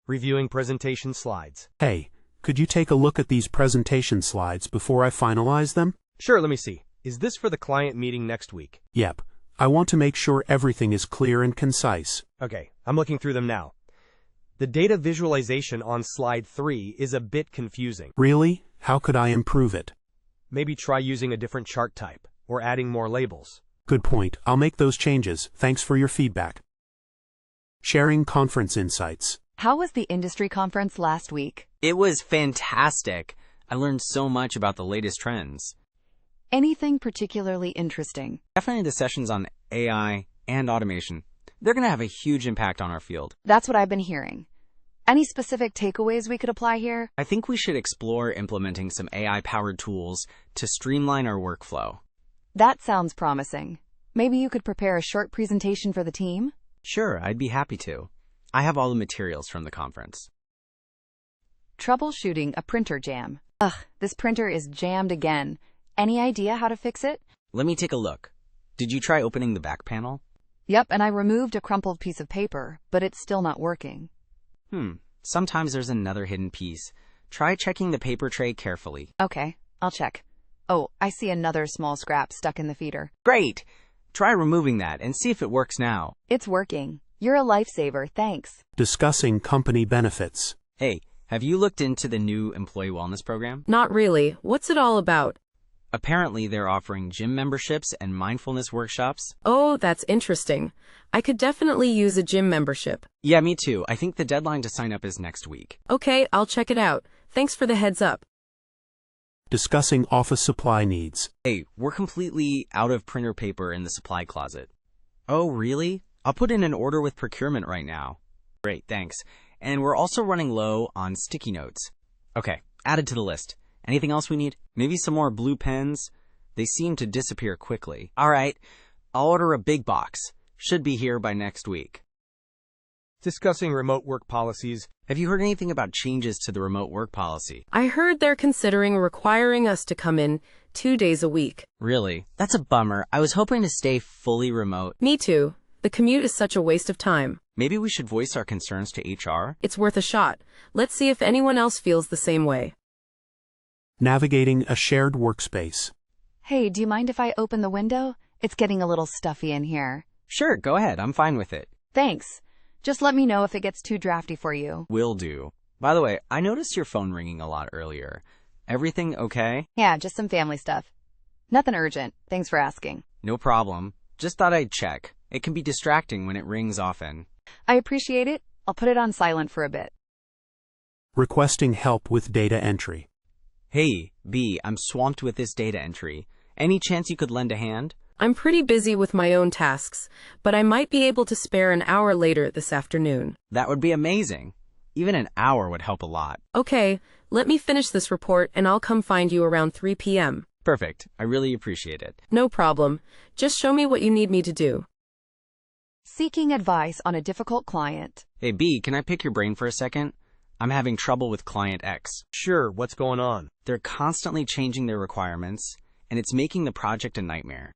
Reviewing presentation slides. Hey, could you take a look at these presentation slides before I finalize them? Sure, let me see. Is this for the client meeting next week? Yep. I want to make sure everything is clear and concise. Okay, I'm looking through them now. The data visualization on slide 3 is a bit confusing. Really? How could I improve it? Maybe try using a different chart type, or adding more labels. Good point. I'll make those changes. Thanks for your feedback. Sharing conference insights. How was the industry conference last week? It was fantastic. I learned so much about the latest trends. Anything particularly interesting? Definitely the sessions on AI and automation. They're going to have a huge impact on our field. That's what I've been hearing. Any specific takeaways we could apply here? I think we should explore implementing some AI-powered tools to streamline our workflow. That sounds promising. Maybe you could prepare a short presentation for the team? Sure, I'd be happy to. I have all the materials from the conference. Troubleshooting a printer jam. Ugh, this printer is jammed again. Any idea how to fix it? Let me take a look. Did you try opening the back panel? Yep, and I removed a crumpled piece of paper, but it's still not working. Sometimes there's another hidden piece. Try checking the paper tray carefully. Okay, I'll check. Oh, I see another small scrap stuck in the feeder. Great! Try removing that and see if it works now. It's working. You're a lifesaver, thanks. Discussing company benefits. Hey, have you looked into the new employee wellness program? Not really. What's it all about? Apparently, they're offering gym memberships and mindfulness workshops. Oh, that's interesting. I could definitely use a gym membership. Yeah, me too. I think the deadline to sign up is next week. Okay, I'll check it out. Thanks for the heads up. Discussing office supply needs. Hey, we're completely out of printer paper in the supply closet. Oh, really? I'll put in an order with procurement right now. Great, thanks. And we're also running low on sticky notes. Okay, added to the list. Anything else we need? Maybe some more blue pens? They seem to disappear quickly. All right, I'll order a big box. Should be here by next week. Discussing remote work policies. Have you heard anything about changes to the remote work policy? I heard they're considering requiring us to come in 2 days a week. Really? That's a bummer. I was hoping to stay fully remote. Me too. The commute is such a waste of time. Maybe we should voice our concerns to HR? It's worth a shot. Let's see if anyone else feels the same way. Navigating a shared workspace. Hey, do you mind if I open the window? It's getting a little stuffy in here. Sure, go ahead. I'm fine with it. Thanks. Just let me know if it gets too drafty for you. Will do. By the way, I noticed your phone ringing a lot earlier. Everything okay? Yeah, just some family stuff. Nothing urgent. Thanks for asking. No problem. Just thought I'd check. It can be distracting when it rings often. I appreciate it. I'll put it on silent for a bit. Requesting help with data entry. Hey, B, I'm swamped with this data entry. Any chance you could lend a hand? I'm pretty busy with my own tasks, but I might be able to spare an hour later this afternoon. That would be amazing. Even an hour would help a lot. Okay, let me finish this report and I'll come find you around 3 p.m. Perfect. I really appreciate it. No problem. Just show me what you need me to do. Seeking advice on a difficult client. Hey, B, can I pick your brain for a second? I'm having trouble with client X. Sure, what's going on? They're constantly changing their requirements, and it's making the project a nightmare.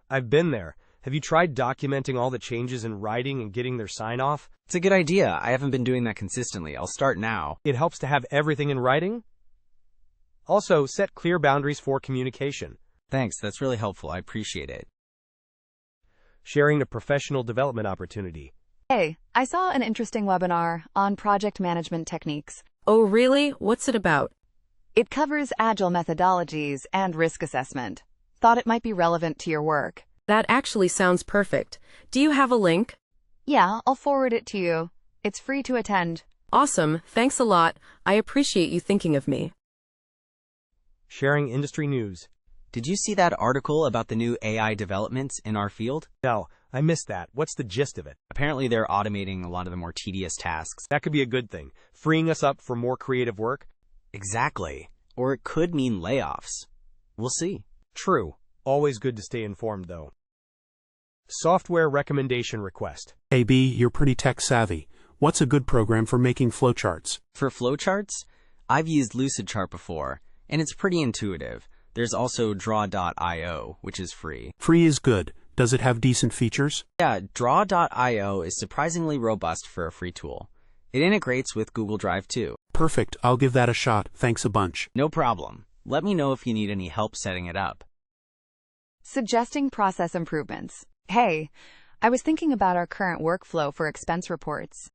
I've been there. Have you tried documenting all the changes in writing and getting their sign-off? It's a good idea. I haven't been doing that consistently. I'll start now. It helps to have everything in writing. Also, set clear boundaries for communication. Thanks, that's really helpful. I appreciate it. Sharing a professional development opportunity. Hey, I saw an interesting webinar on project management techniques. Oh, really? What's it about? It covers agile methodologies and risk assessment. Thought it might be relevant to your work. That actually sounds perfect. Do you have a link? Yeah, I'll forward it to you. It's free to attend. Awesome. Thanks a lot. I appreciate you thinking of me. Sharing industry news. Did you see that article about the new AI developments in our field? No, I missed that. What's the gist of it? Apparently they're automating a lot of the more tedious tasks. That could be a good thing, freeing us up for more creative work. Exactly. Or it could mean layoffs. We'll see. True. Always good to stay informed, though. Software recommendation request. Hey B, you're pretty tech savvy. What's a good program for making flowcharts? For flowcharts, I've used Lucidchart before, and it's pretty intuitive. There's also Draw.io, which is free. Free is good. Does it have decent features? Yeah, Draw.io is surprisingly robust for a free tool. It integrates with Google Drive too. Perfect. I'll give that a shot. Thanks a bunch. No problem. Let me know if you need any help setting it up. Suggesting process improvements. Hey, I was thinking about our current workflow for expense reports.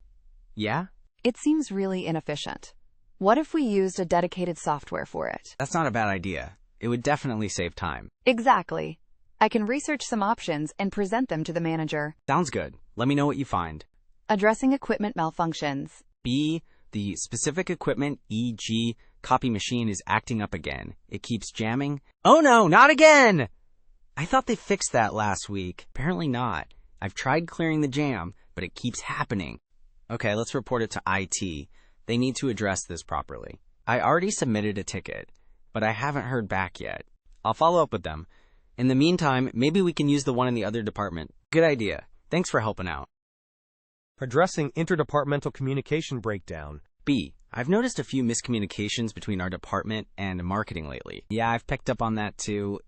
Yeah? It seems really inefficient. What if we used a dedicated software for it? That's not a bad idea. It would definitely save time. Exactly. I can research some options and present them to the manager. Sounds good. Let me know what you find. Addressing equipment malfunctions. B, the specific equipment, e.g., copy machine, is acting up again. It keeps jamming. Oh no, not again! I thought they fixed that last week. Apparently not. I've tried clearing the jam, but it keeps happening. Okay, let's report it to IT. They need to address this properly. I already submitted a ticket, but I haven't heard back yet. I'll follow up with them. In the meantime, maybe we can use the one in the other department. Good idea. Thanks for helping out. Addressing interdepartmental communication breakdown. B, I've noticed a few miscommunications between our department and marketing lately. Yeah, I've picked up on that too.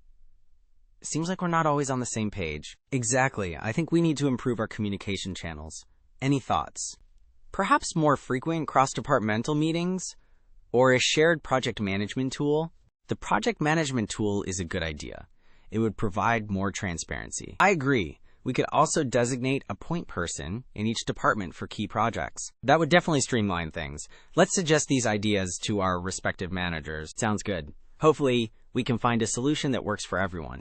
Seems like we're not always on the same page. Exactly. I think we need to improve our communication channels. Any thoughts? Perhaps more frequent cross-departmental meetings? Or a shared project management tool? The project management tool is a good idea. It would provide more transparency. I agree. We could also designate a point person in each department for key projects. That would definitely streamline things. Let's suggest these ideas to our respective managers. Sounds good. Hopefully, we can find a solution that works for everyone.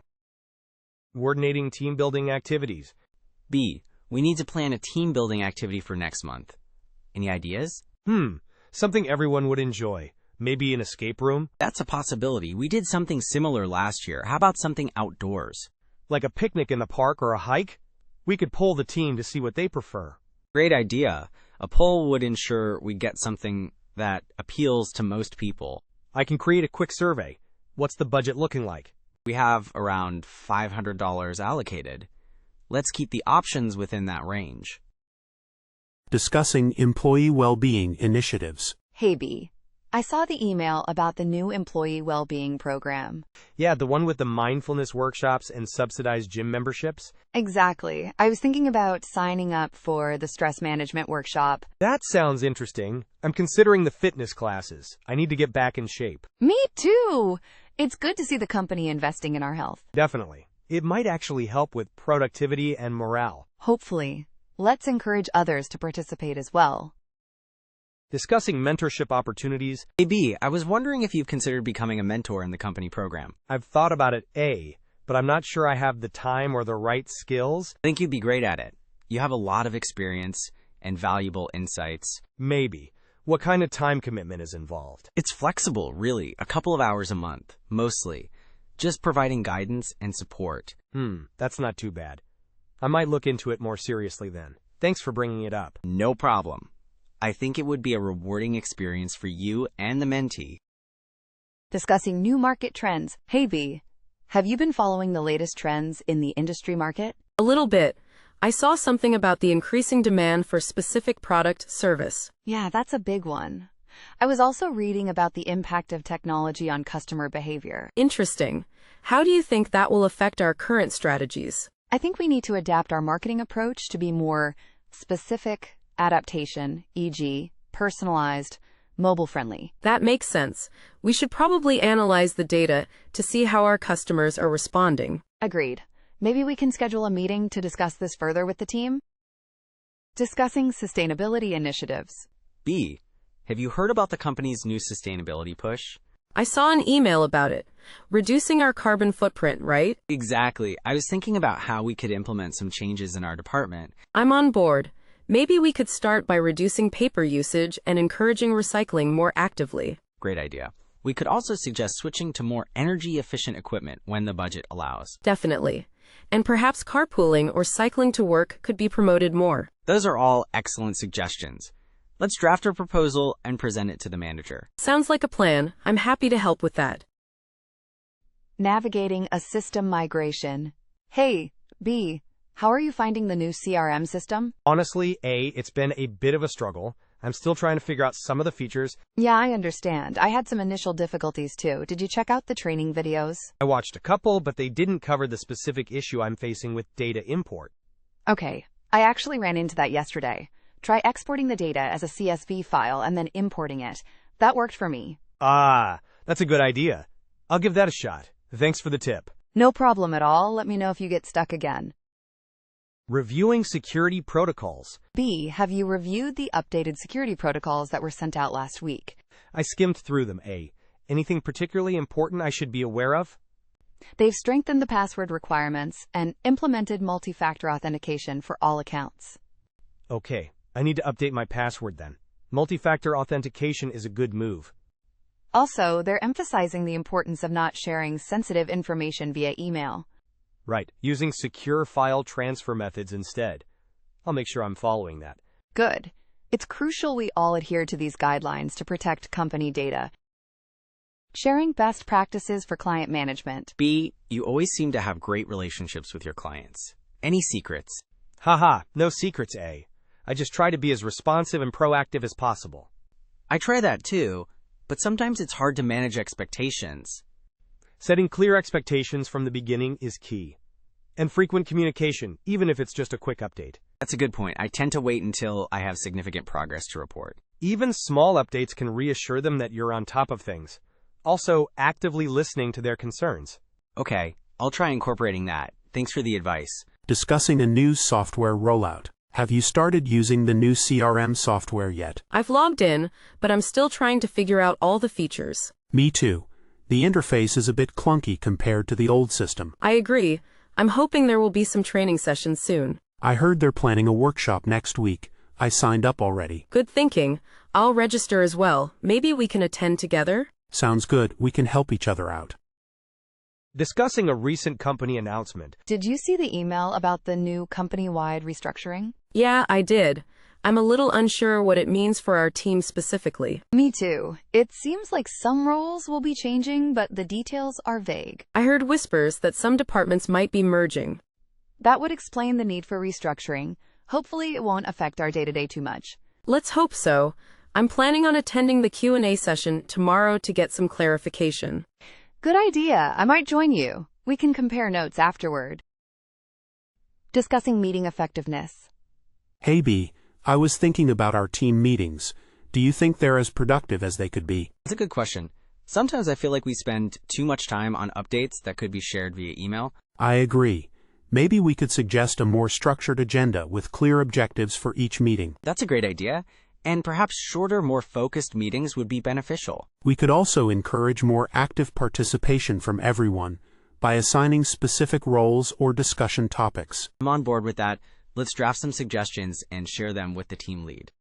Coordinating team building activities. B, we need to plan a team building activity for next month. Any ideas? Something everyone would enjoy. Maybe an escape room? That's a possibility. We did something similar last year. How about something outdoors? Like a picnic in the park or a hike? We could poll the team to see what they prefer. Great idea. A poll would ensure we get something that appeals to most people. I can create a quick survey. What's the budget looking like? We have around $500 allocated. Let's keep the options within that range. Discussing employee well-being initiatives. Hey B, I saw the email about the new employee well-being program. Yeah, the one with the mindfulness workshops and subsidized gym memberships? Exactly. I was thinking about signing up for the stress management workshop. That sounds interesting. I'm considering the fitness classes. I need to get back in shape. Me too. It's good to see the company investing in our health. Definitely. It might actually help with productivity and morale. Hopefully. Let's encourage others to participate as well. Discussing mentorship opportunities. Hey B, I was wondering if you've considered becoming a mentor in the company program. I've thought about it, but I'm not sure I have the time or the right skills. I think you'd be great at it. You have a lot of experience and valuable insights. Maybe. What kind of time commitment is involved? It's flexible, really. A couple of hours a month, mostly. Just providing guidance and support. That's not too bad. I might look into it more seriously then. Thanks for bringing it up. No problem. I think it would be a rewarding experience for you and the mentee. Discussing new market trends. Hey B, have you been following the latest trends in the industry market? A little bit. I saw something about the increasing demand for specific product service. Yeah, that's a big one. I was also reading about the impact of technology on customer behavior. Interesting. How do you think that will affect our current strategies? I think we need to adapt our marketing approach to be more specific, adaptation, e.g., personalized, mobile-friendly. That makes sense. We should probably analyze the data to see how our customers are responding. Agreed. Maybe we can schedule a meeting to discuss this further with the team. Discussing sustainability initiatives. B, have you heard about the company's new sustainability push? I saw an email about it. Reducing our carbon footprint, right? Exactly. I was thinking about how we could implement some changes in our department. I'm on board. Maybe we could start by reducing paper usage and encouraging recycling more actively. Great idea. We could also suggest switching to more energy-efficient equipment when the budget allows. Definitely. And perhaps carpooling or cycling to work could be promoted more. Those are all excellent suggestions. Let's draft a proposal and present it to the manager. Sounds like a plan. I'm happy to help with that. Navigating a system migration. Hey, B, how are you finding the new CRM system? Honestly, A, it's been a bit of a struggle. I'm still trying to figure out some of the features. Yeah, I understand. I had some initial difficulties too. Did you check out the training videos? I watched a couple, but they didn't cover the specific issue I'm facing with data import. Okay, I actually ran into that yesterday. Try exporting the data as a CSV file and then importing it. That worked for me. Ah, that's a good idea. I'll give that a shot. Thanks for the tip. No problem at all. Let me know if you get stuck again. Reviewing security protocols. B, have you reviewed the updated security protocols that were sent out last week? I skimmed through them, A. Anything particularly important I should be aware of? They've strengthened the password requirements and implemented multi-factor authentication for all accounts. Okay, I need to update my password then. Multi-factor authentication is a good move. Also, they're emphasizing the importance of not sharing sensitive information via email. Right, using secure file transfer methods instead. I'll make sure I'm following that. Good. It's crucial we all adhere to these guidelines to protect company data. Sharing best practices for client management. B, you always seem to have great relationships with your clients. Any secrets? Haha, no secrets, A. I just try to be as responsive and proactive as possible. I try that too, but sometimes it's hard to manage expectations. Setting clear expectations from the beginning is key. And frequent communication, even if it's just a quick update. That's a good point. I tend to wait until I have significant progress to report. Even small updates can reassure them that you're on top of things. Also, actively listening to their concerns. Okay, I'll try incorporating that. Thanks for the advice. Discussing a new software rollout. Have you started using the new CRM software yet? I've logged in, but I'm still trying to figure out all the features. Me too. The interface is a bit clunky compared to the old system. I agree. I'm hoping there will be some training sessions soon. I heard they're planning a workshop next week. I signed up already. Good thinking. I'll register as well. Maybe we can attend together? Sounds good. We can help each other out. Discussing a recent company announcement. Did you see the email about the new company-wide restructuring? Yeah, I did. I'm a little unsure what it means for our team specifically. Me too. It seems like some roles will be changing, but the details are vague. I heard whispers that some departments might be merging. That would explain the need for restructuring. Hopefully it won't affect our day-to-day too much. Let's hope so. I'm planning on attending the Q&A session tomorrow to get some clarification. Good idea. I might join you. We can compare notes afterward. Discussing meeting effectiveness. Hey B, I was thinking about our team meetings. Do you think they're as productive as they could be? That's a good question. Sometimes I feel like we spend too much time on updates that could be shared via email. I agree. Maybe we could suggest a more structured agenda with clear objectives for each meeting. That's a great idea. And perhaps shorter, more focused meetings would be beneficial. We could also encourage more active participation from everyone by assigning specific roles or discussion topics. I'm on board with that. Let's draft some suggestions and share them with the team lead.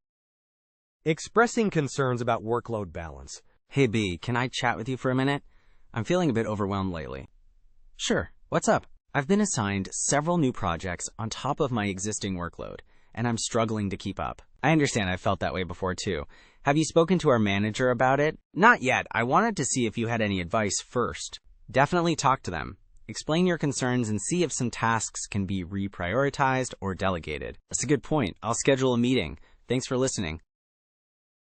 Expressing concerns about workload balance. Hey B, can I chat with you for a minute? I'm feeling a bit overwhelmed lately. Sure, what's up? I've been assigned several new projects on top of my existing workload, and I'm struggling to keep up. I understand I've felt that way before too. Have you spoken to our manager about it? Not yet. I wanted to see if you had any advice first. Definitely talk to them. Explain your concerns and see if some tasks can be reprioritized or delegated. That's a good point. I'll schedule a meeting. Thanks for listening.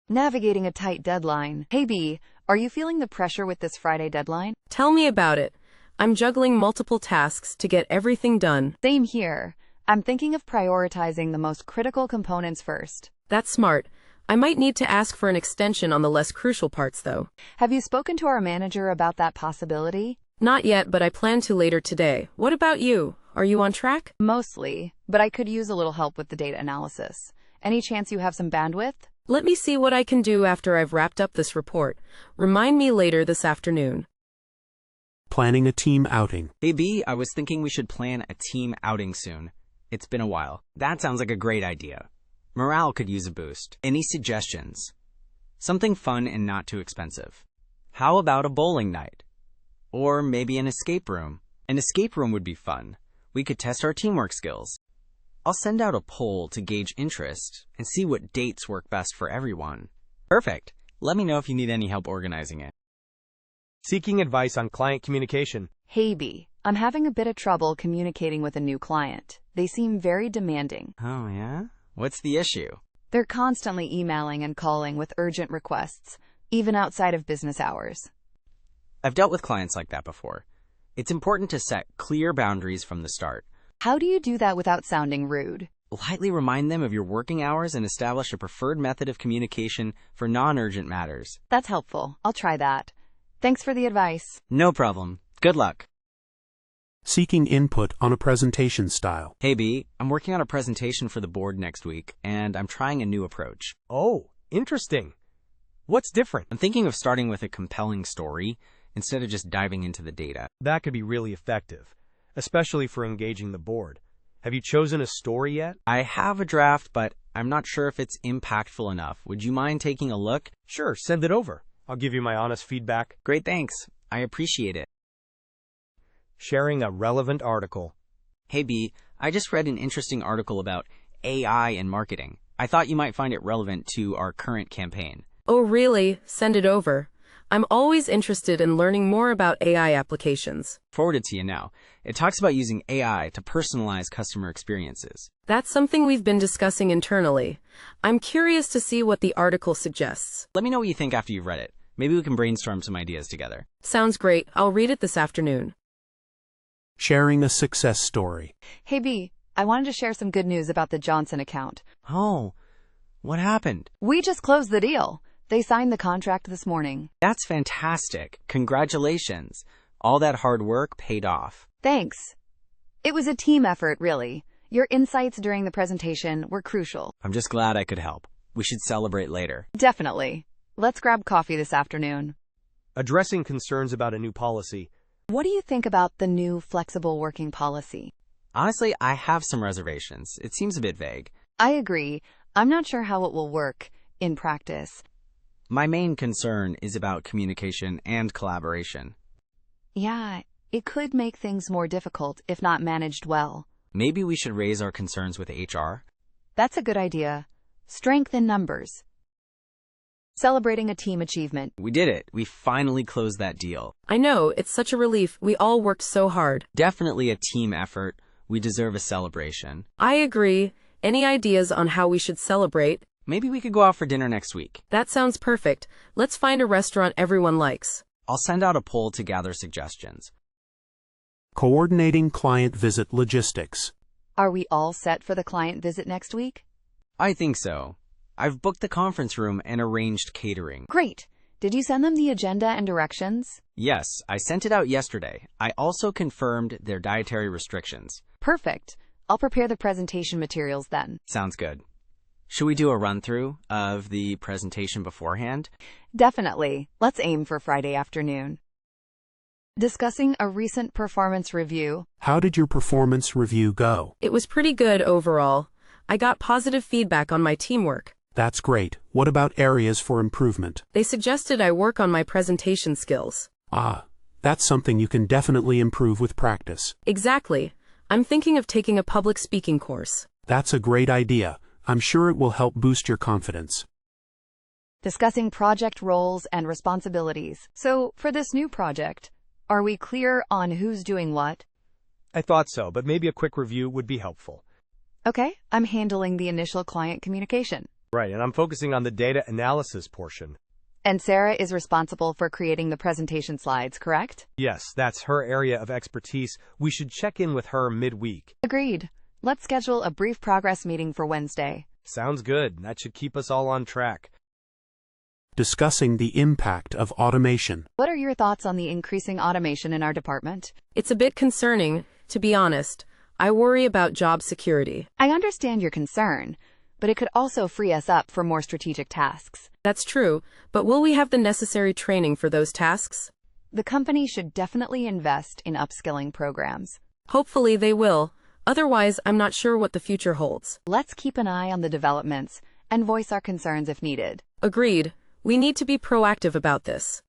Navigating a tight deadline. Hey B, are you feeling the pressure with this Friday deadline? Tell me about it. I'm juggling multiple tasks to get everything done. Same here. I'm thinking of prioritizing the most critical components first. That's smart. I might need to ask for an extension on the less crucial parts, though. Have you spoken to our manager about that possibility? Not yet, but I plan to later today. What about you? Are you on track? Mostly, but I could use a little help with the data analysis. Any chance you have some bandwidth? Let me see what I can do after I've wrapped up this report. Remind me later this afternoon. Planning a team outing. Hey B, I was thinking we should plan a team outing soon. It's been a while. That sounds like a great idea. Morale could use a boost. Any suggestions? Something fun and not too expensive. How about a bowling night? Or maybe an escape room? An escape room would be fun. We could test our teamwork skills. I'll send out a poll to gauge interest and see what dates work best for everyone. Perfect. Let me know if you need any help organizing it. Seeking advice on client communication. Hey B, I'm having a bit of trouble communicating with a new client. They seem very demanding. Oh, yeah? What's the issue? They're constantly emailing and calling with urgent requests, even outside of business hours. I've dealt with clients like that before. It's important to set clear boundaries from the start. How do you do that without sounding rude? Lightly remind them of your working hours and establish a preferred method of communication for non-urgent matters. That's helpful. I'll try that. Thanks for the advice. No problem. Good luck. Seeking input on a presentation style. Hey B, I'm working on a presentation for the board next week, and I'm trying a new approach. Oh, interesting. What's different? I'm thinking of starting with a compelling story instead of just diving into the data. That could be really effective, especially for engaging the board. Have you chosen a story yet? I have a draft, but I'm not sure if it's impactful enough. Would you mind taking a look? Sure, send it over. I'll give you my honest feedback. Great, thanks. I appreciate it. Sharing a relevant article. Hey B, I just read an interesting article about AI in marketing. I thought you might find it relevant to our current campaign. Oh, really? Send it over. I'm always interested in learning more about AI applications. Forward it to you now. It talks about using AI to personalize customer experiences. That's something we've been discussing internally. I'm curious to see what the article suggests. Let me know what you think after you've read it. Maybe we can brainstorm some ideas together. Sounds great. I'll read it this afternoon. Sharing a success story. Hey B, I wanted to share some good news about the Johnson account. Oh, what happened? We just closed the deal. They signed the contract this morning. That's fantastic. Congratulations. All that hard work paid off. Thanks. It was a team effort, really. Your insights during the presentation were crucial. I'm just glad I could help. We should celebrate later. Definitely. Let's grab coffee this afternoon. Addressing concerns about a new policy. What do you think about the new flexible working policy? Honestly, I have some reservations. It seems a bit vague. I agree. I'm not sure how it will work in practice. My main concern is about communication and collaboration. Yeah, it could make things more difficult if not managed well. Maybe we should raise our concerns with HR? That's a good idea. Strength in numbers. Celebrating a team achievement. We did it. We finally closed that deal. I know, it's such a relief. We all worked so hard. Definitely a team effort. We deserve a celebration. I agree. Any ideas on how we should celebrate? Maybe we could go out for dinner next week. That sounds perfect. Let's find a restaurant everyone likes. I'll send out a poll to gather suggestions. Coordinating client visit logistics. Are we all set for the client visit next week? I think so. I've booked the conference room and arranged catering. Great. Did you send them the agenda and directions? Yes, I sent it out yesterday. I also confirmed their dietary restrictions. Perfect. I'll prepare the presentation materials then. Sounds good. Should we do a run-through of the presentation beforehand? Definitely. Let's aim for Friday afternoon. Discussing a recent performance review. How did your performance review go? It was pretty good overall. I got positive feedback on my teamwork. That's great. What about areas for improvement? They suggested I work on my presentation skills. Ah, that's something you can definitely improve with practice. Exactly. I'm thinking of taking a public speaking course. That's a great idea. I'm sure it will help boost your confidence. Discussing project roles and responsibilities. So, for this new project, are we clear on who's doing what? I thought so, but maybe a quick review would be helpful. Okay, I'm handling the initial client communication. Right, and I'm focusing on the data analysis portion. And Sarah is responsible for creating the presentation slides, correct? Yes, that's her area of expertise. We should check in with her midweek. Agreed. Let's schedule a brief progress meeting for Wednesday. Sounds good. That should keep us all on track. Discussing the impact of automation. What are your thoughts on the increasing automation in our department? It's a bit concerning, to be honest. I worry about job security. I understand your concern, but it could also free us up for more strategic tasks. That's true, but will we have the necessary training for those tasks? The company should definitely invest in upskilling programs. Hopefully they will. Otherwise, I'm not sure what the future holds. Let's keep an eye on the developments and voice our concerns if needed. Agreed. We need to be proactive about this.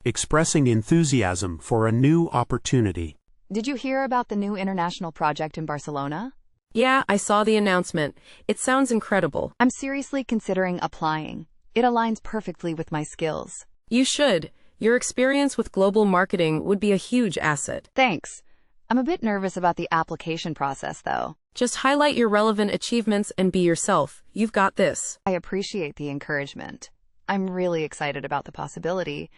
Expressing enthusiasm for a new opportunity. Did you hear about the new international project in Barcelona? Yeah, I saw the announcement. It sounds incredible. I'm seriously considering applying. It aligns perfectly with my skills. You should. Your experience with global marketing would be a huge asset. Thanks. I'm a bit nervous about the application process, though. Just highlight your relevant achievements and be yourself. You've got this. I appreciate the encouragement. I'm really excited about the possibility.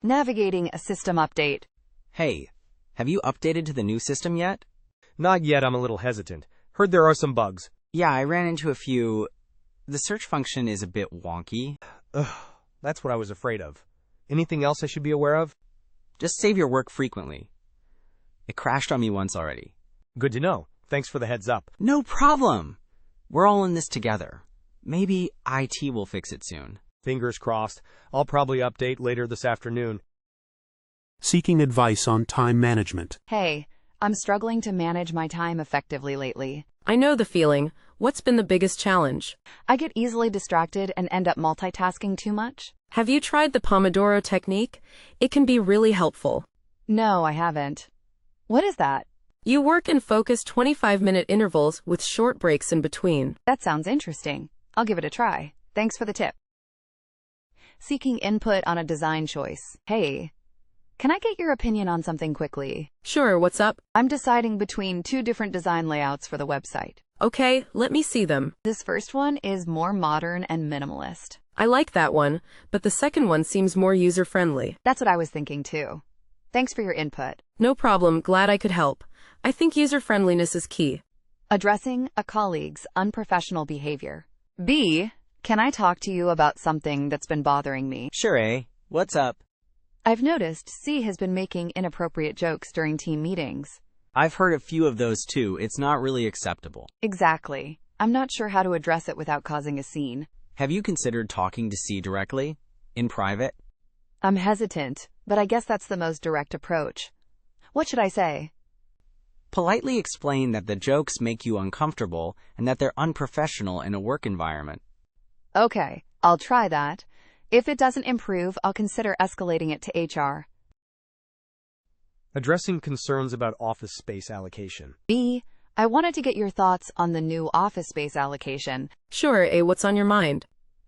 Navigating a system update. Hey, have you updated to the new system yet? Not yet, I'm a little hesitant. Heard there are some bugs. Yeah, I ran into a few. The search function is a bit wonky. Ugh, that's what I was afraid of. Anything else I should be aware of? Just save your work frequently. It crashed on me once already. Good to know. Thanks for the heads up. No problem. We're all in this together. Maybe IT will fix it soon. Fingers crossed. I'll probably update later this afternoon. Seeking advice on time management. Hey, I'm struggling to manage my time effectively lately. I know the feeling. What's been the biggest challenge? I get easily distracted and end up multitasking too much. Have you tried the Pomodoro technique? It can be really helpful. No, I haven't. What is that? You work in focused 25-minute intervals with short breaks in between. That sounds interesting. I'll give it a try. Thanks for the tip. Seeking input on a design choice. Hey, can I get your opinion on something quickly? Sure, what's up? I'm deciding between two different design layouts for the website. Okay, let me see them. This first one is more modern and minimalist. I like that one, but the second one seems more user-friendly. That's what I was thinking too. Thanks for your input. No problem, glad I could help. I think user-friendliness is key. Addressing a colleague's unprofessional behavior. B, can I talk to you about something that's been bothering me? Sure, A. What's up? I've noticed C has been making inappropriate jokes during team meetings. I've heard a few of those too. It's not really acceptable. Exactly. I'm not sure how to address it without causing a scene. Have you considered talking to C directly? In private? I'm hesitant, but I guess that's the most direct approach. What should I say? Politely explain that the jokes make you uncomfortable and that they're unprofessional in a work environment. Okay, I'll try that. If it doesn't improve, I'll consider escalating it to HR. Addressing concerns about office space allocation. B, I wanted to get your thoughts on the new office space allocation. Sure, A, what's on your mind?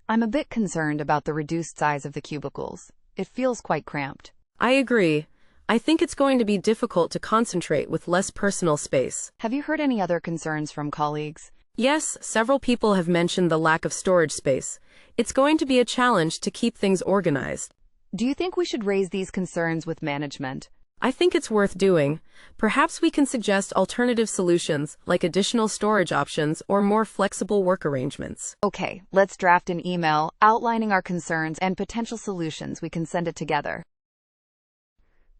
I'm a bit concerned about the reduced size of the cubicles. It feels quite cramped. I agree. I think it's going to be difficult to concentrate with less personal space. Have you heard any other concerns from colleagues? Yes, several people have mentioned the lack of storage space. It's going to be a challenge to keep things organized. Do you think we should raise these concerns with management? I think it's worth doing. Perhaps we can suggest alternative solutions, like additional storage options or more flexible work arrangements. Okay, let's draft an email outlining our concerns and potential solutions. We can send it together.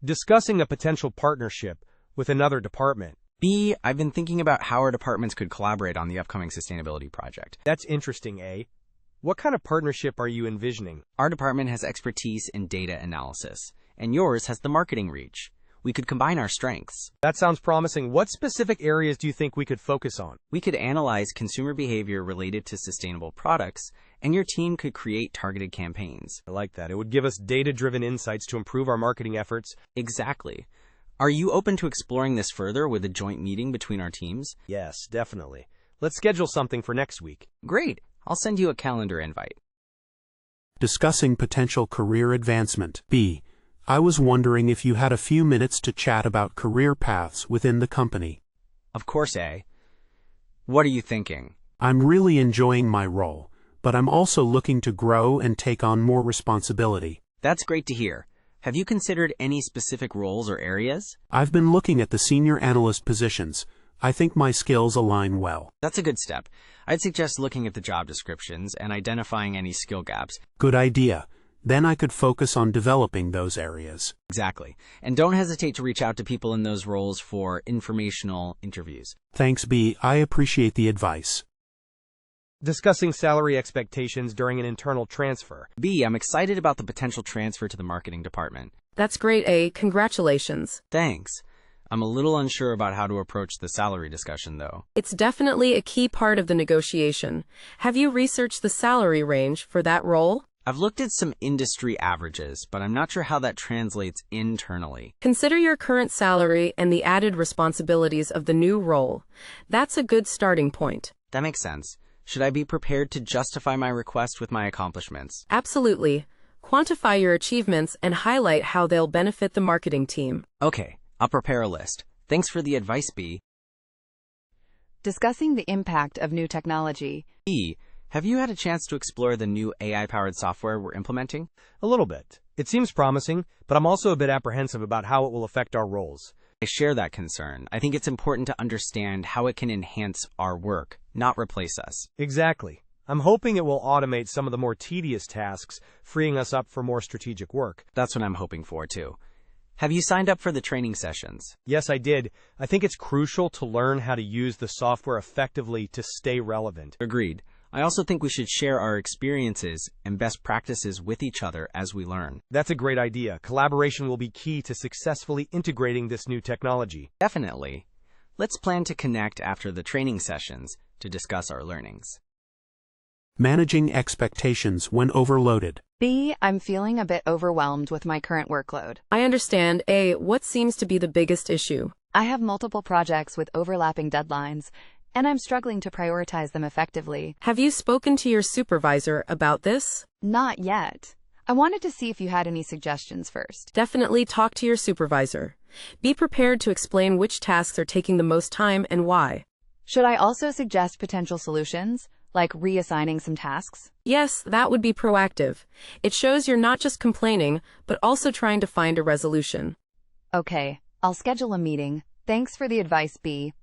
Discussing a potential partnership with another department. B, I've been thinking about how our departments could collaborate on the upcoming sustainability project. That's interesting, A. What kind of partnership are you envisioning? Our department has expertise in data analysis, and yours has the marketing reach. We could combine our strengths. That sounds promising. What specific areas do you think we could focus on? We could analyze consumer behavior related to sustainable products, and your team could create targeted campaigns. I like that. It would give us data-driven insights to improve our marketing efforts. Exactly. Are you open to exploring this further with a joint meeting between our teams? Yes, definitely. Let's schedule something for next week. Great. I'll send you a calendar invite. Discussing potential career advancement. B, I was wondering if you had a few minutes to chat about career paths within the company. Of course, A. What are you thinking? I'm really enjoying my role, but I'm also looking to grow and take on more responsibility. That's great to hear. Have you considered any specific roles or areas? I've been looking at the senior analyst positions. I think my skills align well. That's a good step. I'd suggest looking at the job descriptions and identifying any skill gaps. Good idea. Then I could focus on developing those areas. Exactly. And don't hesitate to reach out to people in those roles for informational interviews. Thanks, B. I appreciate the advice. Discussing salary expectations during an internal transfer. B, I'm excited about the potential transfer to the marketing department. That's great, A. Congratulations. Thanks. I'm a little unsure about how to approach the salary discussion, though. It's definitely a key part of the negotiation. Have you researched the salary range for that role? I've looked at some industry averages, but I'm not sure how that translates internally. Consider your current salary and the added responsibilities of the new role. That's a good starting point. That makes sense. Should I be prepared to justify my request with my accomplishments? Absolutely. Quantify your achievements and highlight how they'll benefit the marketing team. Okay, I'll prepare a list. Thanks for the advice, B. Discussing the impact of new technology. B, have you had a chance to explore the new AI-powered software we're implementing? A little bit. It seems promising, but I'm also a bit apprehensive about how it will affect our roles. I share that concern. I think it's important to understand how it can enhance our work, not replace us. Exactly. I'm hoping it will automate some of the more tedious tasks, freeing us up for more strategic work. That's what I'm hoping for, too. Have you signed up for the training sessions? Yes, I did. I think it's crucial to learn how to use the software effectively to stay relevant. Agreed. I also think we should share our experiences and best practices with each other as we learn. That's a great idea. Collaboration will be key to successfully integrating this new technology. Definitely. Let's plan to connect after the training sessions to discuss our learnings. Managing expectations when overloaded. B, I'm feeling a bit overwhelmed with my current workload. I understand. A, what seems to be the biggest issue? I have multiple projects with overlapping deadlines, and I'm struggling to prioritize them effectively. Have you spoken to your supervisor about this? Not yet. I wanted to see if you had any suggestions first. Definitely talk to your supervisor. Be prepared to explain which tasks are taking the most time and why. Should I also suggest potential solutions, like reassigning some tasks? Yes, that would be proactive. It shows you're not just complaining, but also trying to find a resolution. Okay, I'll schedule a meeting. Thanks for the advice, B.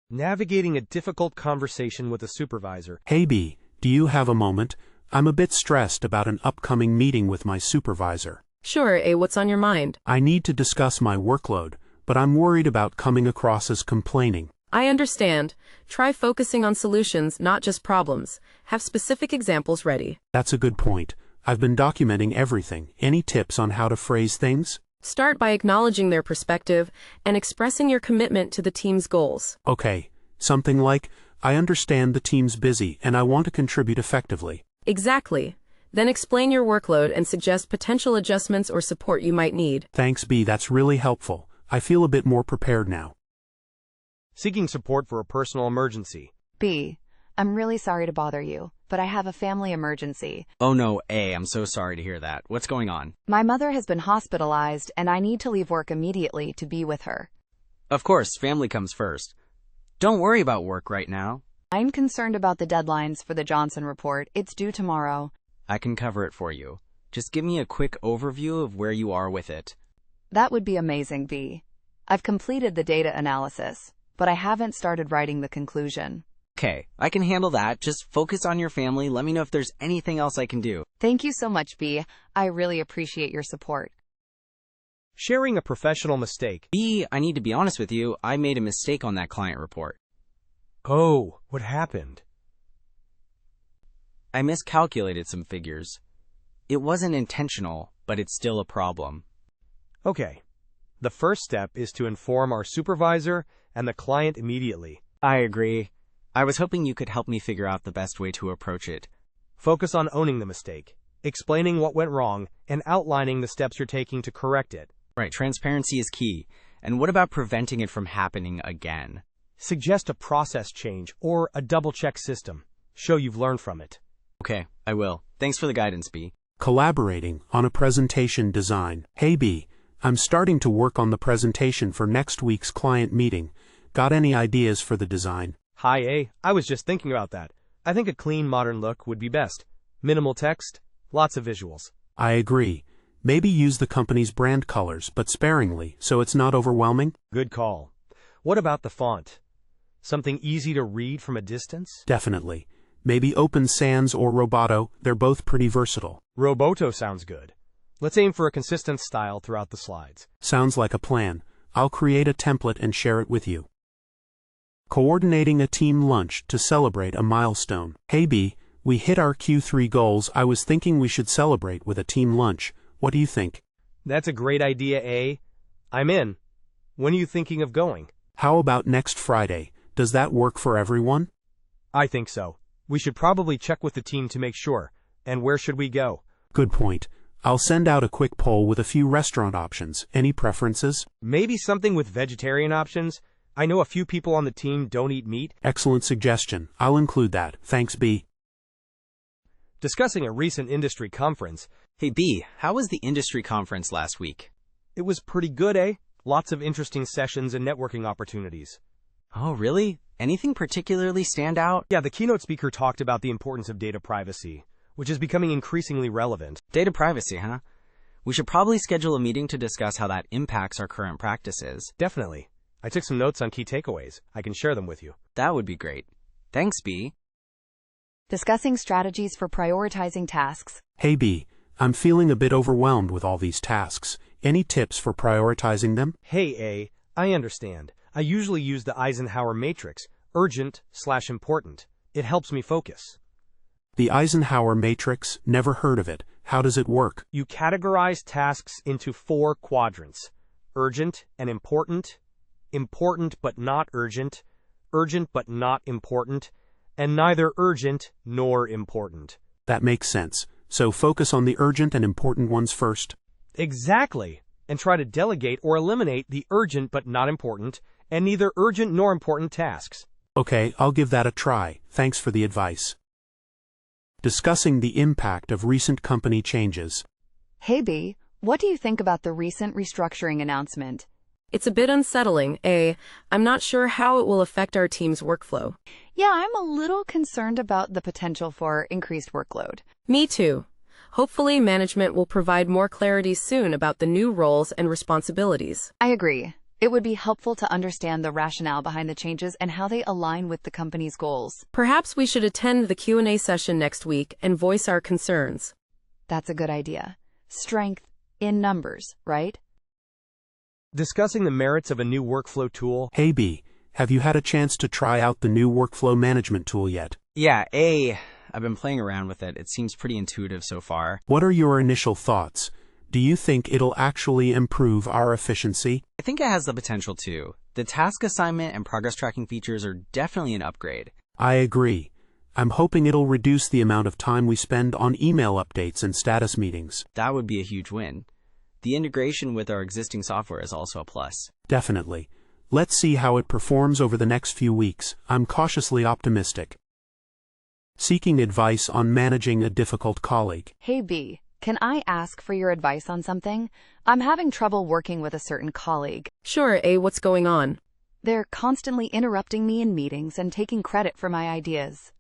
Navigating a difficult conversation with a supervisor. Hey B, do you have a moment? I'm a bit stressed about an upcoming meeting with my supervisor. Sure, A, what's on your mind? I need to discuss my workload, but I'm worried about coming across as complaining. I understand. Try focusing on solutions, not just problems. Have specific examples ready. That's a good point. I've been documenting everything. Any tips on how to phrase things? Start by acknowledging their perspective and expressing your commitment to the team's goals. Okay, something like, I understand the team's busy and I want to contribute effectively. Exactly. Then explain your workload and suggest potential adjustments or support you might need. Thanks B, that's really helpful. I feel a bit more prepared now. Seeking support for a personal emergency. B, I'm really sorry to bother you, but I have a family emergency. Oh no, A, I'm so sorry to hear that. What's going on? My mother has been hospitalized, and I need to leave work immediately to be with her. Of course, family comes first. Don't worry about work right now. I'm concerned about the deadlines for the Johnson report. It's due tomorrow. I can cover it for you. Just give me a quick overview of where you are with it. That would be amazing, B. I've completed the data analysis, but I haven't started writing the conclusion. Okay, I can handle that. Just focus on your family. Let me know if there's anything else I can do. Thank you so much, B. I really appreciate your support. Sharing a professional mistake. B, I need to be honest with you. I made a mistake on that client report. Oh, what happened? I miscalculated some figures. It wasn't intentional, but it's still a problem. Okay. The first step is to inform our supervisor and the client immediately. I agree. I was hoping you could help me figure out the best way to approach it. Focus on owning the mistake, explaining what went wrong, and outlining the steps you're taking to correct it. Right, transparency is key. And what about preventing it from happening again? Suggest a process change or a double-check system. Show you've learned from it. Okay, I will. Thanks for the guidance, B. Collaborating on a presentation design. Hey B, I'm starting to work on the presentation for next week's client meeting. Got any ideas for the design? Hi, A. I was just thinking about that. I think a clean, modern look would be best. Minimal text, lots of visuals. I agree. Maybe use the company's brand colors, but sparingly, so it's not overwhelming? Good call. What about the font? Something easy to read from a distance? Definitely. Maybe Open Sans or Roboto, they're both pretty versatile. Roboto sounds good. Let's aim for a consistent style throughout the slides. Sounds like a plan. I'll create a template and share it with you. Coordinating a team lunch to celebrate a milestone. Hey B, we hit our Q3 goals. I was thinking we should celebrate with a team lunch. What do you think? That's a great idea, A. I'm in. When are you thinking of going? How about next Friday? Does that work for everyone? I think so. We should probably check with the team to make sure. And where should we go? Good point. I'll send out a quick poll with a few restaurant options. Any preferences? Maybe something with vegetarian options? I know a few people on the team don't eat meat. Excellent suggestion. I'll include that. Thanks, B. Discussing a recent industry conference. Hey B, how was the industry conference last week? It was pretty good, eh? Lots of interesting sessions and networking opportunities. Oh, really? Anything particularly stand out? Yeah, the keynote speaker talked about the importance of data privacy, which is becoming increasingly relevant. Data privacy, huh? We should probably schedule a meeting to discuss how that impacts our current practices. Definitely. I took some notes on key takeaways. I can share them with you. That would be great. Thanks, B. Discussing strategies for prioritizing tasks. Hey, B. I'm feeling a bit overwhelmed with all these tasks. Any tips for prioritizing them? Hey, A. I understand. I usually use the Eisenhower matrix, urgent/important. It helps me focus. The Eisenhower matrix? Never heard of it. How does it work? You categorize tasks into 4 quadrants: urgent and important, important but not urgent, urgent but not important, and neither urgent nor important. That makes sense. So focus on the urgent and important ones first. Exactly. And try to delegate or eliminate the urgent but not important, and neither urgent nor important tasks. Okay, I'll give that a try. Thanks for the advice. Discussing the impact of recent company changes. Hey B, what do you think about the recent restructuring announcement? It's a bit unsettling, I'm not sure how it will affect our team's workflow. Yeah, I'm a little concerned about the potential for increased workload. Me too. Hopefully, management will provide more clarity soon about the new roles and responsibilities. I agree. It would be helpful to understand the rationale behind the changes and how they align with the company's goals. Perhaps we should attend the Q&A session next week and voice our concerns. That's a good idea. Strength in numbers, right? Discussing the merits of a new workflow tool. Hey B, have you had a chance to try out the new workflow management tool yet? Yeah, I've been playing around with it. It seems pretty intuitive so far. What are your initial thoughts? Do you think it'll actually improve our efficiency? I think it has the potential to. The task assignment and progress tracking features are definitely an upgrade. I agree. I'm hoping it'll reduce the amount of time we spend on email updates and status meetings. That would be a huge win. The integration with our existing software is also a plus. Definitely. Let's see how it performs over the next few weeks. I'm cautiously optimistic. Seeking advice on managing a difficult colleague. Hey B, can I ask for your advice on something? I'm having trouble working with a certain colleague. Sure, what's going on? They're constantly interrupting me in meetings and taking credit for my ideas.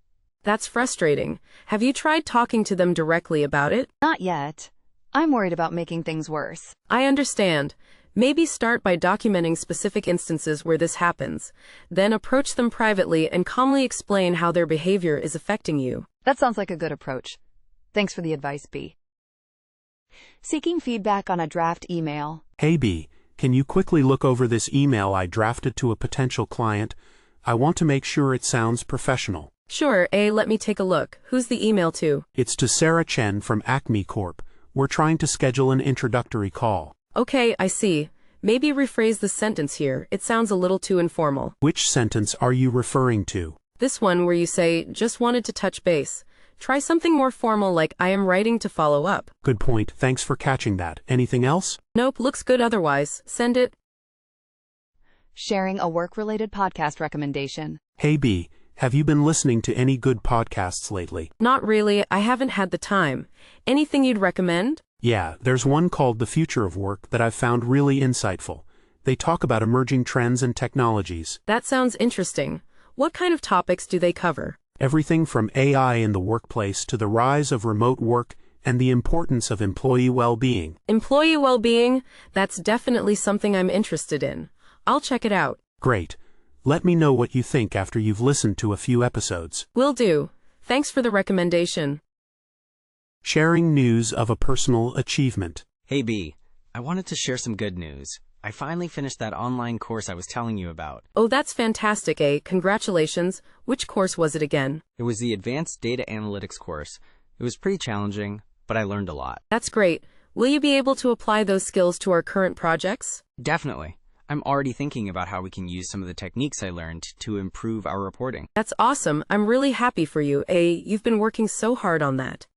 That's frustrating. Have you tried talking to them directly about it? Not yet. I'm worried about making things worse. I understand. Maybe start by documenting specific instances where this happens. Then approach them privately and calmly explain how their behavior is affecting you. That sounds like a good approach. Thanks for the advice, B. Seeking feedback on a draft email. Hey B, can you quickly look over this email I drafted to a potential client? I want to make sure it sounds professional. Sure, let me take a look. Who's the email to? It's to Sarah Chen from Acme Corp. We're trying to schedule an introductory call. Okay, I see. Maybe rephrase the sentence here. It sounds a little too informal. Which sentence are you referring to? This one where you say, just wanted to touch base. Try something more formal like, I am writing to follow up. Good point. Thanks for catching that. Anything else? Nope, looks good otherwise. Send it. Sharing a work-related podcast recommendation. Hey B, have you been listening to any good podcasts lately? Not really. I haven't had the time. Anything you'd recommend? Yeah, there's one called The Future of Work that I've found really insightful. They talk about emerging trends and technologies. That sounds interesting. What kind of topics do they cover? Everything from AI in the workplace to the rise of remote work and the importance of employee well-being. Employee well-being? That's definitely something I'm interested in. I'll check it out. Great. Let me know what you think after you've listened to a few episodes. Will do. Thanks for the recommendation. Sharing news of a personal achievement. Hey B, I wanted to share some good news. I finally finished that online course I was telling you about. Oh, that's fantastic, Congratulations. Which course was it again? It was the Advanced Data Analytics course. It was pretty challenging, but I learned a lot. That's great. Will you be able to apply those skills to our current projects? Definitely. I'm already thinking about how we can use some of the techniques I learned to improve our reporting. That's awesome. I'm really happy for you, You've been working so hard on that.